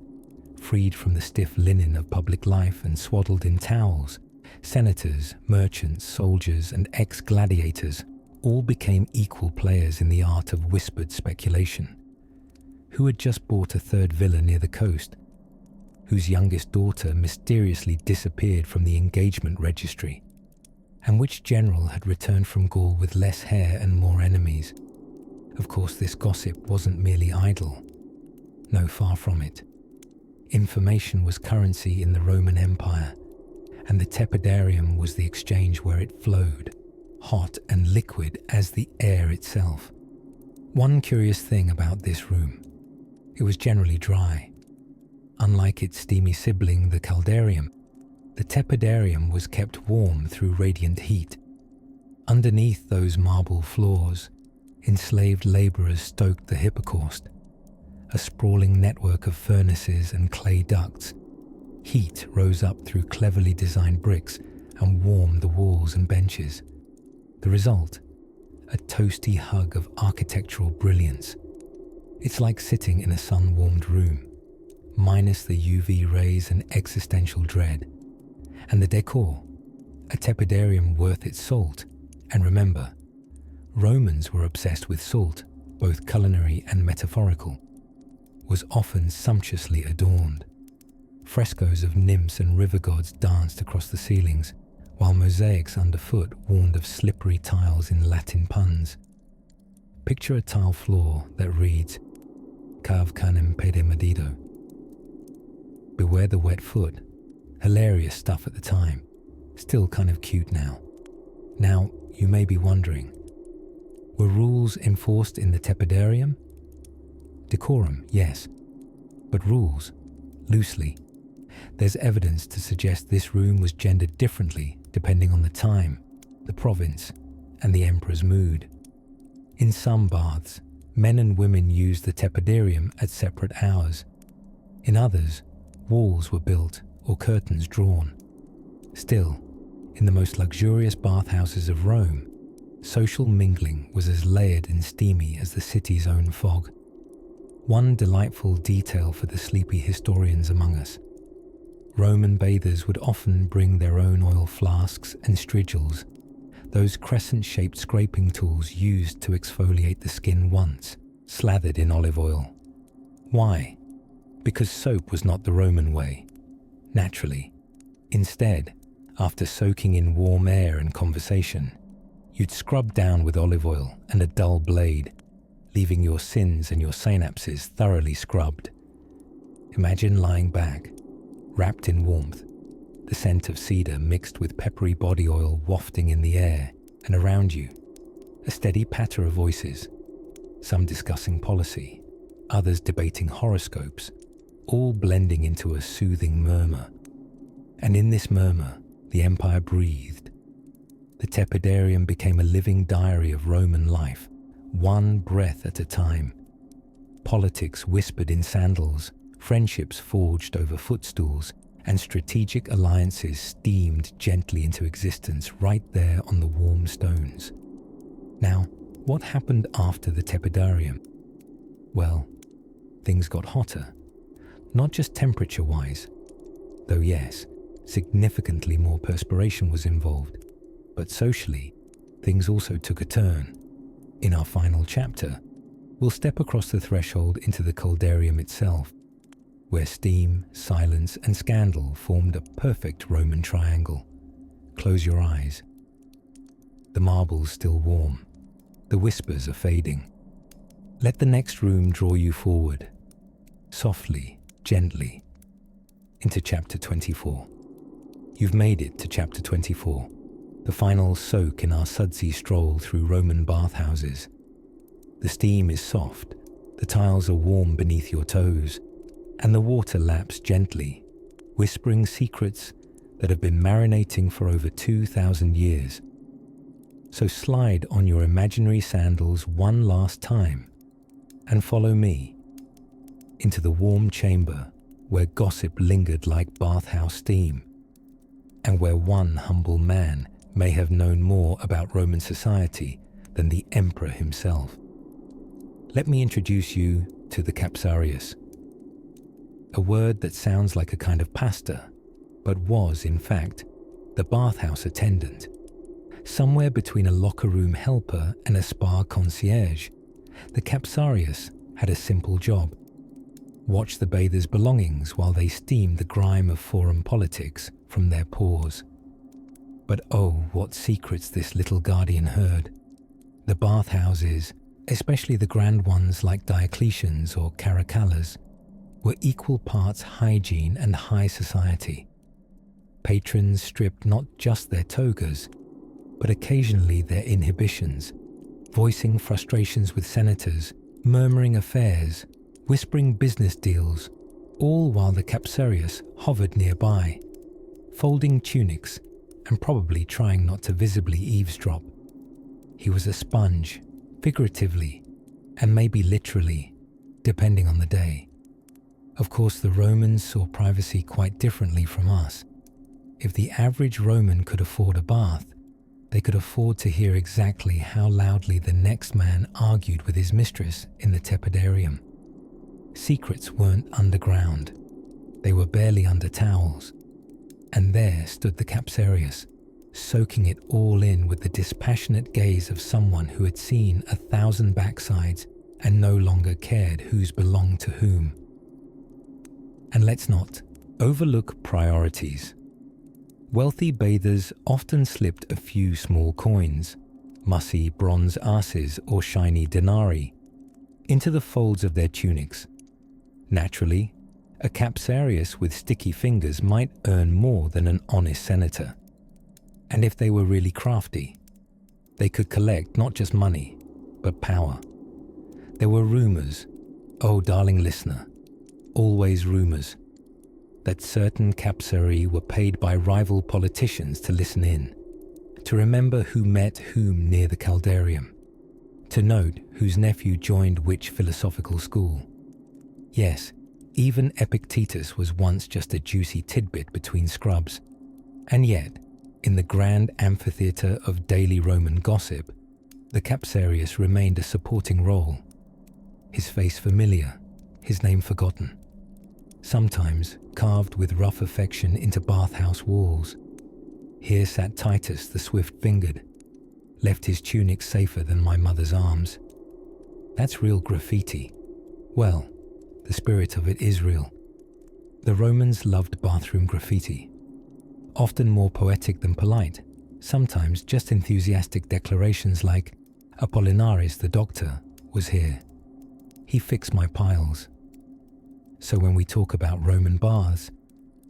freed from the stiff linen of public life and swaddled in towels, senators, merchants, soldiers, and ex-gladiators all became equal players in the art of whispered speculation. Who had just bought a 3rd villa near the coast? Whose youngest daughter mysteriously disappeared from the engagement registry? And which general had returned from Gaul with less hair and more enemies? Of course, this gossip wasn't merely idle. No, far from it. Information was currency in the Roman Empire, and the tepidarium was the exchange where it flowed, hot and liquid as the air itself. One curious thing about this room, it was generally dry. Unlike its steamy sibling, the caldarium, the tepidarium was kept warm through radiant heat. Underneath those marble floors, enslaved laborers stoked the hypocaust, a sprawling network of furnaces and clay ducts. Heat rose up through cleverly designed bricks and warmed the walls and benches. The result? A toasty hug of architectural brilliance. It's like sitting in a sun-warmed room, minus the UV rays and existential dread. And the decor? A tepidarium worth its salt. And remember, Romans were obsessed with salt, both culinary and metaphorical, was often sumptuously adorned. Frescoes of nymphs and river gods danced across the ceilings, while mosaics underfoot warned of slippery tiles in Latin puns. Picture a tile floor that reads, "Cav canem pede medido." Beware the wet foot. Hilarious stuff at the time, still kind of cute now. Now, you may be wondering, were rules enforced in the tepidarium? Decorum, yes, but rules, loosely. There's evidence to suggest this room was gendered differently depending on the time, the province, and the emperor's mood. In some baths, men and women used the tepidarium at separate hours. In others, walls were built or curtains drawn. Still, in the most luxurious bathhouses of Rome, social mingling was as layered and steamy as the city's own fog. One delightful detail for the sleepy historians among us: Roman bathers would often bring their own oil flasks and strigils, those crescent-shaped scraping tools used to exfoliate the skin once, slathered in olive oil. Why? because soap was not the Roman way, naturally. Instead, after soaking in warm air and conversation, you'd scrub down with olive oil and a dull blade, leaving your sins and your synapses thoroughly scrubbed. Imagine lying back, wrapped in warmth, the scent of cedar mixed with peppery body oil wafting in the air, and around you, a steady patter of voices, some discussing policy, others debating horoscopes, all blending into a soothing murmur. And in this murmur, the empire breathed. The tepidarium became a living diary of Roman life, one breath at a time. Politics whispered in sandals, friendships forged over footstools, and strategic alliances steamed gently into existence right there on the warm stones. Now, what happened after the tepidarium? Well, things got hotter. Not just temperature-wise, though yes, significantly more perspiration was involved, but socially, things also took a turn. In our final chapter, we'll step across the threshold into the caldarium itself, where steam, silence, and scandal formed a perfect Roman triangle. Close your eyes. The marble's still warm. The whispers are fading. Let the next room draw you forward, softly, gently, into chapter 24. You've made it to chapter 24, the final soak in our sudsy stroll through Roman bathhouses. The steam is soft, the tiles are warm beneath your toes, and the water laps gently, whispering secrets that have been marinating for over 2,000 years. So slide on your imaginary sandals one last time and follow me into the warm chamber where gossip lingered like bathhouse steam, and where one humble man may have known more about Roman society than the emperor himself. Let me introduce you to the capsarius, a word that sounds like a kind of pasta, but was, in fact, the bathhouse attendant. Somewhere between a locker room helper and a spa concierge, the capsarius had a simple job: watch the bathers' belongings while they steamed the grime of forum politics from their pores. But oh, what secrets this little guardian heard. The bathhouses, especially the grand ones like Diocletian's or Caracalla's, were equal parts hygiene and high society. Patrons stripped not just their togas, but occasionally their inhibitions, voicing frustrations with senators, murmuring affairs, whispering business deals, all while the capsarius hovered nearby, folding tunics and probably trying not to visibly eavesdrop. He was a sponge, figuratively, and maybe literally, depending on the day. Of course, the Romans saw privacy quite differently from us. If the average Roman could afford a bath, they could afford to hear exactly how loudly the next man argued with his mistress in the tepidarium. Secrets weren't underground. They were barely under towels. And there stood the capsarius, soaking it all in with the dispassionate gaze of someone who had seen 1,000 backsides and no longer cared whose belonged to whom. And let's not overlook priorities. Wealthy bathers often slipped a few small coins, mussy bronze asses or shiny denarii, into the folds of their tunics. Naturally, a capsarius with sticky fingers might earn more than an honest senator. And if they were really crafty, they could collect not just money, but power. There were rumors, oh darling listener, always rumors, that certain capsarii were paid by rival politicians to listen in, to remember who met whom near the caldarium, to note whose nephew joined which philosophical school. Yes, even Epictetus was once just a juicy tidbit between scrubs, and yet, in the grand amphitheatre of daily Roman gossip, the capsarius remained a supporting role, his face familiar, his name forgotten, sometimes carved with rough affection into bathhouse walls. Here sat Titus the swift-fingered, left his tunic safer than my mother's arms. That's real graffiti. Well, The spirit of it is real. The Romans loved bathroom graffiti, often more poetic than polite, sometimes just enthusiastic declarations like, "Apollinaris the doctor was here. He fixed my piles." So when we talk about Roman baths,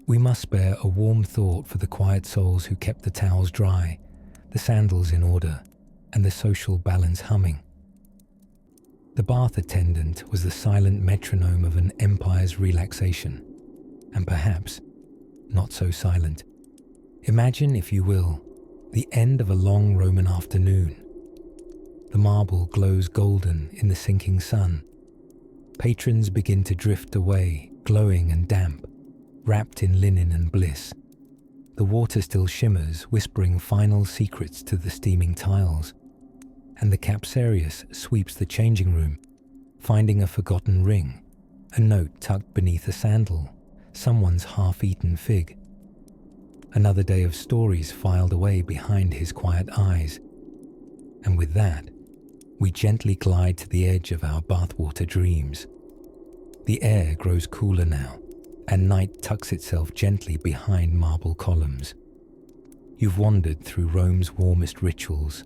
we must spare a warm thought for the quiet souls who kept the towels dry, the sandals in order, and the social balance humming. The bath attendant was the silent metronome of an empire's relaxation, and perhaps not so silent. Imagine, if you will, the end of a long Roman afternoon. The marble glows golden in the sinking sun. Patrons begin to drift away, glowing and damp, wrapped in linen and bliss. The water still shimmers, whispering final secrets to the steaming tiles. And the capsarius sweeps the changing room, finding a forgotten ring, a note tucked beneath a sandal, someone's half-eaten fig. Another day of stories filed away behind his quiet eyes. And with that, we gently glide to the edge of our bathwater dreams. The air grows cooler now, and night tucks itself gently behind marble columns. You've wandered through Rome's warmest rituals,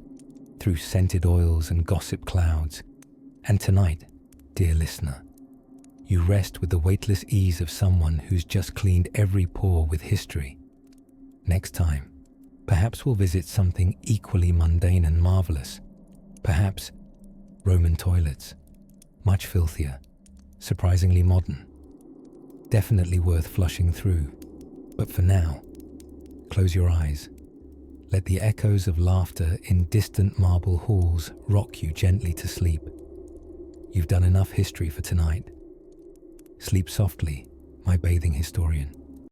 through scented oils and gossip clouds, and tonight, dear listener, you rest with the weightless ease of someone who's just cleaned every pore with history. Next time, perhaps we'll visit something equally mundane and marvelous. Perhaps Roman toilets, much filthier, surprisingly modern. Definitely worth flushing through. But for now, close your eyes. Let the echoes of laughter in distant marble halls rock you gently to sleep. You've done enough history for tonight. Sleep softly, my bathing historian.